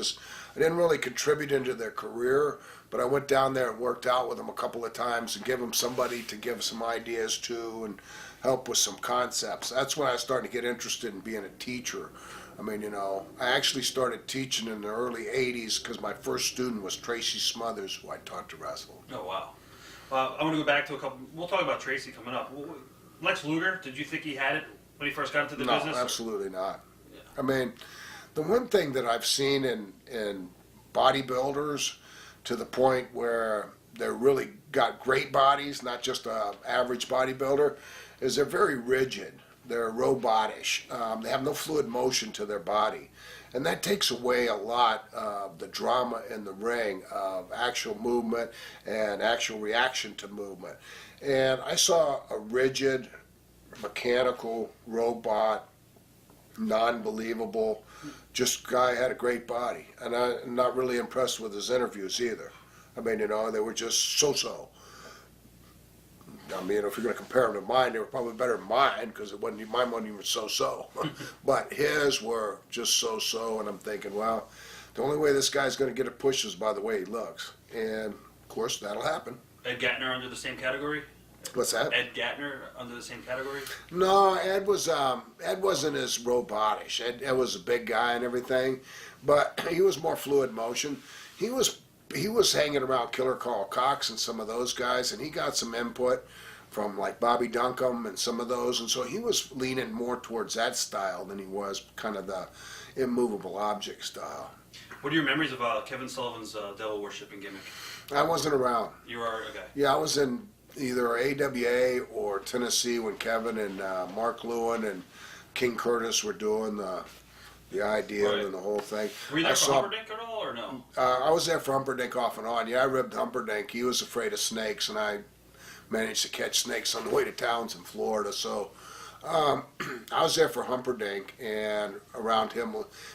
I didn't really contribute into their career, but I went down there and worked out with them a couple of times and give them somebody to give some ideas to and help with some concepts. That's when I started to get interested in being a teacher. I mean, I actually started teaching in the early 80s because my first student was Tracy Smothers, who I taught to wrestle. Oh, wow. I want to go back to a couple. We'll talk about Tracy coming up. Lex Luger, did you think he had it when he first got into the business? No, absolutely not. Yeah. I mean, the one thing that I've seen in bodybuilders to the point where they're really got great bodies, not just an average bodybuilder, is they're very rigid. They're robotish. They have no fluid motion to their body. And that takes away a lot of the drama in the ring of actual movement and actual reaction to movement. And I saw a rigid, mechanical, robot, non-believable, just guy had a great body. And I'm not really impressed with his interviews either. I mean, they were just so-so. I mean, if you're going to compare them to mine, they were probably better than mine because mine wasn't even so-so. But his were just so-so, and I'm thinking, well, the only way this guy's going to get a push is by the way he looks. And, of course, that'll happen. Ed Gattner under the same category? What's that? Ed Gattner under the same category? No, Ed wasn't as robotish. Ed was a big guy and everything, but he was more fluid motion. He was hanging around Killer Carl Cox and some of those guys, and he got some input from like Bobby Duncombe and some of those, and so he was leaning more towards that style than he was kind of the immovable object style. What are your memories of Kevin Sullivan's devil worshipping gimmick? I wasn't around. You are okay. Yeah, I was in either AWA or Tennessee when Kevin and Mark Lewin and King Curtis were doing the ideal Right. and the whole thing. Were you there for Humperdinck at all, or no? I was there for Humperdinck off and on. Yeah, I ribbed Humperdinck. He was afraid of snakes, and I managed to catch snakes on the way to towns in Florida. So I was there for Humperdinck and around him.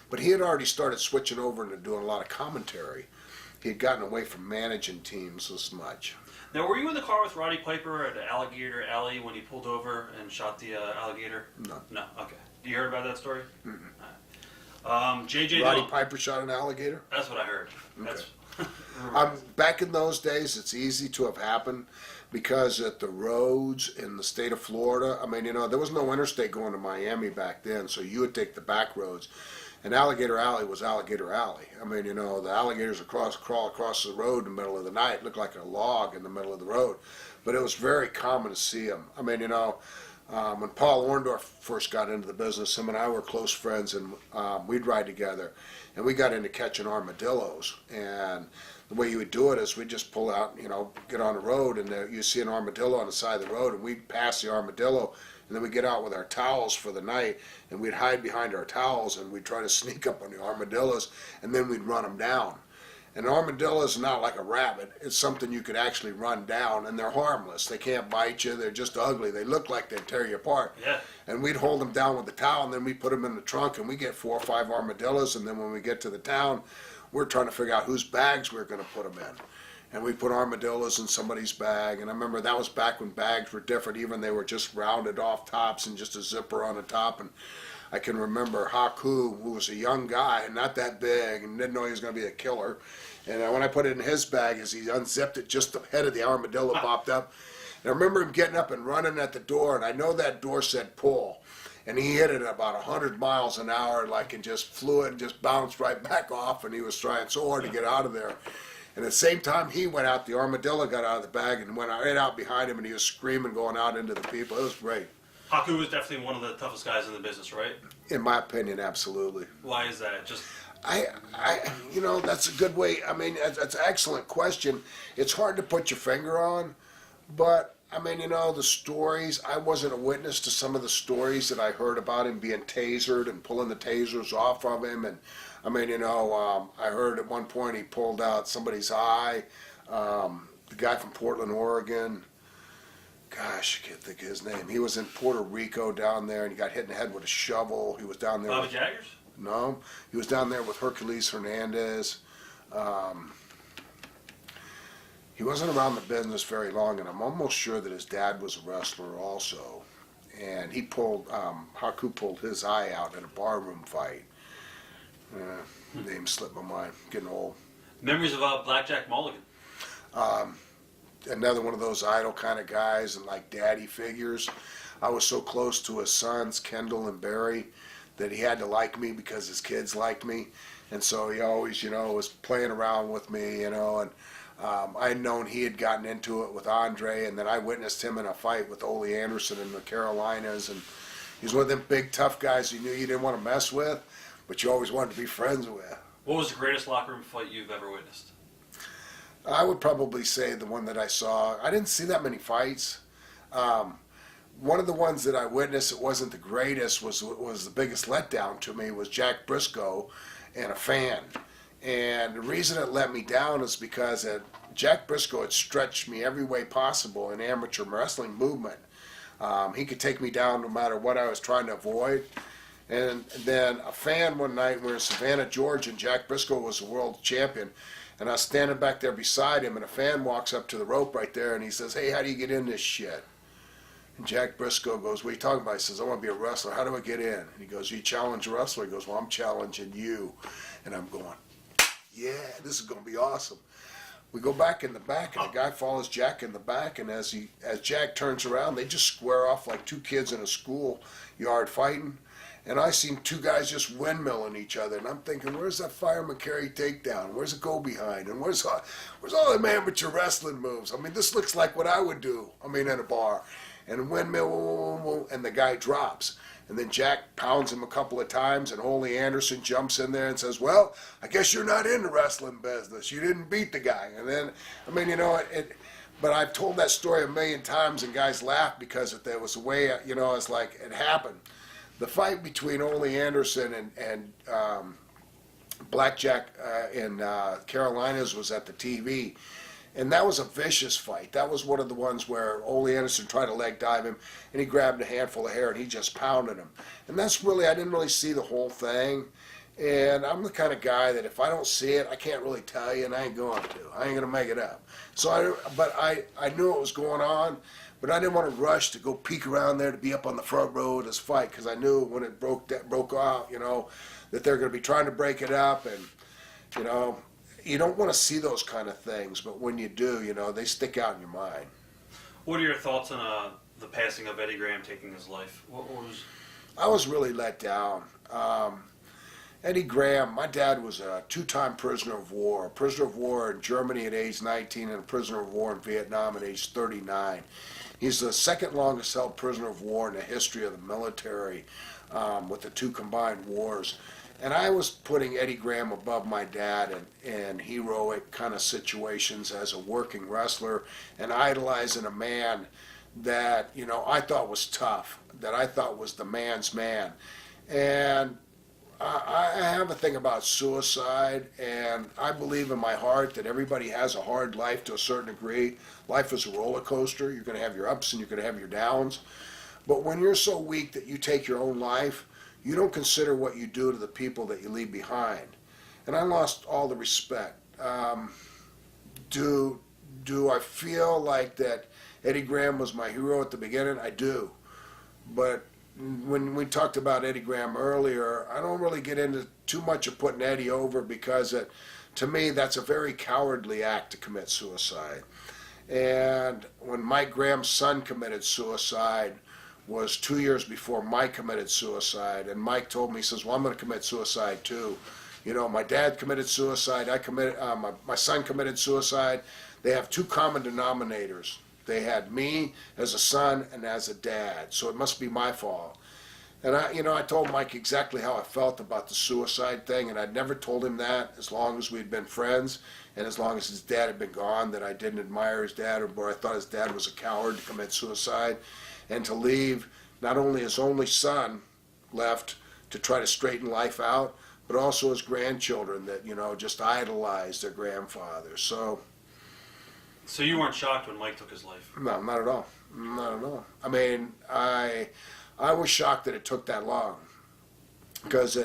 But he had already started switching over into doing a lot of commentary. He had gotten away from managing teams this much. Now, were you in the car with Roddy Piper at Alligator Alley when he pulled over and shot the alligator? No. No. Okay. You heard about that story? Mm-mm. JJ Roddy Dillon. Piper shot an alligator? That's what I heard. Okay. That's Back in those days, it's easy to have happened because at the roads in the state of Florida, I mean, there was no interstate going to Miami back then, so you would take the back roads. And Alligator Alley was Alligator Alley. I mean, the alligators crawl across the road in the middle of the night, look like a log in the middle of the road. But it was very common to see them. I mean, when Paul Orndorff first got into the business, him and I were close friends, and we'd ride together. And we got into catching armadillos. And the way you would do it is we'd just pull out, get on the road, and you see an armadillo on the side of the road, and we'd pass the armadillo, and then we'd get out with our towels for the night, and we'd hide behind our towels, and we'd try to sneak up on the armadillos, and then we'd run them down. An armadillo is not like a rabbit. It's something you could actually run down, and they're harmless. They can't bite you. They're just ugly. They look like they'd tear you apart. Yeah. And we'd hold them down with the towel, and then we'd put them in the trunk, and we get 4 or 5 armadillos, and then when we get to the town, we're trying to figure out whose bags we're going to put them in. And we put armadillos in somebody's bag, and I remember that was back when bags were different. Even they were just rounded off tops and just a zipper on the top. And I can remember Haku, who was a young guy and not that big and didn't know he was going to be a killer. And when I put it in his bag, as he unzipped it, just the head of the armadillo popped up. And I remember him getting up and running at the door, and I know that door said pull. And he hit it about 100 miles an hour, and just flew it and just bounced right back off, and he was trying so hard to get out of there. And at the same time he went out, the armadillo got out of the bag and went right out behind him, and he was screaming, going out into the people. It was great. Haku was definitely one of the toughest guys in the business, right? In my opinion, absolutely. Why is that? Just that's a good way. I mean, that's an excellent question. It's hard to put your finger on, but I mean, the stories, I wasn't a witness to some of the stories that I heard about him being tasered and pulling the tasers off of him. And I mean, I heard at one point he pulled out somebody's eye. The guy from Portland, Oregon, gosh, I can't think of his name. He was in Puerto Rico down there, and he got hit in the head with a shovel. He was down there. Bobby Jaggers? No, he was down there with Hercules Hernandez. He wasn't around the business very long, and I'm almost sure that his dad was a wrestler also. And he Haku pulled his eye out in a barroom fight. Name slipped my mind. Getting old. Memories of Blackjack Mulligan. Another one of those idol kind of guys and like daddy figures. I was so close to his sons, Kendall and Barry, that he had to like me because his kids liked me. And so he always, was playing around with me, and I had known he had gotten into it with Andre, and then I witnessed him in a fight with Ole Anderson in the Carolinas, and he's one of them big tough guys you knew you didn't want to mess with, but you always wanted to be friends with. What was the greatest locker room fight you've ever witnessed? I would probably say the one that I saw. I didn't see that many fights. One of the ones that I witnessed that wasn't the greatest was the biggest letdown to me was Jack Briscoe and a fan. And the reason it let me down is because Jack Briscoe had stretched me every way possible in amateur wrestling movement. He could take me down no matter what I was trying to avoid. And then a fan one night, we were in Savannah, Georgia, and Jack Briscoe was the world champion. And I was standing back there beside him, and a fan walks up to the rope right there, and he says, "Hey, how do you get in this shit?" And Jack Briscoe goes, "What are you talking about?" He says, "I want to be a wrestler. How do I get in?" And he goes, "You challenge a wrestler?" He goes, "Well, I'm challenging you." And I'm going, yeah, this is going to be awesome. We go back in the back, and the guy follows Jack in the back, and as Jack turns around, they just square off like two kids in a schoolyard fighting. And I seen two guys just windmilling each other, and I'm thinking, where's that Fireman Carey takedown? Where's it go behind? And where's all them amateur wrestling moves? I mean, this looks like what I would do, in a bar. And windmill, and the guy drops. And then Jack pounds him a couple of times, and Ole Anderson jumps in there and says, "Well, I guess you're not in the wrestling business. You didn't beat the guy." And then, but I've told that story a million times, and guys laugh because there was a way, it's like it happened. The fight between Ole Anderson and Blackjack in Carolinas was at the TV. And that was a vicious fight. That was one of the ones where Ole Anderson tried to leg dive him, and he grabbed a handful of hair, and he just pounded him. And that's really, I didn't really see the whole thing. And I'm the kind of guy that if I don't see it, I can't really tell you, and I ain't going to. I ain't going to make it up. So I knew what was going on, but I didn't want to rush to go peek around there to be up on the front row of this fight, because I knew when it broke out, that they're going to be trying to break it up, and, you don't want to see those kind of things, but when you do, they stick out in your mind. What are your thoughts on the passing of Eddie Graham taking his life? I was really let down. Eddie Graham, my dad was a two-time prisoner of war in Germany at age 19 and a prisoner of war in Vietnam at age 39. He's the second longest held prisoner of war in the history of the military with the two combined wars. And I was putting Eddie Graham above my dad in heroic kind of situations as a working wrestler and idolizing a man that, I thought was tough, that I thought was the man's man. And I have a thing about suicide, and I believe in my heart that everybody has a hard life to a certain degree. Life is a roller coaster. You're going to have your ups and you're going to have your downs. But when you're so weak that you take your own life, you don't consider what you do to the people that you leave behind. And I lost all the respect. Do I feel like that Eddie Graham was my hero at the beginning? I do. But when we talked about Eddie Graham earlier, I don't really get into too much of putting Eddie over because to me, that's a very cowardly act to commit suicide. And when Mike Graham's son committed suicide, was 2 years before Mike committed suicide, and Mike told me, he says, "Well, I'm going to commit suicide too. My dad committed suicide. My son committed suicide. They have two common denominators. They had me as a son and as a dad, so it must be my fault." And I told Mike exactly how I felt about the suicide thing, and I'd never told him that as long as we'd been friends, and as long as his dad had been gone, that I didn't admire his dad, or I thought his dad was a coward to commit suicide. And to leave not only his only son left to try to straighten life out, but also his grandchildren that, just idolized their grandfather. So you weren't shocked when Mike took his life? No, not at all. Not at all. I mean, I was shocked that it took that long. Because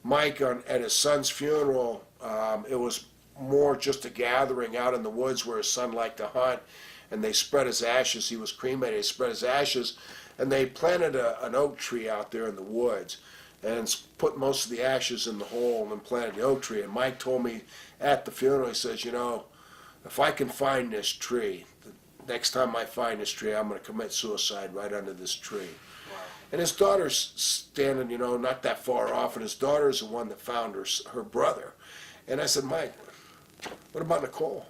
Mike, at his son's funeral, it was more just a gathering out in the woods where his son liked to hunt. And they spread his ashes. He was cremated. They spread his ashes, and they planted an oak tree out there in the woods, and put most of the ashes in the hole, and planted the oak tree. And Mike told me at the funeral, he says, if I can find this tree, the next time I find this tree, I'm going to commit suicide right under this tree. Wow. And his daughter's standing, not that far off, and his daughter's the one that found her brother. And I said, "Mike, what about Nicole?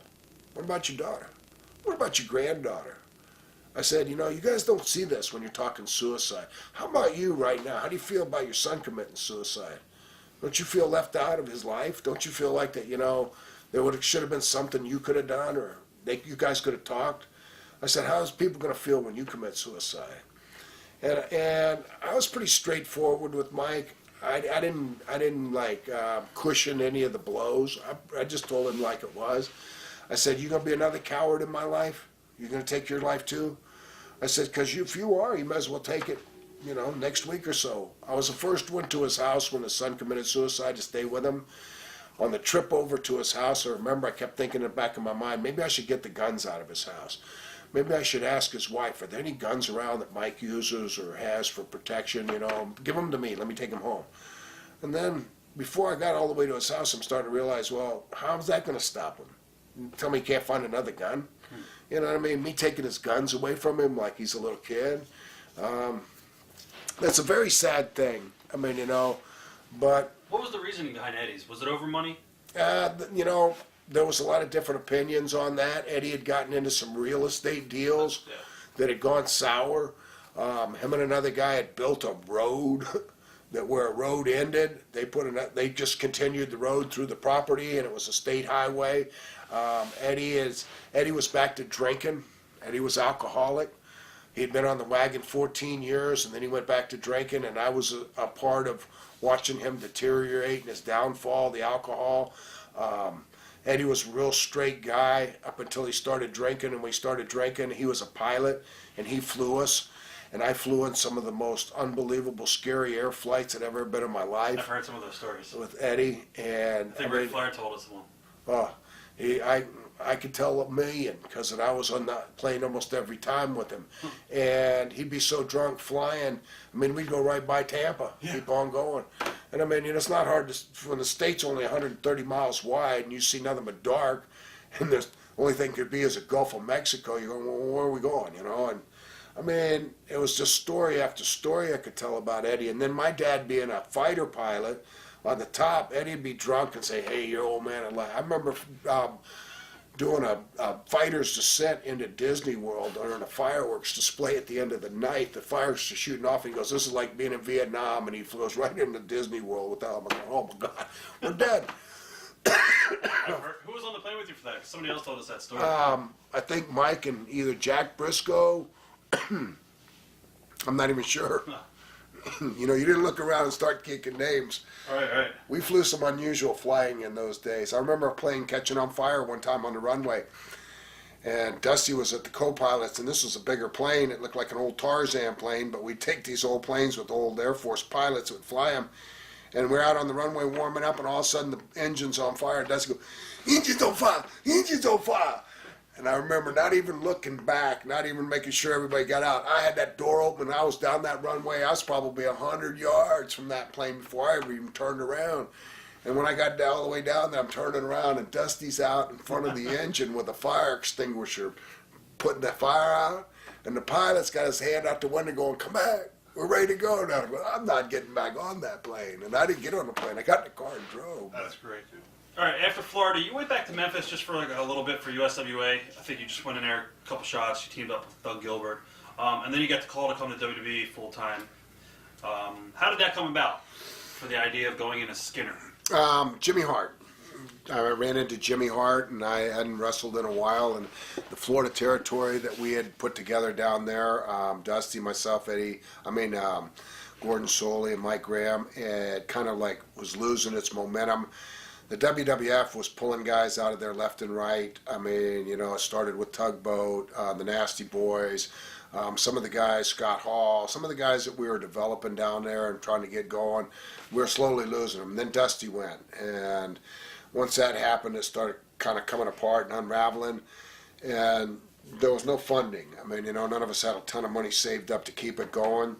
What about your daughter? What about your granddaughter?" I said, you guys don't see this when you're talking suicide. How about you right now? How do you feel about your son committing suicide? Don't you feel left out of his life? Don't you feel like that, there should have been something you could have done, or you guys could have talked? I said, how's people going to feel when you commit suicide? And I was pretty straightforward with Mike. I didn't cushion any of the blows. I just told him like it was. I said, "You going to be another coward in my life? You're going to take your life too?" I said, "Because if you are, you might as well take it, next week or so." I was the first one to his house when his son committed suicide to stay with him. On the trip over to his house, I remember I kept thinking in the back of my mind, maybe I should get the guns out of his house. Maybe I should ask his wife, are there any guns around that Mike uses or has for protection? Give them to me. Let me take them home. And then before I got all the way to his house, I'm starting to realize, well, how's that going to stop him? Tell me he can't find another gun? You know what I mean? Me taking his guns away from him like he's a little kid. That's a very sad thing. I mean, but What was the reasoning behind Eddie's? Was it over money? there was a lot of different opinions on that. Eddie had gotten into some real estate deals Yeah. that had gone sour. Him and another guy had built a road that where a road ended. They just continued the road through the property, and it was a state highway. Eddie was back to drinking. Eddie was alcoholic. He'd been on the wagon 14 years, and then he went back to drinking, and I was a part of watching him deteriorate and his downfall, the alcohol. Eddie was a real straight guy up until he started drinking, and when he started drinking, he was a pilot, and he flew us, and I flew in some of the most unbelievable, scary air flights I'd ever been in my I've life heard some of those stories. with Eddie, and I think Ric Flair told us one. I could tell a million because I was on the plane almost every time with him, and he'd be so drunk flying. I mean, we'd go right by Tampa, keep on going, and I mean, it's not hard to when the state's only 130 miles wide and you see nothing but dark, and the only thing could be is the Gulf of Mexico. You go, well, where are we going? And I mean, it was just story after story I could tell about Eddie, and then my dad being a fighter pilot. On the top, Eddie'd be drunk and say, "Hey, you old man." I remember doing a fighter's descent into Disney World during a fireworks display at the end of the night. The fireworks are shooting off, and he goes, "This is like being in Vietnam," and he flows right into Disney World with that. I'm like, "Oh my God, we're dead." Who was on the plane with you for that? 'Cause somebody else told us that story. I think Mike and either Jack Briscoe. I'm not even sure. You didn't look around and start kicking names. Right. We flew some unusual flying in those days. I remember a plane catching on fire one time on the runway, and Dusty was at the co-pilots, and this was a bigger plane. It looked like an old Tarzan plane, but we'd take these old planes with old Air Force pilots that would fly them, and we're out on the runway warming up, and all of a sudden the engine's on fire. Dusty goes, "Engine's on fire! Engine's on fire!" And I remember not even looking back, not even making sure everybody got out. I had that door open, and I was down that runway. I was probably 100 yards from that plane before I ever even turned around. And when I got all the way down there, I'm turning around, and Dusty's out in front of the engine with a fire extinguisher, putting that fire out. And the pilot's got his hand out the window going, "Come back, we're ready to go now." I'm not getting back on that plane. And I didn't get on the plane. I got in the car and drove. That's great, dude. All right, after Florida, you went back to Memphis just for like a little bit for USWA. I think you just went in there a couple shots. You teamed up with Doug Gilbert, and then you got the call to come to WWE full time. How did that come about for the idea of going in as Skinner? Jimmy Hart. I ran into Jimmy Hart, and I hadn't wrestled in a while. And the Florida territory that we had put together down there, Dusty, myself, Eddie, Gordon Soley, and Mike Graham, it kind of like was losing its momentum. The WWF was pulling guys out of there left and right. I mean, it started with Tugboat, the Nasty Boys, some of the guys, Scott Hall, some of the guys that we were developing down there and trying to get going. We were slowly losing them. And then Dusty went. And once that happened, it started kind of coming apart and unraveling. And there was no funding. I mean, none of us had a ton of money saved up to keep it going.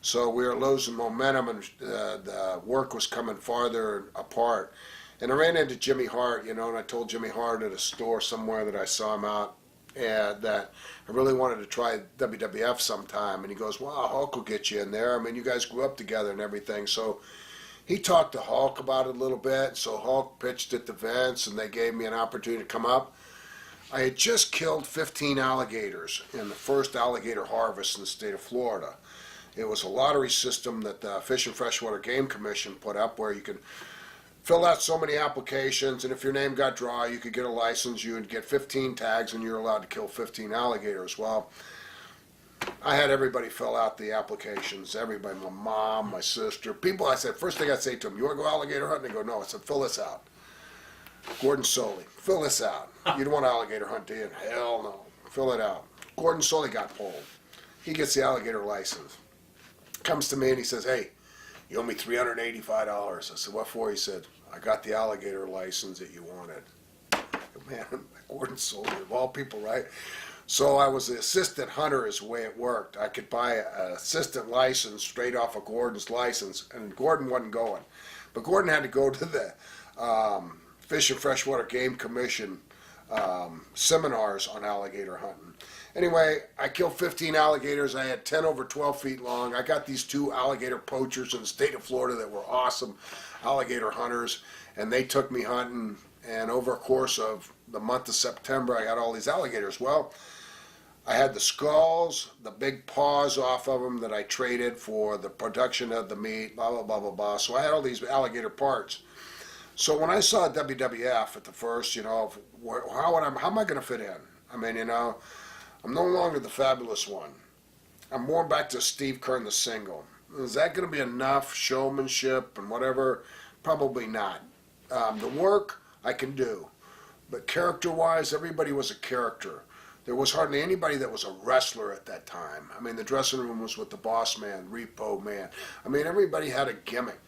So we were losing momentum, and the work was coming farther apart. And I ran into Jimmy Hart, and I told Jimmy Hart at a store somewhere that I saw him out, and that I really wanted to try WWF sometime. And he goes, "Well, Hulk will get you in there. I mean, you guys grew up together and everything." So he talked to Hulk about it a little bit. So Hulk pitched it to Vince, and they gave me an opportunity to come up. I had just killed 15 alligators in the first alligator harvest in the state of Florida. It was a lottery system that the Fish and Freshwater Game Commission put up where you could fill out so many applications, and if your name got draw, you could get a license. You would get 15 tags, and you're allowed to kill 15 alligators. Well, I had everybody fill out the applications. Everybody, my mom, my sister, people. I said, first thing I'd say to them, "You want to go alligator hunting?" They go, "No." I said, "Fill this out." Gordon Soley, fill this out. You don't want to alligator hunt, do you? Hell no. Fill it out. Gordon Soley got pulled. He gets the alligator license. Comes to me and he says, "Hey, you owe me $385. I said, "What for?" He said, I got the alligator license that you wanted. Man, Gordon sold it, of all people, right? So I was the assistant hunter is the way it worked. I could buy an assistant license straight off of Gordon's license, and Gordon wasn't going. But Gordon had to go to the Fish and Freshwater Game Commission seminars on alligator hunting. Anyway, I killed 15 alligators. I had 10 over 12 feet long. I got these 2 alligator poachers in the state of Florida that were awesome alligator hunters, and they took me hunting. And over a course of the month of September, I got all these alligators. Well, I had the skulls, the big paws off of them that I traded for the production of the meat, blah, blah, blah, blah, blah. So I had all these alligator parts. So when I saw WWF at the first, how am I going to fit in? I mean, I'm no longer the fabulous one. I'm more back to Steve Kern, the single. Is that going to be enough showmanship and whatever? Probably not. The work I can do, but character-wise, everybody was a character. There was hardly anybody that was a wrestler at that time. I mean, the dressing room was with the Boss Man, Repo Man. I mean, everybody had a gimmick.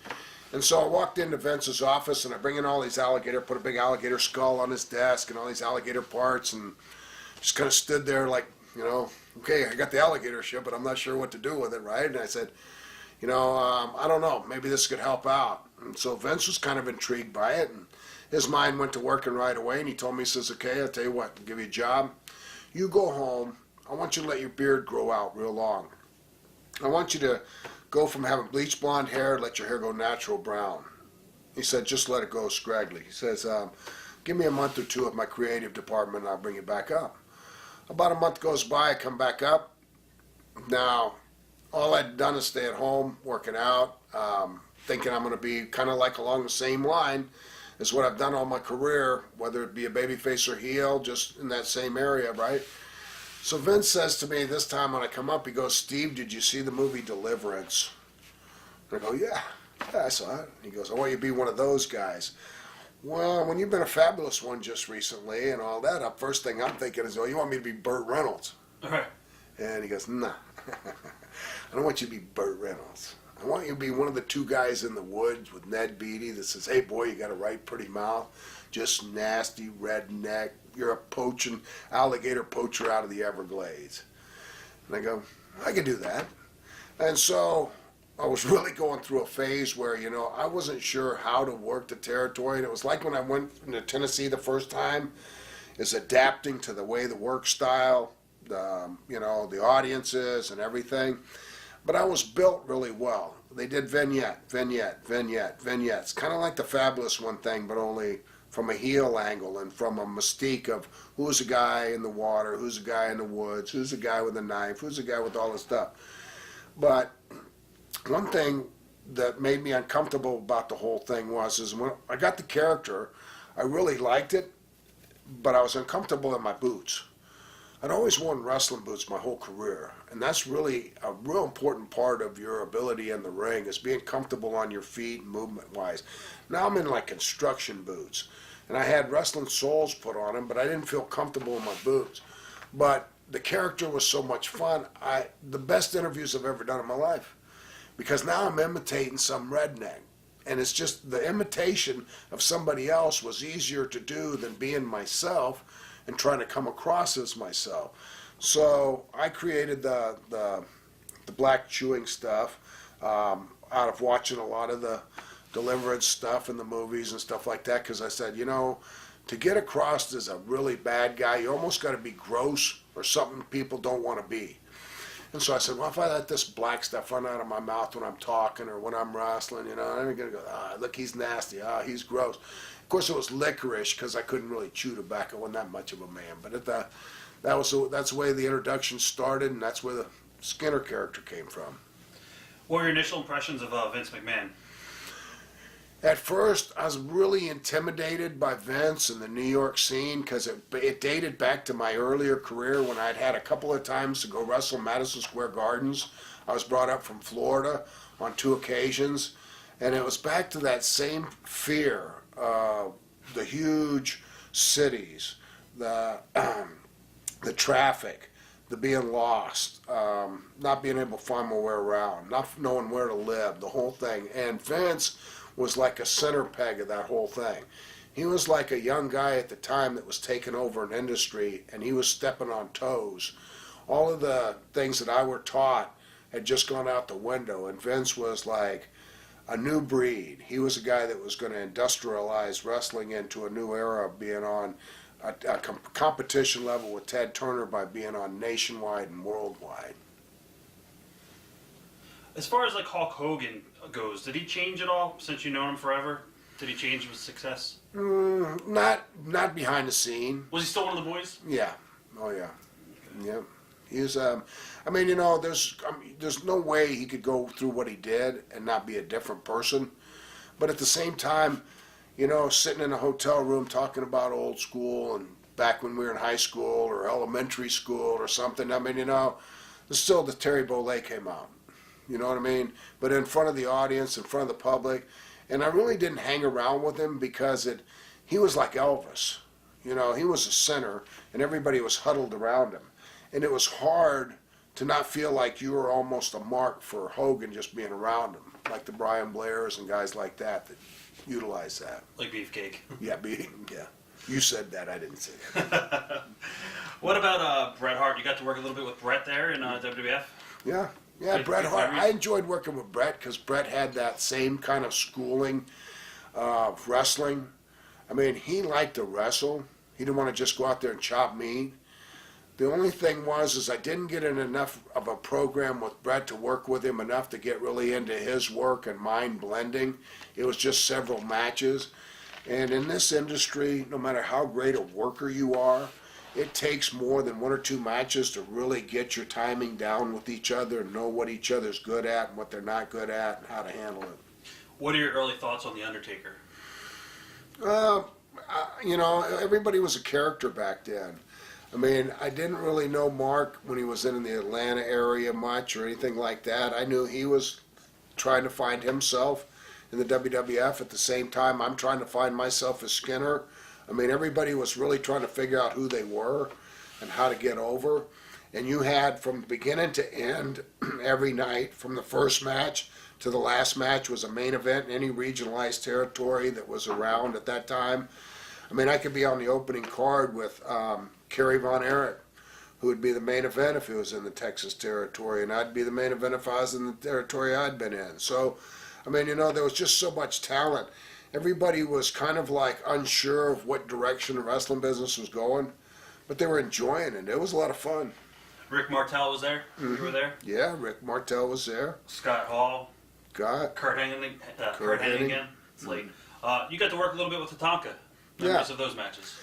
And so I walked into Vince's office, and I bring in all these alligator, put a big alligator skull on his desk and all these alligator parts, and just kind of stood there like, okay, I got the alligator ship, but I'm not sure what to do with it, right? And I said, I don't know, maybe this could help out. And so Vince was kind of intrigued by it, and his mind went to working right away, and he told me, he says, okay, I'll tell you what, I'll give you a job. You go home. I want you to let your beard grow out real long. I want you to go from having bleach blonde hair, let your hair go natural brown. He said, just let it go scraggly. He says, give me a month or 2 of my creative department and I'll bring you back up. About a month goes by, I come back up. Now, all I'd done is stay at home, working out, thinking I'm going to be kind of like along the same line as what I've done all my career, whether it be a babyface or heel, just in that same area, right? So Vince says to me this time when I come up, he goes, Steve, did you see the movie Deliverance? And I go, yeah, I saw it. And he goes, I want you to be one of those guys. Well, when you've been a fabulous one just recently and all that, first thing I'm thinking is, oh, you want me to be Burt Reynolds? All right. And he goes, nah, I don't want you to be Burt Reynolds. I want you to be one of the 2 guys in the woods with Ned Beatty that says, hey, boy, you got a right pretty mouth, just nasty redneck. You're a poaching alligator poacher out of the Everglades. And I go, I can do that. And so I was really going through a phase where, I wasn't sure how to work the territory. And it was like when I went into Tennessee the first time, is adapting to the way the work style, the audiences and everything. But I was built really well. They did vignettes, kind of like the Fabulous One thing, but only from a heel angle and from a mystique of who's a guy in the water, who's a guy in the woods, who's a guy with a knife, who's a guy with all this stuff. But one thing that made me uncomfortable about the whole thing is when I got the character, I really liked it, but I was uncomfortable in my boots. I'd always worn wrestling boots my whole career, and that's really a real important part of your ability in the ring is being comfortable on your feet movement-wise. Now I'm in like construction boots, and I had wrestling soles put on them, but I didn't feel comfortable in my boots. But the character was so much fun. The best interviews I've ever done in my life, because now I'm imitating some redneck, and it's just the imitation of somebody else was easier to do than being myself and trying to come across as myself. So I created the black chewing stuff out of watching a lot of the Deliverance stuff in the movies and stuff like that, because I said, to get across as a really bad guy, you almost got to be gross or something people don't want to be. And so I said, well, if I let this black stuff run out of my mouth when I'm talking or when I'm wrestling, I'm going to go, look, he's nasty, he's gross. Of course, it was licorice because I couldn't really chew tobacco. I wasn't that much of a man. But that's the way the introduction started, and that's where the Skinner character came from. What were your initial impressions of Vince McMahon? At first, I was really intimidated by Vince and the New York scene because it dated back to my earlier career when I'd had a couple of times to go wrestle Madison Square Gardens. I was brought up from Florida on 2 occasions, and it was back to that same fear. The huge cities, the traffic, the being lost, not being able to find my way around, not knowing where to live, the whole thing. And Vince was like a center peg of that whole thing. He was like a young guy at the time that was taking over an industry, and he was stepping on toes. All of the things that I were taught had just gone out the window, and Vince was like a new breed. He was a guy that was going to industrialize wrestling into a new era of being on a competition level with Ted Turner by being on Nationwide and Worldwide. As far as like Hulk Hogan goes, did he change at all since you know him forever? Did he change with success? Not behind the scene. Was he still one of the boys? Yeah. Oh yeah. Yeah. He's I mean, you know, there's no way he could go through what he did and not be a different person. But at the same time, you know, sitting in a hotel room talking about old school and back when we were in high school or elementary school or something. I mean, you know, still the Terry Bollea came out. You know what I mean? But in front of the audience, in front of the public. And I really didn't hang around with him because he was like Elvis. You know, he was a center and everybody was huddled around him. And it was hard to not feel like you were almost a mark for Hogan just being around him, like the Brian Blairs and guys like that utilize that. Like Beefcake. Yeah, yeah. You said that, I didn't say that. What about Bret Hart? You got to work a little bit with Bret there in WWF? Yeah, Bret Hart. I enjoyed working with Bret because Bret had that same kind of schooling of wrestling. I mean, he liked to wrestle. He didn't want to just go out there and chop meat. The only thing is I didn't get in enough of a program with Bret to work with him enough to get really into his work and mine blending. It was just several matches. And in this industry, no matter how great a worker you are, it takes more than one or two matches to really get your timing down with each other and know what each other's good at and what they're not good at and how to handle it. What are your early thoughts on The Undertaker? You know, everybody was a character back then. I mean, I didn't really know Mark when he was in the Atlanta area much or anything like that. I knew he was trying to find himself in the WWF. At the same time, I'm trying to find myself as Skinner. I mean, everybody was really trying to figure out who they were and how to get over. And you had from beginning to end every night, from the first match to the last match was a main event in any regionalized territory that was around at that time. I mean, I could be on the opening card with Kerry Von Erich, who would be the main event if he was in the Texas territory, and I'd be the main event if I was in the territory I'd been in. So, I mean, you know, there was just so much talent. Everybody was kind of like unsure of what direction the wrestling business was going, but they were enjoying it. It was a lot of fun. Rick Martel was there? Mm-hmm. You were there? Yeah, Rick Martel was there. Scott Hall. Kurt Hennigan. Kurt Hennigan. It's late. You got to work a little bit with Tatanka. Memories of those matches.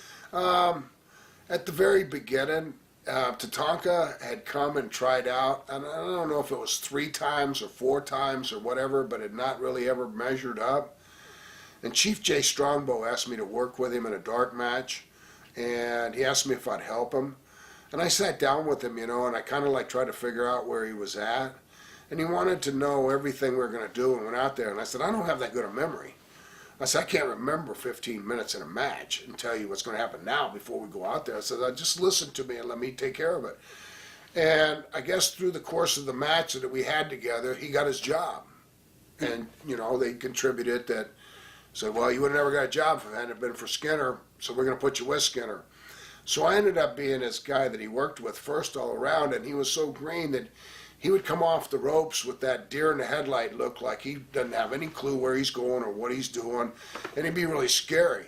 At the very beginning, Tatanka had come and tried out, and I don't know if it was 3 times or 4 times or whatever, but had not really ever measured up. And Chief Jay Strongbow asked me to work with him in a dark match, and he asked me if I'd help him. And I sat down with him, you know, and I kind of like tried to figure out where he was at. And he wanted to know everything we were going to do and went out there. And I said, I don't have that good a memory. I said, I can't remember 15 minutes in a match and tell you what's going to happen now before we go out there. I said, just listen to me and let me take care of it. And I guess through the course of the match that we had together, he got his job. And, you know, they contributed that, said, well, you would have never got a job if it hadn't been for Skinner, so we're going to put you with Skinner. So I ended up being this guy that he worked with first all around, and he was so green that he would come off the ropes with that deer in the headlight look, like he doesn't have any clue where he's going or what he's doing, and he'd be really scary.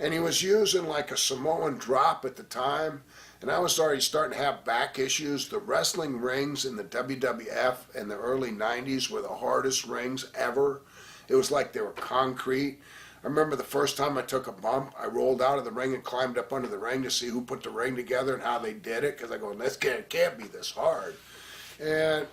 And he was using like a Samoan drop at the time, and I was already starting to have back issues. The wrestling rings in the WWF in the early 90s were the hardest rings ever. It was like they were concrete. I remember the first time I took a bump, I rolled out of the ring and climbed up under the ring to see who put the ring together and how they did it, because I go, this can't be this hard. And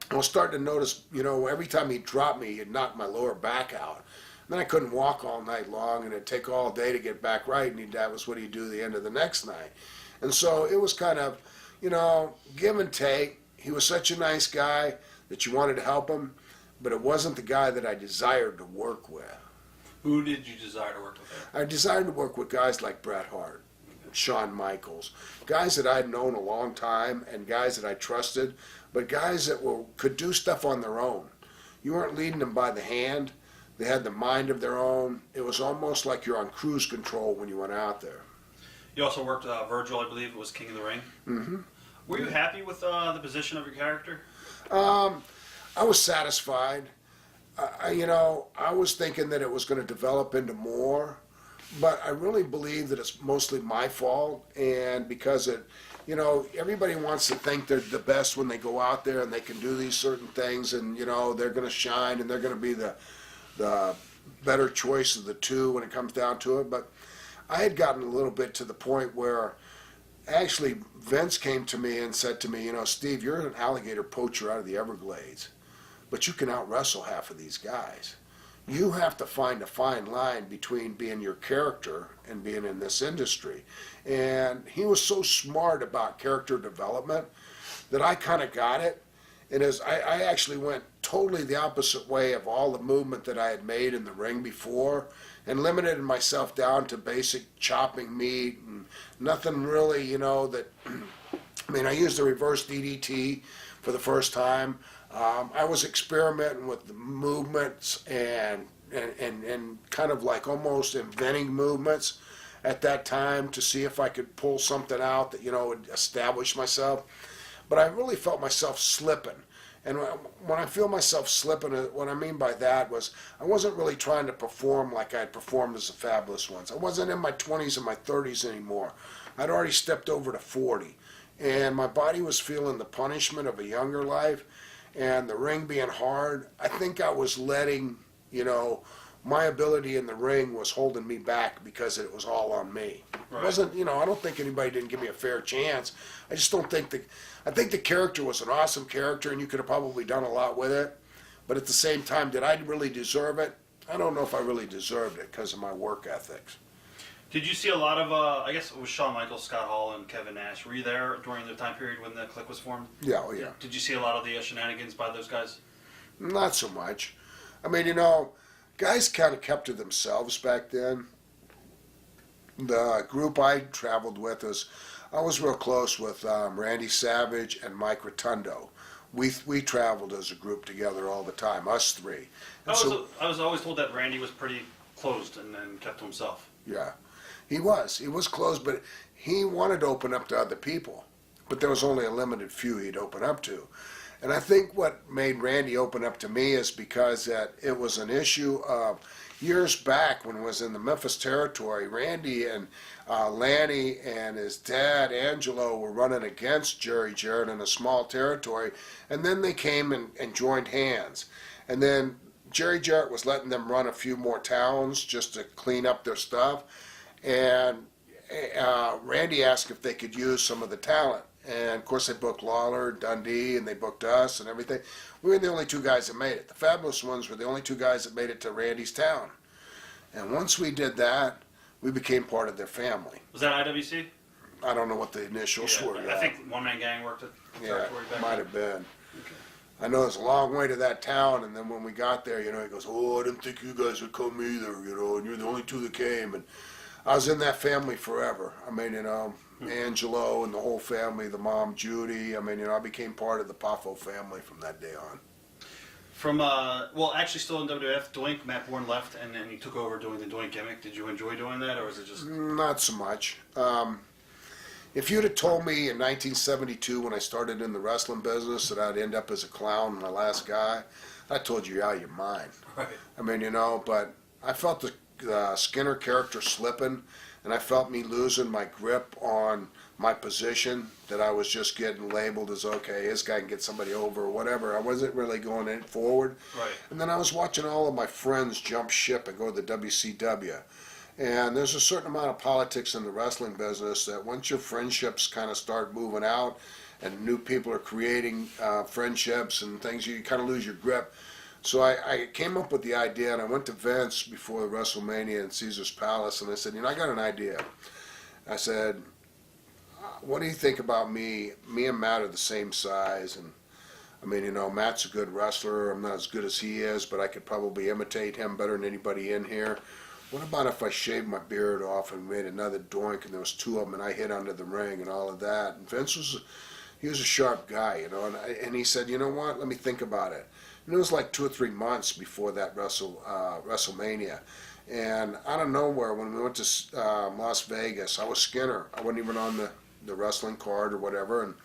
I was starting to notice, you know, every time he dropped me, he'd knock my lower back out. And then I couldn't walk all night long, and it'd take all day to get back right, and that was what he'd do the end of the next night. And so it was kind of, you know, give and take. He was such a nice guy that you wanted to help him, but it wasn't the guy that I desired to work with. Who did you desire to work with there? I desired to work with guys like Bret Hart, Shawn Michaels, guys that I'd known a long time and guys that I trusted, but guys that could do stuff on their own. You weren't leading them by the hand. They had the mind of their own. It was almost like you're on cruise control when you went out there. You also worked Virgil, I believe it was King of the Ring. Mm-hmm. Were you happy with the position of your character? I was satisfied. I was thinking that it was going to develop into more, but I really believe that it's mostly my fault, and because everybody wants to think they're the best when they go out there and they can do these certain things, and they're going to shine and they're going to be the better choice of the two when it comes down to it. But I had gotten a little bit to the point where actually Vince came to me and said to me, Steve, you're an alligator poacher out of the Everglades, but you can out wrestle half of these guys. You have to find a fine line between being your character and being in this industry. And he was so smart about character development that I kind of got it. And I actually went totally the opposite way of all the movement that I had made in the ring before, and limited myself down to basic chopping meat and nothing really, I used the reverse DDT for the first time. I was experimenting with the movements and kind of like almost inventing movements at that time to see if I could pull something out that, would establish myself. But I really felt myself slipping. And when I feel myself slipping, what I mean by that was I wasn't really trying to perform like I had performed as the Fabulous Ones. I wasn't in my 20s and my 30s anymore. I'd already stepped over to 40. And my body was feeling the punishment of a younger life, and the ring being hard. I think I was letting, my ability in the ring was holding me back because it was all on me. Right. It wasn't, I don't think anybody didn't give me a fair chance. I just don't think I think the character was an awesome character, and you could have probably done a lot with it. But at the same time, did I really deserve it? I don't know if I really deserved it because of my work ethics. Did you see a lot of, I guess it was Shawn Michaels, Scott Hall, and Kevin Nash. Were you there during the time period when the Clique was formed? Yeah, oh yeah. Did you see a lot of the shenanigans by those guys? Not so much. I mean, guys kind of kept to themselves back then. The group I traveled with I was real close with Randy Savage and Mike Rotundo. We traveled as a group together all the time, us three. I was always told that Randy was pretty closed and kept to himself. Yeah, he was closed, but he wanted to open up to other people. But there was only a limited few he'd open up to. And I think what made Randy open up to me is because that it was an issue of years back when it was in the Memphis territory. Randy and Lanny and his dad, Angelo, were running against Jerry Jarrett in a small territory. And then they came and joined hands. And then Jerry Jarrett was letting them run a few more towns just to clean up their stuff. And Randy asked if they could use some of the talent. And of course they booked Lawler, Dundee, and they booked us and everything. We were the only two guys that made it. The Fabulous Ones were the only two guys that made it to Randy's town. And once we did that, we became part of their family. Was that IWC? I don't know what the initials were. I think One Man Gang worked at the territory back might then. have been. Okay. I know it's a long way to that town, and then when we got there, he goes, "Oh, I didn't think you guys would come either, and you're the only two that came." And I was in that family forever. I mean, Angelo and the whole family, the mom, Judy. I mean, I became part of the Poffo family from that day on. From, actually still in WWF, Doink, Matt Bourne left, and then he took over doing the Doink gimmick. Did you enjoy doing that, or was it just... Not so much. If you'd have told me in 1972 when I started in the wrestling business that I'd end up as a clown, my last guy, I told you, you're out of your mind. Right. I mean, but I felt the Skinner character slipping, and I felt me losing my grip on my position, that I was just getting labeled as, okay, this guy can get somebody over or whatever. I wasn't really going in forward. Right. And then I was watching all of my friends jump ship and go to the WCW. And there's a certain amount of politics in the wrestling business that once your friendships kind of start moving out and new people are creating friendships and things, you kind of lose your grip. So I came up with the idea, and I went to Vince before WrestleMania in Caesar's Palace, and I said, I got an idea. I said, what do you think about me? Me and Matt are the same size, and I mean, Matt's a good wrestler. I'm not as good as he is, but I could probably imitate him better than anybody in here. What about if I shaved my beard off and made another Doink, and there was two of them, and I hit under the ring and all of that? And Vince was, he was a sharp guy, you know, and he said, you know what, let me think about it. And it was like 2 or 3 months before that WrestleMania. And out of nowhere, when we went to Las Vegas, I was Skinner. I wasn't even on the wrestling card or whatever. And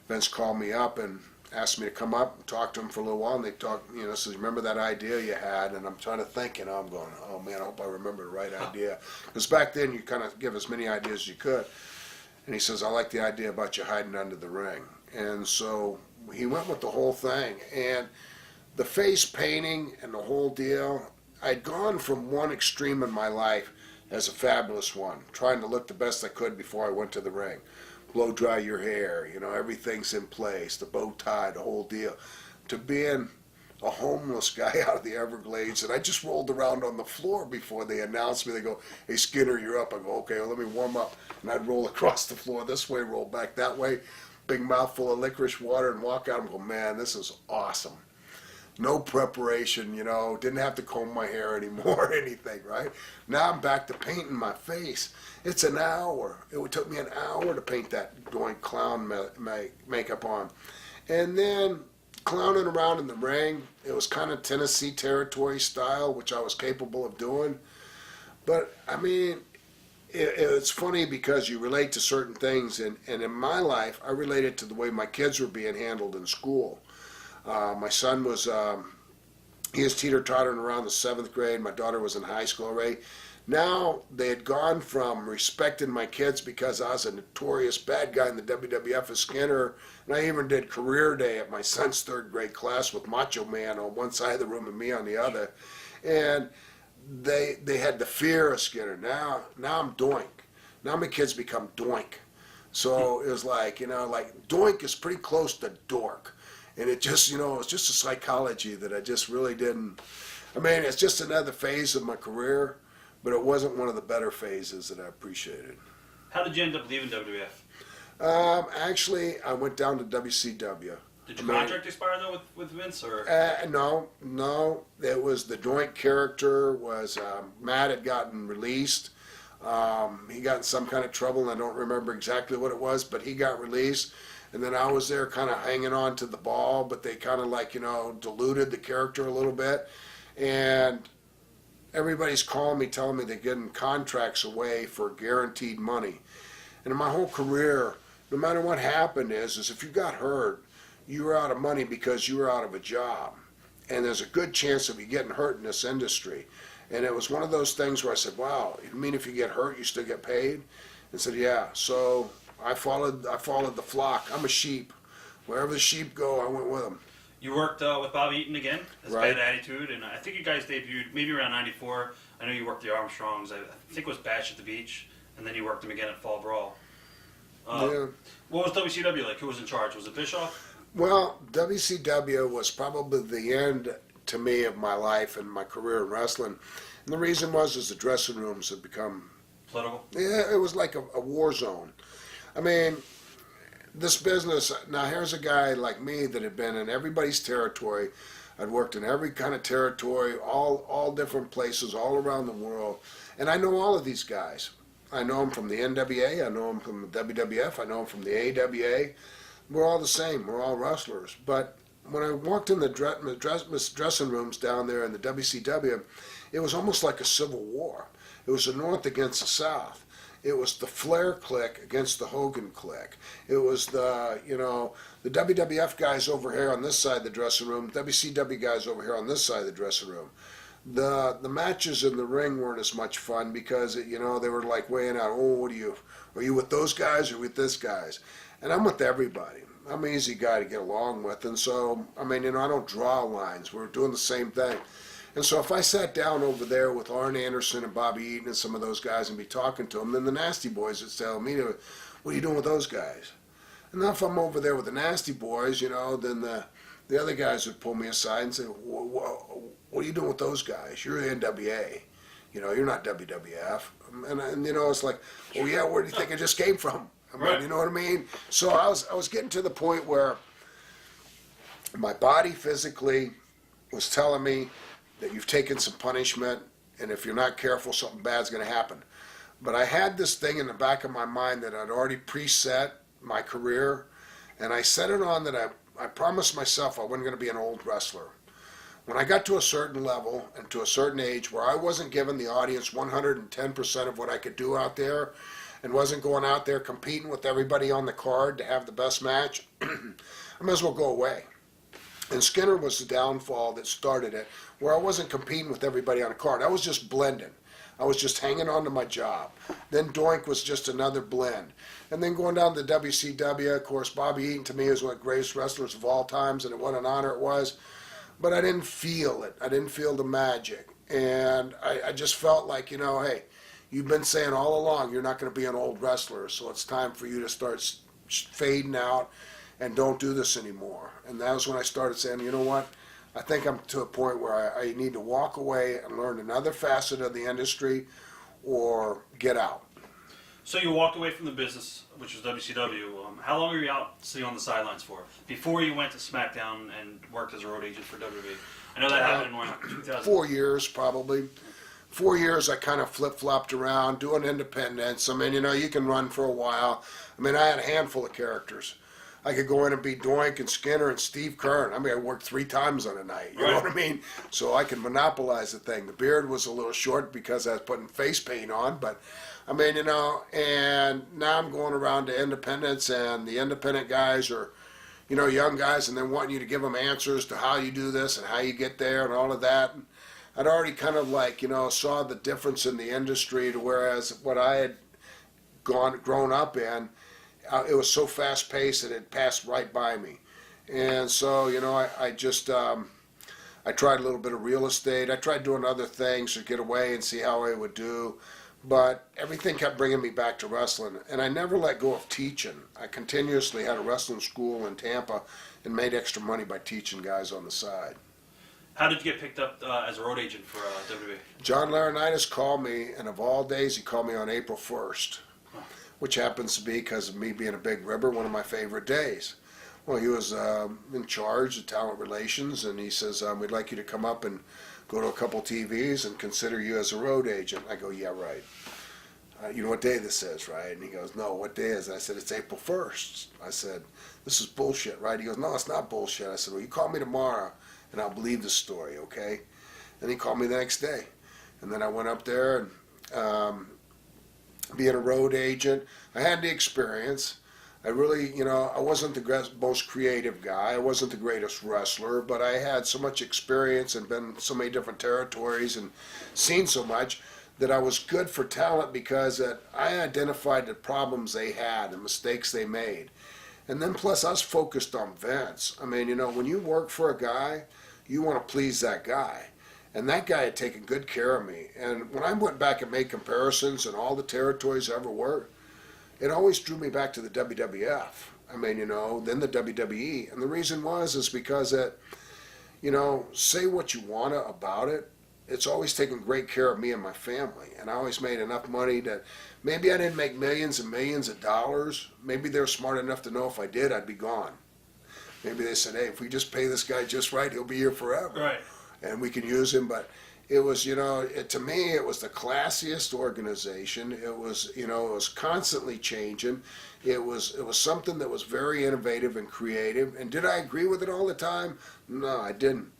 Vince called me up and asked me to come up and talk to him for a little while. And they talked, you know, says, remember that idea you had? And I'm trying to think, you know, I'm going, oh man, I hope I remember the right idea. Because back then you kind of give as many ideas as you could. And he says, I like the idea about you hiding under the ring. And so he went with the whole thing. And the face painting and the whole deal, I'd gone from one extreme in my life as a fabulous one, trying to look the best I could before I went to the ring. Blow dry your hair, you know, everything's in place, the bow tie, the whole deal, to being a homeless guy out of the Everglades. And I just rolled around on the floor before they announced me. They go, hey, Skinner, you're up. I go, okay, well, let me warm up. And I'd roll across the floor this way, roll back that way, big mouthful of licorice water, and walk out and go, man, this is awesome. No preparation, you know, didn't have to comb my hair anymore or anything, right? Now I'm back to painting my face. It's an hour. It took me an hour to paint that Doink clown makeup on. And then clowning around in the ring, it was kind of Tennessee Territory style, which I was capable of doing. But, I mean, it's funny because you relate to certain things. And in my life, I related to the way my kids were being handled in school. My son was, he was teeter-tottering around the 7th grade. My daughter was in high school already. Now they had gone from respecting my kids because I was a notorious bad guy in the WWF as Skinner, and I even did career day at my son's 3rd grade class with Macho Man on one side of the room and me on the other. And they had the fear of Skinner. Now I'm Doink. Now my kids become Doink. So it was like, you know, like Doink is pretty close to dork. And it just, you know, it's just a psychology that I just really didn't. I mean, it's just another phase of my career, but it wasn't one of the better phases that I appreciated. How did you end up leaving WWF? Actually, I went down to WCW. Did your contract expire though with Vince, or? No. It was the Doink character was Matt had gotten released. He got in some kind of trouble, and I don't remember exactly what it was, but he got released. And then I was there kind of hanging on to the ball, but they kind of like, you know, diluted the character a little bit. And everybody's calling me, telling me they're getting contracts away for guaranteed money. And in my whole career, no matter what happened is if you got hurt, you were out of money because you were out of a job. And there's a good chance of you getting hurt in this industry. And it was one of those things where I said, wow, you mean if you get hurt, you still get paid? And said, yeah. So I followed the flock. I'm a sheep. Wherever the sheep go, I went with them. You worked with Bobby Eaton again, his Right. Bad Attitude, and I think you guys debuted maybe around '94. I know you worked the Armstrongs. I think it was Bash at the Beach, and then you worked them again at Fall Brawl. Yeah. What was WCW like? Who was in charge? Was it Bischoff? Well, WCW was probably the end to me of my life and my career in wrestling. And the reason was the dressing rooms had become, Political? yeah, it was like a war zone. I mean, this business, now here's a guy like me that had been in everybody's territory. I'd worked in every kind of territory, all different places, all around the world. And I know all of these guys. I know them from the NWA, I know them from the WWF, I know them from the AWA. We're all the same, we're all wrestlers. But when I walked in the dressing rooms down there in the WCW, it was almost like a civil war. It was the North against the South. It was the Flair clique against the Hogan clique. It was the WWF guys over here on this side of the dressing room, WCW guys over here on this side of the dressing room. The matches in the ring weren't as much fun because they were like weighing out, oh, are you with those guys or with this guys? And I'm with everybody. I'm an easy guy to get along with, and so I don't draw lines. We're doing the same thing. And so if I sat down over there with Arn Anderson and Bobby Eaton and some of those guys and be talking to them, then the Nasty Boys would tell me, what are you doing with those guys? And then if I'm over there with the Nasty Boys, then the other guys would pull me aside and say, what are you doing with those guys? You're the NWA. You're not WWF. And it's like, oh yeah, where do you think I just came from? Right. You know what I mean? So I was getting to the point where my body physically was telling me that you've taken some punishment, and if you're not careful, something bad's going to happen. But I had this thing in the back of my mind that I'd already preset my career, And I set it on that I promised myself I wasn't going to be an old wrestler. When I got to a certain level and to a certain age where I wasn't giving the audience 110% of what I could do out there and wasn't going out there competing with everybody on the card to have the best match, I might as well go away. And Skinner was the downfall that started it, where I wasn't competing with everybody on the card. I was just blending. I was just hanging on to my job. Then Doink was just another blend. And then going down to the WCW, of course, Bobby Eaton to me is one of the greatest wrestlers of all times, and what an honor it was. But I didn't feel it. I didn't feel the magic. And I just felt like, hey, you've been saying all along you're not going to be an old wrestler, so it's time for you to start fading out and don't do this anymore. And that was when I started saying, you know what? I think I'm to a point where I need to walk away and learn another facet of the industry or get out. So you walked away from the business, which was WCW. How long were you out sitting on the sidelines for? Before you went to SmackDown and worked as a road agent for WWE? I know that happened in 2000. 4 years, probably. 4 years I kind of flip-flopped around, doing independents. I mean, you can run for a while. I mean, I had a handful of characters. I could go in and be Doink and Skinner and Steve Kern. I mean, I worked 3 times on a night. You know what I mean? So I could monopolize the thing. The beard was a little short because I was putting face paint on, but I mean, and now I'm going around to independents, and the independent guys are, young guys, and they're wanting you to give them answers to how you do this and how you get there and all of that. And I'd already kind of saw the difference in the industry to whereas what I had grown up in, it was so fast paced that it passed right by me. And so, I just, I tried a little bit of real estate. I tried doing other things to get away and see how I would do. But everything kept bringing me back to wrestling. And I never let go of teaching. I continuously had a wrestling school in Tampa and made extra money by teaching guys on the side. How did you get picked up as a road agent for WWE? John Laurinaitis called me, and of all days, he called me on April 1st, which happens to be, because of me being a big ribber, one of my favorite days. Well, he was in charge of talent relations, and he says, we'd like you to come up and go to a couple TVs and consider you as a road agent. I go, yeah, right. You know what day this is, right? And he goes, no, what day is it? I said, it's April 1st. I said, this is bullshit, right? He goes, no, it's not bullshit. I said, well, you call me tomorrow, and I'll believe the story, okay? And he called me the next day. And then I went up there, and being a road agent, I had the experience. I really, I wasn't the most creative guy. I wasn't the greatest wrestler, but I had so much experience and been so many different territories and seen so much that I was good for talent because I identified the problems they had, the mistakes they made. And then plus I was focused on Vince. I mean, when you work for a guy, you want to please that guy. And that guy had taken good care of me. And when I went back and made comparisons and all the territories I ever worked, it always drew me back to the WWF. I mean, then the WWE. And the reason is because that, say what you want to about it, it's always taken great care of me and my family. And I always made enough money that maybe I didn't make millions and millions of dollars. Maybe they're smart enough to know if I did, I'd be gone. Maybe they said, hey, if we just pay this guy just right, he'll be here forever. Right. And we can use him. But it was, to me, it was the classiest organization. It was, it was constantly changing. It was something that was very innovative and creative. And did I agree with it all the time? No, I didn't.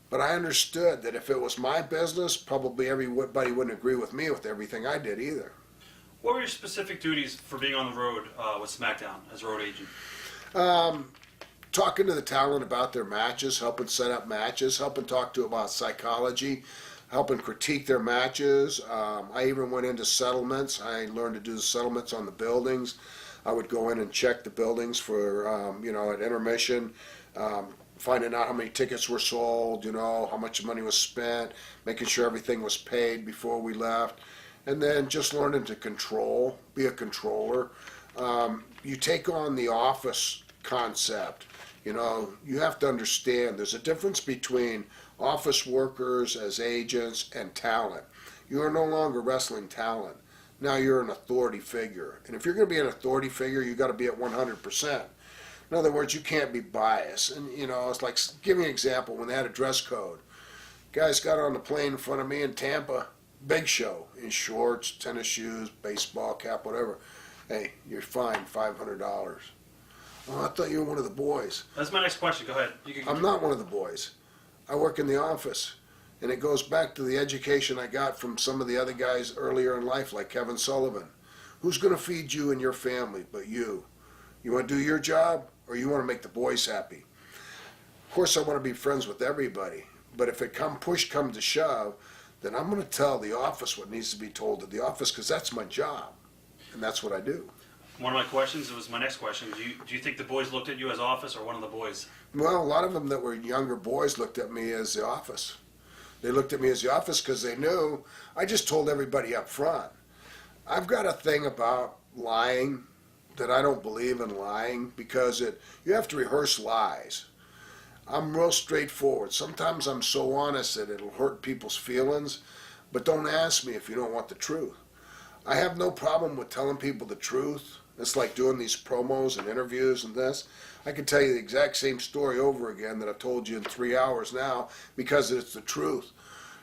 But I understood that if it was my business, probably everybody wouldn't agree with me with everything I did either. What were your specific duties for being on the road with SmackDown as a road agent? Talking to the talent about their matches, helping set up matches, helping talk to about psychology, helping critique their matches. I even went into settlements. I learned to do the settlements on the buildings. I would go in and check the buildings for, at intermission, finding out how many tickets were sold, how much money was spent, making sure everything was paid before we left, and then just learning to be a controller. You take on the office concept. You have to understand there's a difference between office workers as agents and talent. You are no longer wrestling talent. Now you're an authority figure. And if you're going to be an authority figure, you got to be at 100%. In other words, you can't be biased. And, it's like, give me an example, when they had a dress code. Guys got on the plane in front of me in Tampa, Big Show, in shorts, tennis shoes, baseball cap, whatever. Hey, you're fined $500. Well, I thought you were one of the boys. That's my next question. Go ahead. I'm not one of the boys. I work in the office. And it goes back to the education I got from some of the other guys earlier in life, like Kevin Sullivan. Who's going to feed you and your family but you? You want to do your job, or you want to make the boys happy? Of course, I want to be friends with everybody. But if push comes to shove, then I'm going to tell the office what needs to be told to the office, because that's my job. And that's what I do. One of my questions, it was my next question. Do you think the boys looked at you as office or one of the boys? Well, a lot of them that were younger boys looked at me as the office. They looked at me as the office because they knew I just told everybody up front. I've got a thing about lying, that I don't believe in lying, because you have to rehearse lies. I'm real straightforward. Sometimes I'm so honest that it'll hurt people's feelings, but don't ask me if you don't want the truth. I have no problem with telling people the truth. It's like doing these promos and interviews and this. I can tell you the exact same story over again that I've told you in 3 hours now, because it's the truth.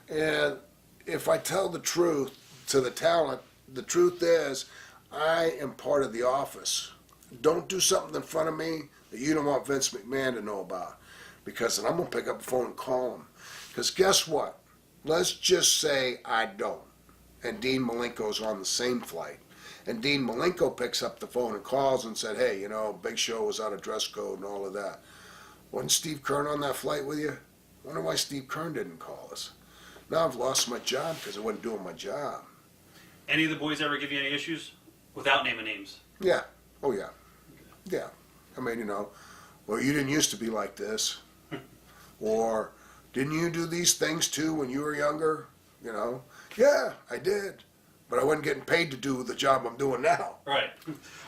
And if I tell the truth to the talent, the truth is I am part of the office. Don't do something in front of me that you don't want Vince McMahon to know about, because then I'm going to pick up the phone and call him. Because guess what? Let's just say I don't, and Dean Malenko's on the same flight. And Dean Malenko picks up the phone and calls and said, hey, Big Show was out of dress code and all of that. Wasn't Steve Keirn on that flight with you? Wonder why Steve Keirn didn't call us. Now I've lost my job because I wasn't doing my job. Any of the boys ever give you any issues? Without naming names. Yeah. Oh, yeah. Yeah. I mean, well, you didn't used to be like this. Or, didn't you do these things too when you were younger? Yeah, I did. But I wasn't getting paid to do the job I'm doing now. Right.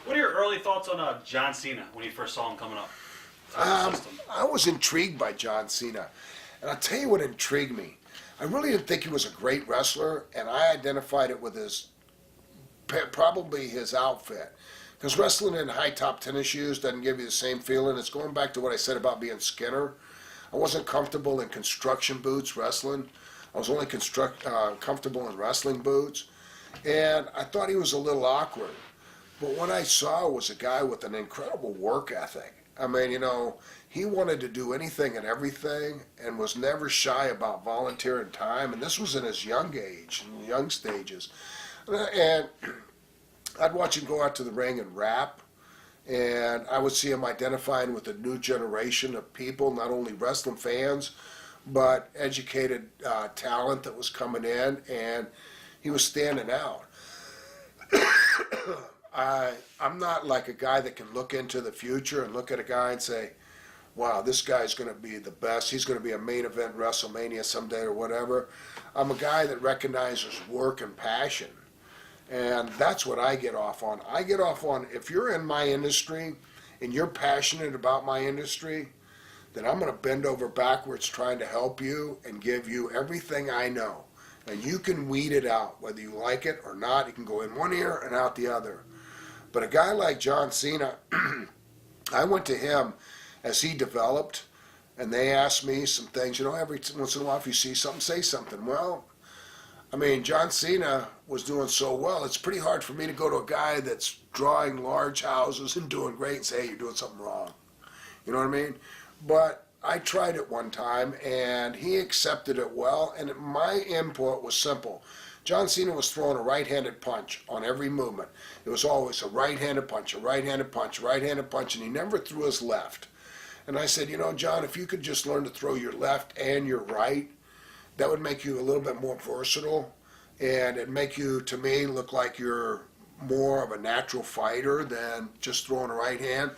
What are your early thoughts on John Cena when you first saw him coming up? I was intrigued by John Cena. And I'll tell you what intrigued me. I really didn't think he was a great wrestler, and I identified it with probably his outfit. Because wrestling in high-top tennis shoes doesn't give you the same feeling. It's going back to what I said about being Skinner. I wasn't comfortable in construction boots wrestling. I was only comfortable in wrestling boots. And I thought he was a little awkward. But what I saw was a guy with an incredible work ethic. I mean, he wanted to do anything and everything and was never shy about volunteering time. And this was in his young age, in the young stages. And I'd watch him go out to the ring and rap. And I would see him identifying with a new generation of people, not only wrestling fans, but educated talent that was coming in. And he was standing out. I'm not like a guy that can look into the future and look at a guy and say, wow, this guy's going to be the best. He's going to be a main event WrestleMania someday or whatever. I'm a guy that recognizes work and passion. And that's what I get off on. I get off on, if you're in my industry and you're passionate about my industry, then I'm going to bend over backwards trying to help you and give you everything I know. And you can weed it out, whether you like it or not. It can go in one ear and out the other. But a guy like John Cena, I went to him as he developed, and they asked me some things. Every once in a while, if you see something, say something. Well, I mean, John Cena was doing so well, it's pretty hard for me to go to a guy that's drawing large houses and doing great and say, hey, you're doing something wrong. You know what I mean? But I tried it one time, and he accepted it well, and my input was simple. John Cena was throwing a right-handed punch on every movement. It was always a right-handed punch, a right-handed punch, a right-handed punch, and he never threw his left. And I said, John, if you could just learn to throw your left and your right, that would make you a little bit more versatile, and it'd make you, to me, look like you're more of a natural fighter than just throwing a right hand.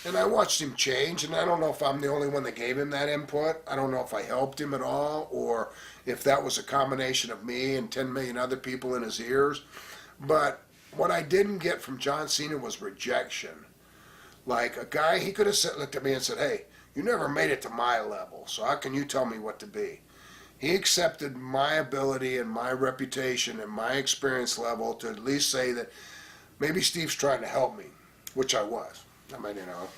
And I watched him change, and I don't know if I'm the only one that gave him that input. I don't know if I helped him at all, or if that was a combination of me and 10 million other people in his ears. But what I didn't get from John Cena was rejection. Like a guy, he could have looked at me and said, hey, you never made it to my level, so how can you tell me what to be? He accepted my ability and my reputation and my experience level to at least say that maybe Steve's trying to help me, which I was. I mean,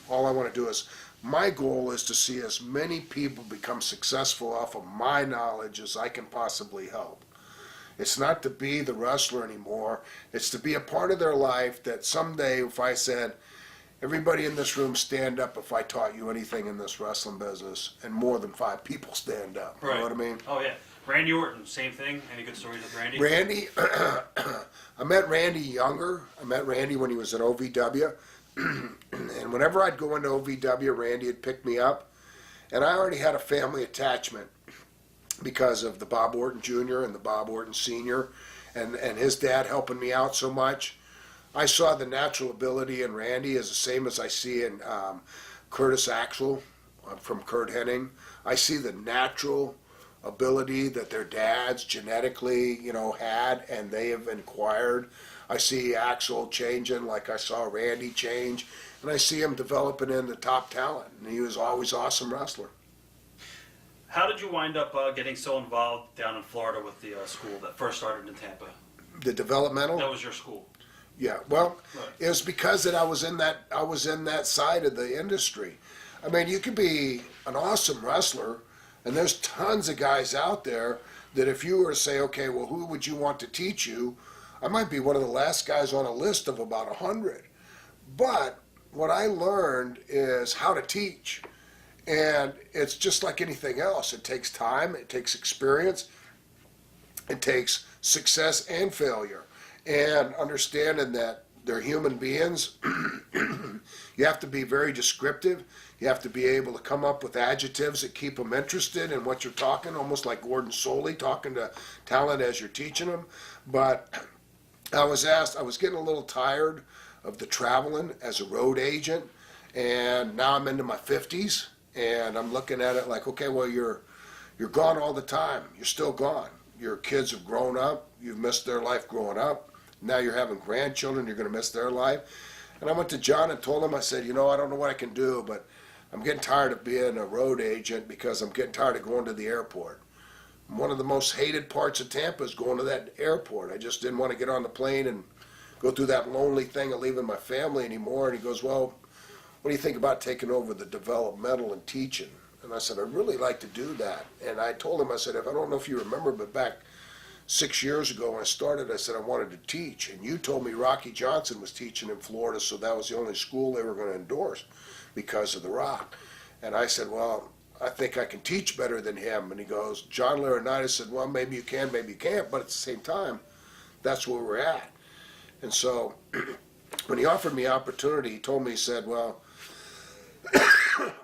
all I want to do is, my goal is to see as many people become successful off of my knowledge as I can possibly help. It's not to be the wrestler anymore. It's to be a part of their life that someday, if I said, everybody in this room stand up if I taught you anything in this wrestling business, and more than 5 people stand up. You know what I mean? Oh yeah. Randy Orton, same thing. Any good stories with Randy? Randy, I met Randy younger. I met Randy when he was at OVW. And whenever I'd go into OVW, Randy had picked me up. And I already had a family attachment because of the Bob Orton Jr. and the Bob Orton Sr. and his dad helping me out so much. I saw the natural ability in Randy as the same as I see in Curtis Axel from Kurt Hennig. I see the natural ability that their dads genetically, had, and they have acquired. I see Axel changing like I saw Randy change, and I see him developing into top talent. And he was always an awesome wrestler. How did you wind up getting so involved down in Florida with the school that first started in Tampa? The developmental. That was your school. Yeah, well, Right. it was because that I was in that side of the industry. I mean, you could be an awesome wrestler, and there's tons of guys out there that if you were to say, okay, well, who would you want to teach you? I might be one of the last guys on a list of about 100. But what I learned is how to teach. And it's just like anything else. It takes time, it takes experience, it takes success and failure. And understanding that they're human beings, you have to be very descriptive. You have to be able to come up with adjectives that keep them interested in what you're talking, almost like Gordon Soley talking to talent as you're teaching them. But I was getting a little tired of the traveling as a road agent, and now I'm into my 50s, and I'm looking at it like, okay, well, you're gone all the time. You're still gone. Your kids have grown up. You've missed their life growing up. Now you're having grandchildren. You're going to miss their life. And I went to John and told him, I said, I don't know what I can do, but I'm getting tired of being a road agent because I'm getting tired of going to the airport. One of the most hated parts of Tampa is going to that airport. I just didn't want to get on the plane and go through that lonely thing of leaving my family anymore. And he goes, well, what do you think about taking over the developmental and teaching? And I said, I'd really like to do that. And I told him, I said, I don't know if you remember, but back 6 years ago when I started, I said I wanted to teach. And you told me Rocky Johnson was teaching in Florida, so that was the only school they were going to endorse because of The Rock. And I said, well, I think I can teach better than him. And he goes, John Laurinaitis said, well, maybe you can, maybe you can't, but at the same time, that's where we're at. And so when he offered me opportunity, he told me, he said, well,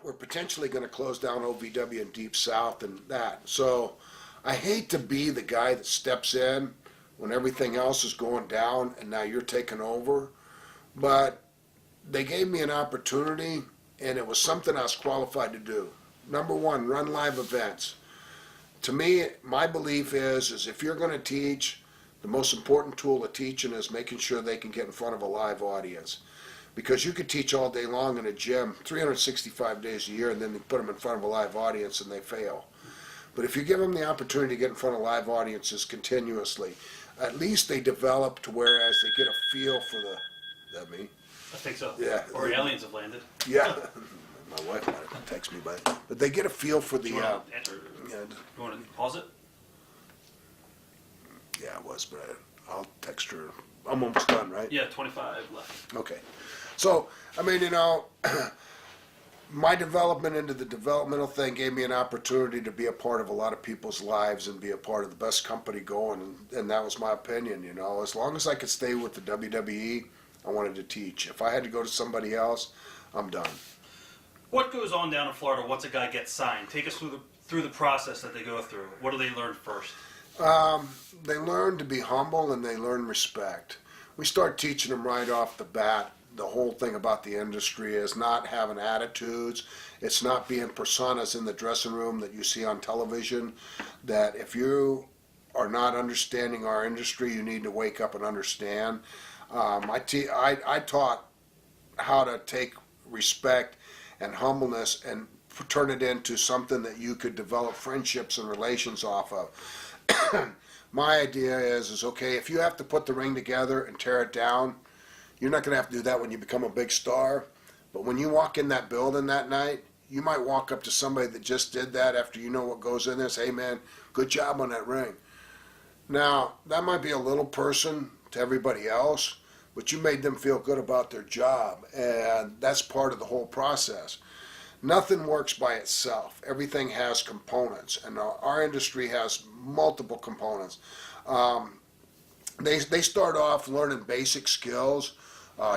we're potentially going to close down OVW in Deep South and that. So I hate to be the guy that steps in when everything else is going down and now you're taking over. But they gave me an opportunity, and it was something I was qualified to do. Number one, run live events. To me, my belief is if you're going to teach, the most important tool of teaching is making sure they can get in front of a live audience. Because you could teach all day long in a gym, 365 days a year, and then they put them in front of a live audience and they fail. But if you give them the opportunity to get in front of live audiences continuously, at least they develop to whereas they get a feel for the, is that me? I think so. Yeah. Or aliens have landed. Yeah. My wife might have texted me, but they get a feel for the, You want to yeah, pause it? yeah, it was, but I'll text her. I'm almost done, right? Yeah, 25 left. Okay. So, I mean, my development into the developmental thing gave me an opportunity to be a part of a lot of people's lives and be a part of the best company going, and that was my opinion, As long as I could stay with the WWE, I wanted to teach. If I had to go to somebody else, I'm done. What goes on down in Florida once a guy gets signed? Take us through the process that they go through. What do they learn first? They learn to be humble and they learn respect. We start teaching them right off the bat. The whole thing about the industry is not having attitudes. It's not being personas in the dressing room that you see on television. That if you are not understanding our industry, you need to wake up and understand. I taught how to take respect and humbleness and turn it into something that you could develop friendships and relations off of. My idea is okay, if you have to put the ring together and tear it down, you're not going to have to do that when you become a big star. But when you walk in that building that night, you might walk up to somebody that just did that after you know what goes in there and say, hey man, good job on that ring. Now, that might be a little person to everybody else, but you made them feel good about their job, and that's part of the whole process. Nothing works by itself. Everything has components, and our industry has multiple components. They start off learning basic skills,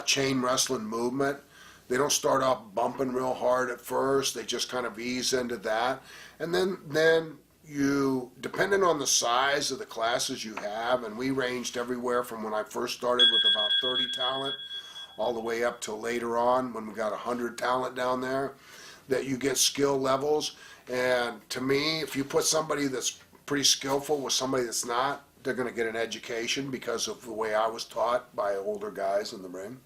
chain wrestling movement. They don't start off bumping real hard at first. They just kind of ease into that, and then you, depending on the size of the classes you have, and we ranged everywhere from when I first started with about 30 talent, all the way up to later on when we got 100 talent down there, that you get skill levels. And to me, if you put somebody that's pretty skillful with somebody that's not, they're going to get an education because of the way I was taught by older guys in the ring.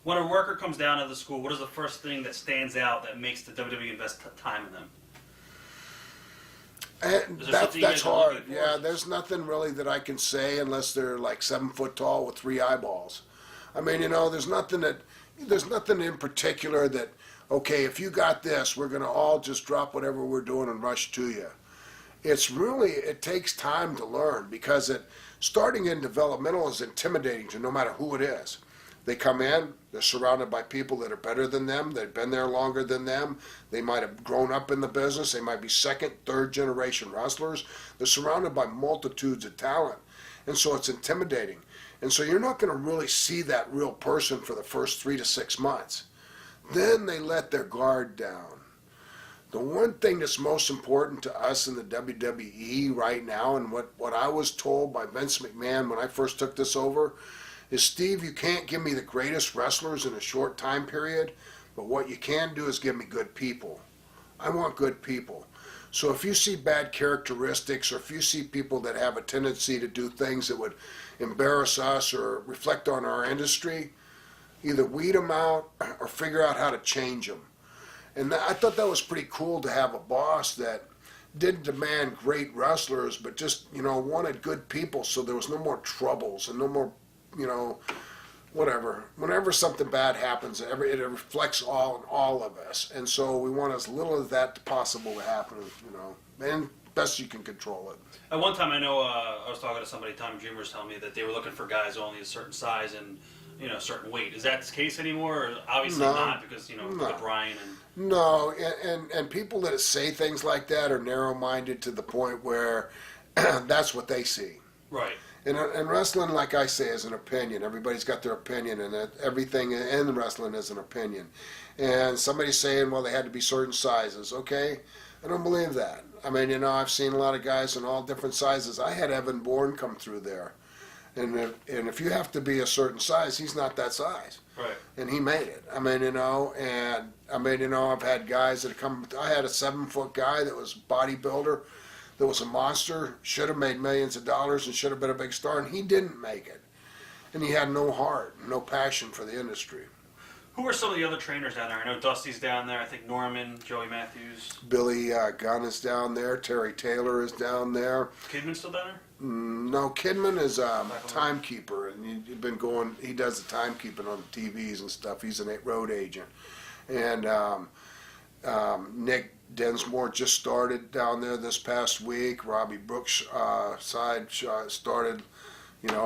When a worker comes down to the school, what is the first thing that stands out that makes the WWE invest time in them? And Is there that's something you guys are hard. looking for? Yeah, there's nothing really that I can say unless they're like 7 foot tall with 3 eyeballs. I mean, there's nothing in particular that, okay, if you got this, we're going to all just drop whatever we're doing and rush to you. It takes time to learn because starting in developmental is intimidating to no matter who it is. They come in, they're surrounded by people that are better than them, they've been there longer than them, they might have grown up in the business, they might be second, third generation wrestlers. They're surrounded by multitudes of talent, and so it's intimidating. And so you're not going to really see that real person for the first 3 to 6 months. Then they let their guard down. The one thing that's most important to us in the WWE right now, and what I was told by Vince McMahon when I first took this over, is, Steve, you can't give me the greatest wrestlers in a short time period, but what you can do is give me good people. I want good people. So if you see bad characteristics, or if you see people that have a tendency to do things that would embarrass us or reflect on our industry, either weed them out or figure out how to change them. And I thought that was pretty cool to have a boss that didn't demand great wrestlers, but just, wanted good people so there was no more troubles and no more, whatever. Whenever something bad happens, it reflects on all of us. And so we want as little of that possible to happen, and best you can control it. At one time, I know I was talking to somebody, Tommy Dreamer was telling me that they were looking for guys only a certain size and a certain weight. Is that the case anymore? Or obviously No. not, because look at Brian and No, and people that say things like that are narrow-minded to the point where that's what they see. right. And wrestling, like I say, is an opinion. Everybody's got their opinion, and everything in wrestling is an opinion. And somebody's saying, well, they had to be certain sizes. Okay, I don't believe that. I mean, I've seen a lot of guys in all different sizes. I had Evan Bourne come through there. And if you have to be a certain size, he's not that size. Right. And he made it. I mean, I've had guys that have come. I had a 7 foot guy that was a bodybuilder, that was a monster, should have made millions of dollars and should have been a big star, and he didn't make it. And he had no heart, no passion for the industry. Who are some of the other trainers down there? I know Dusty's down there. I think Norman, Joey Matthews. Billy Gunn is down there. Terry Taylor is down there. Kidman still down there? No, Kidman is a timekeeper, and he does the timekeeping on the TVs and stuff. He's a road agent. And Nick Densmore just started down there this past week. Robbie Brooks' side started,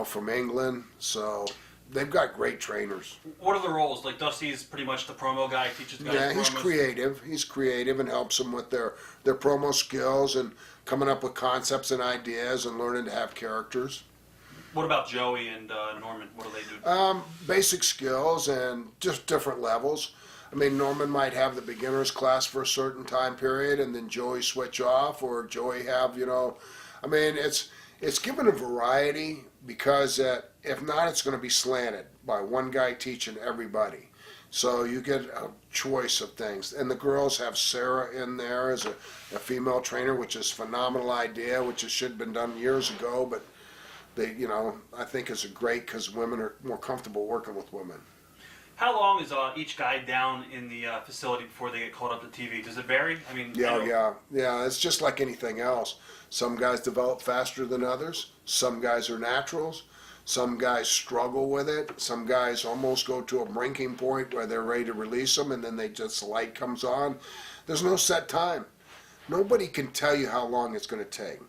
from England. So they've got great trainers. What are the roles? Like Dusty's pretty much the promo guy, teaches guys Yeah, he's promos. creative. He's creative and helps them with their promo skills and coming up with concepts and ideas and learning to have characters. What about Joey and Norman? What do they do? Basic skills and just different levels. I mean, Norman might have the beginner's class for a certain time period, and then Joey switch off, or Joey have, I mean, it's given a variety because if not, it's going to be slanted by one guy teaching everybody. So you get a choice of things. And the girls have Sarah in there as a female trainer, which is a phenomenal idea, which should have been done years ago, but they, I think it's great because women are more comfortable working with women. How long is each guy down in the facility before they get called up to TV? Does it vary? I mean, Yeah. It's just like anything else. Some guys develop faster than others. Some guys are naturals. Some guys struggle with it. Some guys almost go to a breaking point where they're ready to release them, and then the light comes on. There's no set time. Nobody can tell you how long it's going to take.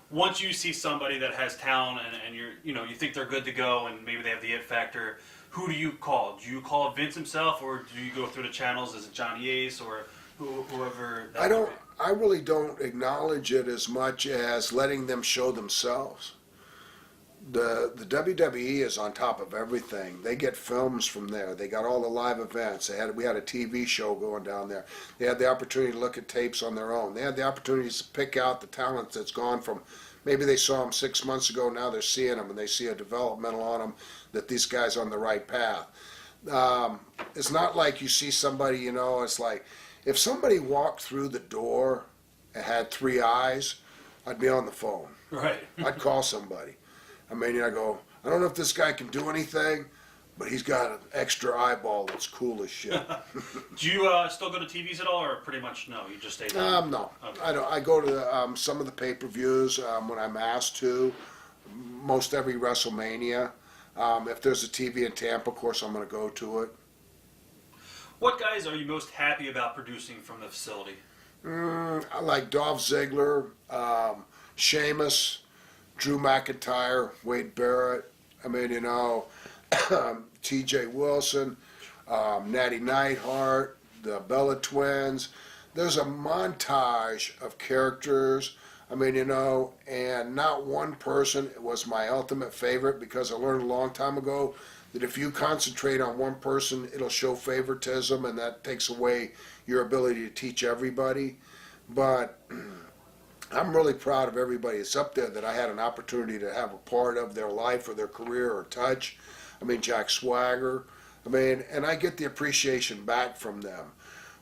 Once you see somebody that has talent and you think they're good to go and maybe they have the it factor, who do you call? Do you call Vince himself, or do you go through the channels? Is it Johnny Ace or whoever? That I might don't. be? I really don't acknowledge it as much as letting them show themselves. The WWE is on top of everything. They get films from there. They got all the live events. We had a TV show going down there. They had the opportunity to look at tapes on their own. They had the opportunities to pick out the talent that's gone from, maybe they saw them 6 months ago, now they're seeing them and they see a developmental on them that these guys are on the right path. It's not like you see somebody, it's like if somebody walked through the door and had 3 eyes, I'd be on the phone. Right. I'd call somebody. I mean, I go, I don't know if this guy can do anything, but he's got an extra eyeball that's cool as shit. Do you still go to TVs at all, or pretty much no? You just stay down? No, Okay. I don't. I go to some of the pay-per-views when I'm asked to. Most every WrestleMania. If there's a TV in Tampa, of course, I'm going to go to it. What guys are you most happy about producing from the facility? I like Dolph Ziggler, Sheamus, Drew McIntyre, Wade Barrett. I mean, T.J. Wilson, Natty Neidhart, the Bella Twins. There's a montage of characters. I mean, and not one person was my ultimate favorite because I learned a long time ago that if you concentrate on one person, it'll show favoritism, and that takes away your ability to teach everybody. But I'm really proud of everybody that's up there that I had an opportunity to have a part of their life or their career or touch. I mean, Jack Swagger. And I get the appreciation back from them.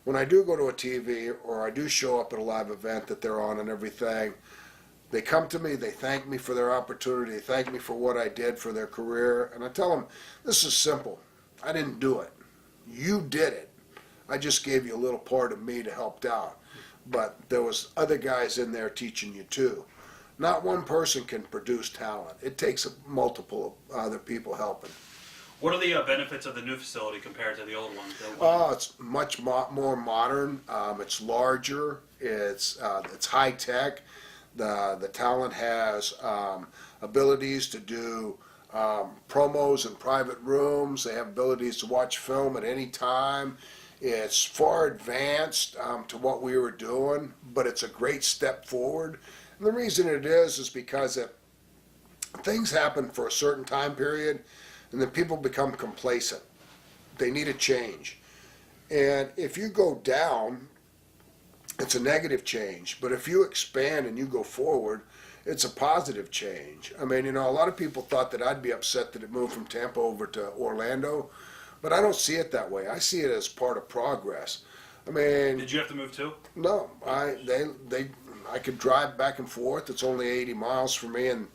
When I do go to a TV or I do show up at a live event that they're on and everything, they come to me, they thank me for their opportunity, they thank me for what I did for their career, and I tell them, this is simple. I didn't do it. You did it. I just gave you a little part of me to help out. But there was other guys in there teaching you too. Not one person can produce talent. It takes multiple other people helping. What are the benefits of the new facility compared to the old one? It's much more modern. It's larger. It's high tech. The talent has abilities to do promos in private rooms. They have abilities to watch film at any time. It's far advanced to what we were doing, but it's a great step forward. And the reason it is because things happen for a certain time period, and then people become complacent. They need a change. And if you go down, it's a negative change. But if you expand and you go forward, it's a positive change. I mean, a lot of people thought that I'd be upset that it moved from Tampa over to Orlando. But I don't see it that way. I see it as part of progress. I mean, did you have to move too? No, I could drive back and forth. It's only 80 miles for me, and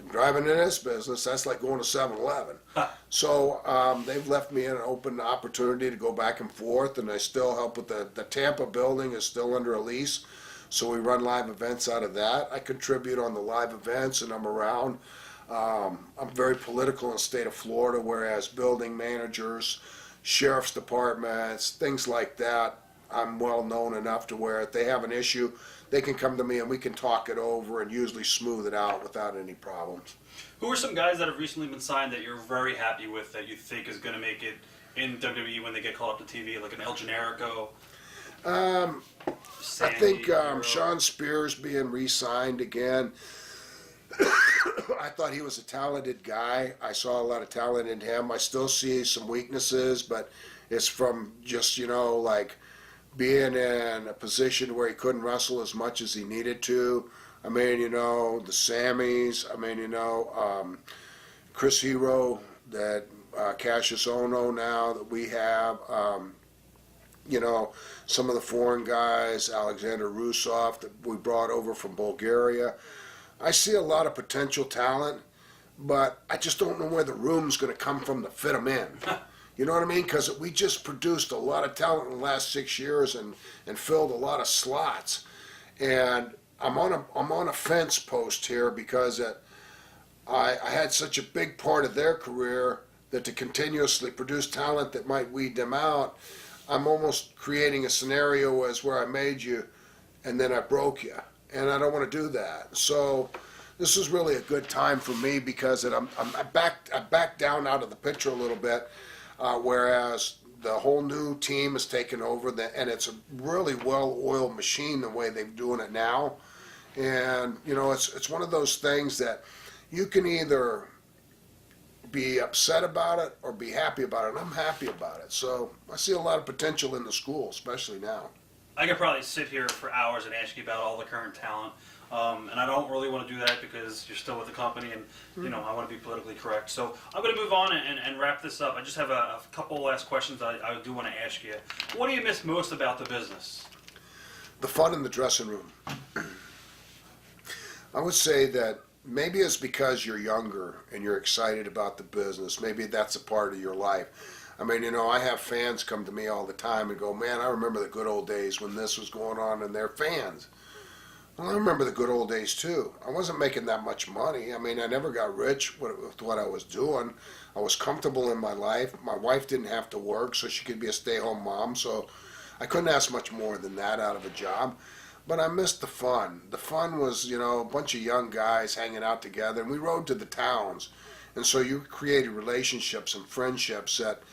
driving in this business, that's like going to 7-Eleven. So they've left me an open opportunity to go back and forth, and I still help with the Tampa building is still under a lease, so we run live events out of that. I contribute on the live events, and I'm around. I'm very political in the state of Florida, whereas building managers, sheriff's departments, things like that, I'm well known enough to where if they have an issue, they can come to me and we can talk it over and usually smooth it out without any problems. Who are some guys that have recently been signed that you're very happy with that you think is going to make it in WWE when they get called up to TV, like an El Generico? I think Sean Spears being re-signed again. I thought he was a talented guy. I saw a lot of talent in him. I still see some weaknesses, but it's from just, like being in a position where he couldn't wrestle as much as he needed to. I mean, the Sammys. I mean, Chris Hero, that Cassius Ono now that we have. Some of the foreign guys, Alexander Rusov that we brought over from Bulgaria. I see a lot of potential talent, but I just don't know where the room's going to come from to fit them in. You know what I mean? Because we just produced a lot of talent in the last 6 years and filled a lot of slots. And I'm on a fence post here because I had such a big part of their career that to continuously produce talent that might weed them out, I'm almost creating a scenario as where I made you and then I broke you. And I don't want to do that. So this was really a good time for me because I backed down out of the picture a little bit, whereas the whole new team has taken over, and it's a really well-oiled machine the way they're doing it now. And, you know, it's one of those things that you can either be upset about it or be happy about it, and I'm happy about it. So I see a lot of potential in the school, especially now. I could probably sit here for hours and ask you about all the current talent, and I don't really want to do that because you're still with the company, and you know I want to be politically correct. So I'm going to move on and wrap this up. I just have a couple last questions I do want to ask you. What do you miss most about the business? The fun in the dressing room. I would say that maybe it's because you're younger and you're excited about the business. Maybe that's a part of your life. I mean, you know, I have fans come to me all the time and go, man, I remember the good old days when this was going on, and they're fans. Well, I remember the good old days too. I wasn't making that much money. I mean, I never got rich with what I was doing. I was comfortable in my life. My wife didn't have to work, so she could be a stay-home mom, so I couldn't ask much more than that out of a job. But I missed the fun. The fun was, you know, a bunch of young guys hanging out together, and we rode to the towns. And so you created relationships and friendships that,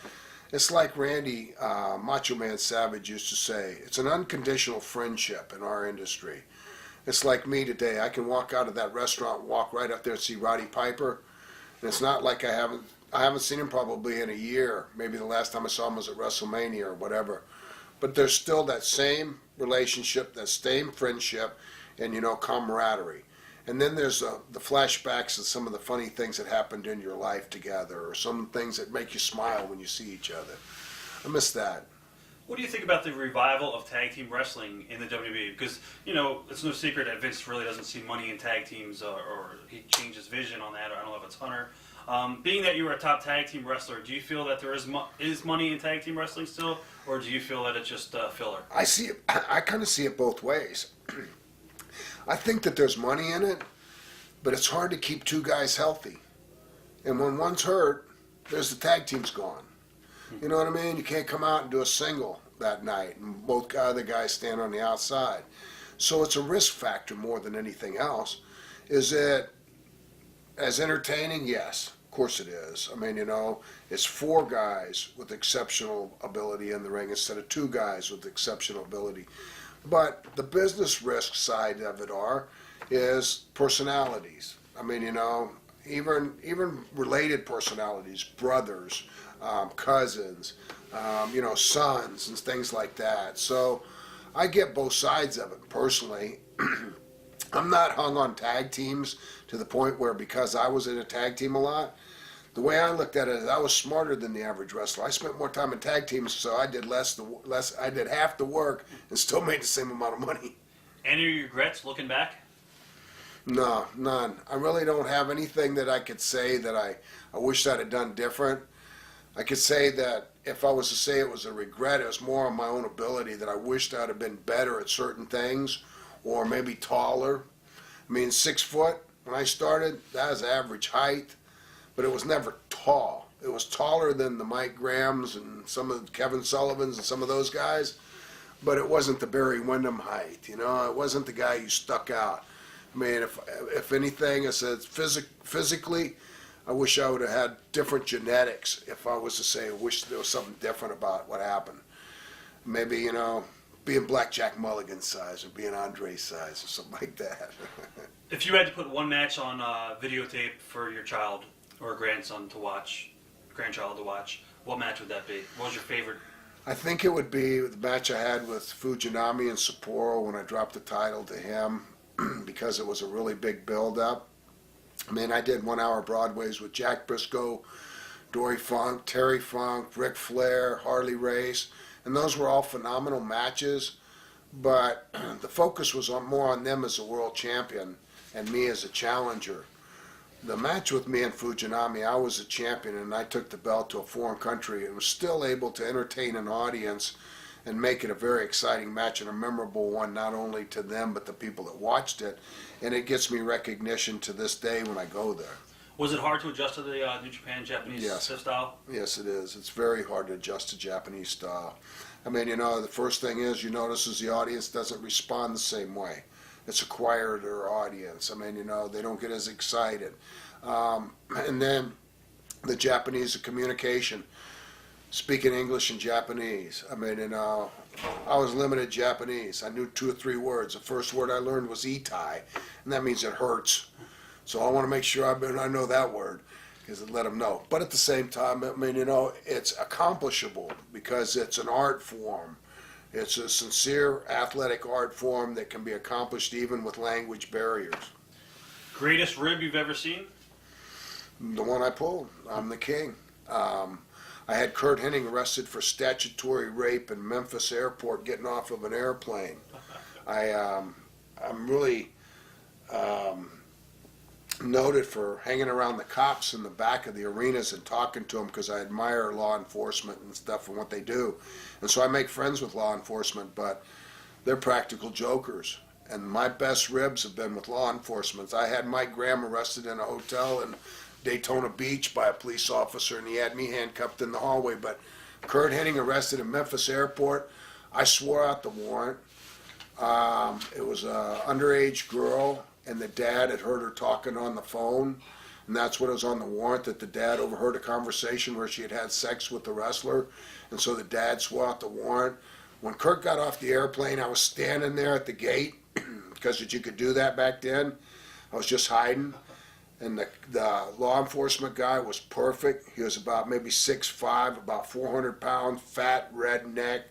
it's like Randy Macho Man Savage used to say, it's an unconditional friendship in our industry. It's like me today. I can walk out of that restaurant, walk right up there and see Roddy Piper, and it's not like I haven't seen him probably in a year. Maybe the last time I saw him was at WrestleMania or whatever. But there's still that same relationship, that same friendship, and, you know, camaraderie. And then there's the flashbacks of some of the funny things that happened in your life together, or some things that make you smile when you see each other. I miss that. What do you think about the revival of tag team wrestling in the WWE? Because, you know, it's no secret that Vince really doesn't see money in tag teams, or he changed his vision on that, or I don't know if it's Hunter. Being that you were a top tag team wrestler, do you feel that there is money in tag team wrestling still, or do you feel that it's just filler? I kind of see it both ways. I think that there's money in it, but it's hard to keep two guys healthy. And when one's hurt, there's the tag team's gone. You know what I mean? You can't come out and do a single that night, and both other guys stand on the outside. So it's a risk factor more than anything else. Is it as entertaining? Yes, of course it is. I mean, you know, it's four guys with exceptional ability in the ring instead of two guys with exceptional ability. But the business risk side of it is personalities. I mean, you know, even related personalities, brothers, cousins, you know, sons and things like that. So I get both sides of it personally. I'm not hung on tag teams to the point where, because I was in a tag team a lot, the way I looked at it is I was smarter than the average wrestler. I spent more time in tag teams, so I did I did half the work and still made the same amount of money. Any regrets looking back? No, none. I really don't have anything that I could say that I wish I'd have done different. I could say that if I was to say it was a regret, it was more on my own ability, that I wished I'd have been better at certain things, or maybe taller. I mean, 6 foot when I started, that was average height, but it was never tall. It was taller than the Mike Grahams and some of the Kevin Sullivans and some of those guys, but it wasn't the Barry Windham height. You know, it wasn't the guy who stuck out. I mean, if anything, I said physically, I wish I would have had different genetics. If I was to say, I wish there was something different about what happened. Maybe, you know, being Blackjack Mulligan size or being Andre size or something like that. If you had to put one match on videotape for your child or grandchild to watch, what match would that be? What was your favorite? I think it would be the match I had with Fujinami and Sapporo when I dropped the title to him, because it was a really big build-up. I mean, I did 1 hour Broadways with Jack Briscoe, Dory Funk, Terry Funk, Ric Flair, Harley Race, and those were all phenomenal matches, but the focus was more on them as a world champion and me as a challenger. The match with me and Fujinami, I was a champion and I took the belt to a foreign country and was still able to entertain an audience and make it a very exciting match and a memorable one, not only to them but the people that watched it. And it gets me recognition to this day when I go there. Was it hard to adjust to the New Japan Japanese style? Yes, it is. It's very hard to adjust to Japanese style. I mean, you know, the first thing is you notice is the audience doesn't respond the same way. it's a quieter audience. I mean, they don't get as excited. And then the Japanese communication, speaking English and Japanese. I mean, I was limited Japanese. I knew 2 or 3 words. The first word I learned was itai, and that means it hurts. So I want to make sure I know that word, because it let them know. But at the same time, I mean, it's accomplishable because it's an art form. It's a sincere athletic art form that can be accomplished even with language barriers. Greatest rib you've ever seen? The one I pulled. I'm the king. I had Kurt Hennig arrested for statutory rape in Memphis airport getting off of an airplane. I'm really noted for hanging around the cops in the back of the arenas and talking to them because I admire law enforcement and stuff and what they do. And so I make friends with law enforcement, but they're practical jokers. And my best ribs have been with law enforcement. I had Mike Graham arrested in a hotel in Daytona Beach by a police officer, and he had me handcuffed in the hallway. But Kurt Hennig arrested in Memphis airport, I swore out the warrant. It was an underage girl, and the dad had heard her talking on the phone, and that's what was on the warrant, that the dad overheard a conversation where she had had sex with the wrestler, and so the dad swore out the warrant. When Kurt got off the airplane, I was standing there at the gate, because you could do that back then. I was just hiding, and the law enforcement guy was perfect. He was about maybe 6'5", about 400 pounds, fat, redneck,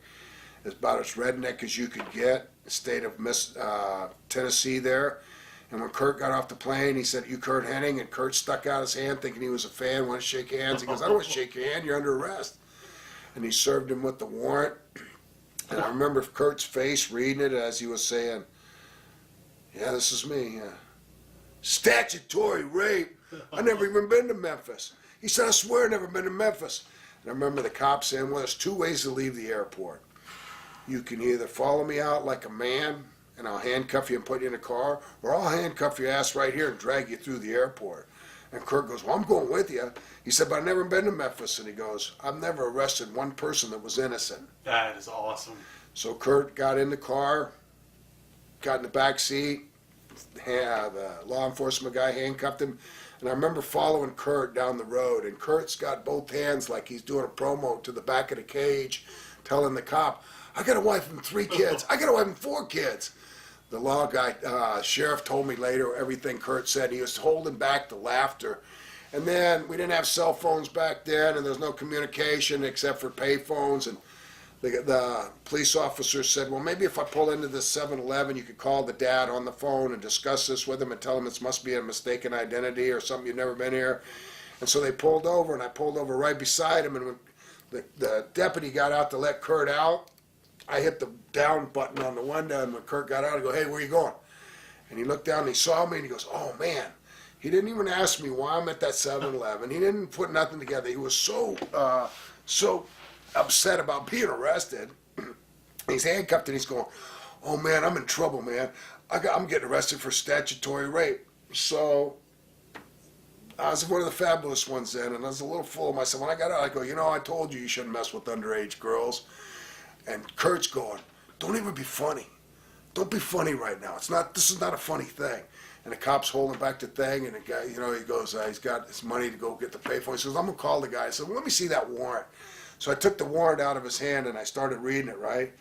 about as redneck as you could get, state of Tennessee there. And when Kurt got off the plane, he said, "You Kurt Hennig?" And Kurt stuck out his hand thinking he was a fan, wanted to shake hands. He goes, "I don't want to shake your hand, you're under arrest." And he served him with the warrant. And I remember Kurt's face reading it as he was saying, "Yeah, this is me. Statutory rape. I never even been to Memphis." He said, "I swear I never been to Memphis." And I remember the cop saying, "Well, there's 2 ways to leave the airport. You can either follow me out like a man, and I'll handcuff you and put you in a car, or I'll handcuff your ass right here and drag you through the airport." And Kurt goes, "Well, I'm going with you." He said, "But I've never been to Memphis." And he goes, "I've never arrested one person that was innocent." That is awesome. So Kurt got in the car, got in the back seat. The law enforcement guy handcuffed him. And I remember following Kurt down the road. And Kurt's got both hands like he's doing a promo to the back of the cage, telling the cop, "I got a wife and 3 kids. I got a wife and 4 kids." The law guy, sheriff told me later everything Kurt said. He was holding back the laughter. And then we didn't have cell phones back then, and there was no communication except for pay phones. And the police officer said, "Well, maybe if I pull into this 7-Eleven, you could call the dad on the phone and discuss this with him and tell him it must be a mistaken identity or something, you've never been here." And so they pulled over, and I pulled over right beside him. And when the deputy got out to let Kurt out, I hit the down button on the window, and when Kurt got out, I go, "Hey, where you going?" And he looked down, and he saw me, and he goes, "Oh, man." He didn't even ask me why I'm at that 7-Eleven. He didn't put nothing together. He was so upset about being arrested. He's handcuffed, and he's going, "Oh, man, I'm in trouble, man. I'm getting arrested for statutory rape." So I was one of the fabulous ones then, and I was a little full of myself. When I got out, I go, "I told you you shouldn't mess with underage girls." And Kurt's going, "Don't even be funny. Don't be funny right now. This is not a funny thing." And the cop's holding back the thing, and the guy, he goes, he's got his money to go get the payphone. He says, "I'm going to call the guy." I said, "Well, let me see that warrant." So I took the warrant out of his hand, and I started reading it, right?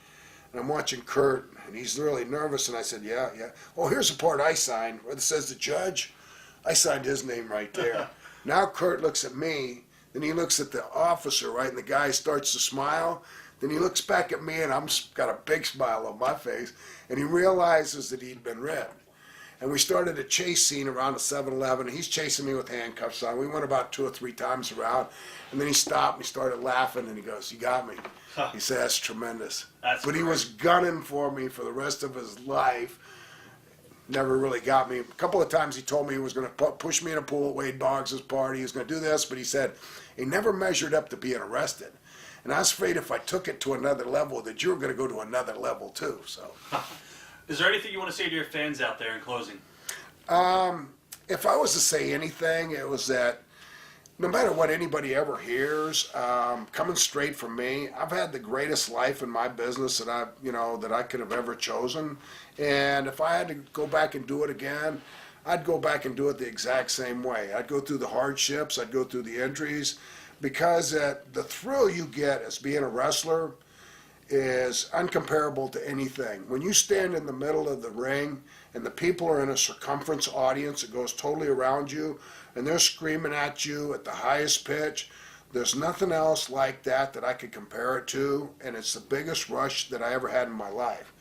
And I'm watching Kurt, and he's really nervous, and I said, yeah. "Oh, here's the part I signed where it says the judge." I signed his name right there. Now Kurt looks at me, then he looks at the officer, right? And the guy starts to smile. Then he looks back at me, and I'm got a big smile on my face, and he realizes that he'd been ripped. And we started a chase scene around the 7-Eleven, and he's chasing me with handcuffs on. We went about 2 or 3 times around, and then he stopped, and he started laughing, and he goes, "You got me." He said, "That's tremendous." That's but great. He was gunning for me for the rest of his life. Never really got me. A couple of times he told me he was going to push me in a pool at Wade Boggs' party. He was going to do this, but he said he never measured up to being arrested. And I was afraid if I took it to another level that you were going to go to another level too. So, Is there anything you want to say to your fans out there in closing? if I was to say anything, it was that, no matter what anybody ever hears, coming straight from me, I've had the greatest life in my business that I could have ever chosen. And if I had to go back and do it again, I'd go back and do it the exact same way. I'd go through the hardships, I'd go through the injuries, because the thrill you get as being a wrestler is uncomparable to anything. When you stand in the middle of the ring and the people are in a circumference audience that goes totally around you and they're screaming at you at the highest pitch, there's nothing else like that I could compare it to, and it's the biggest rush that I ever had in my life.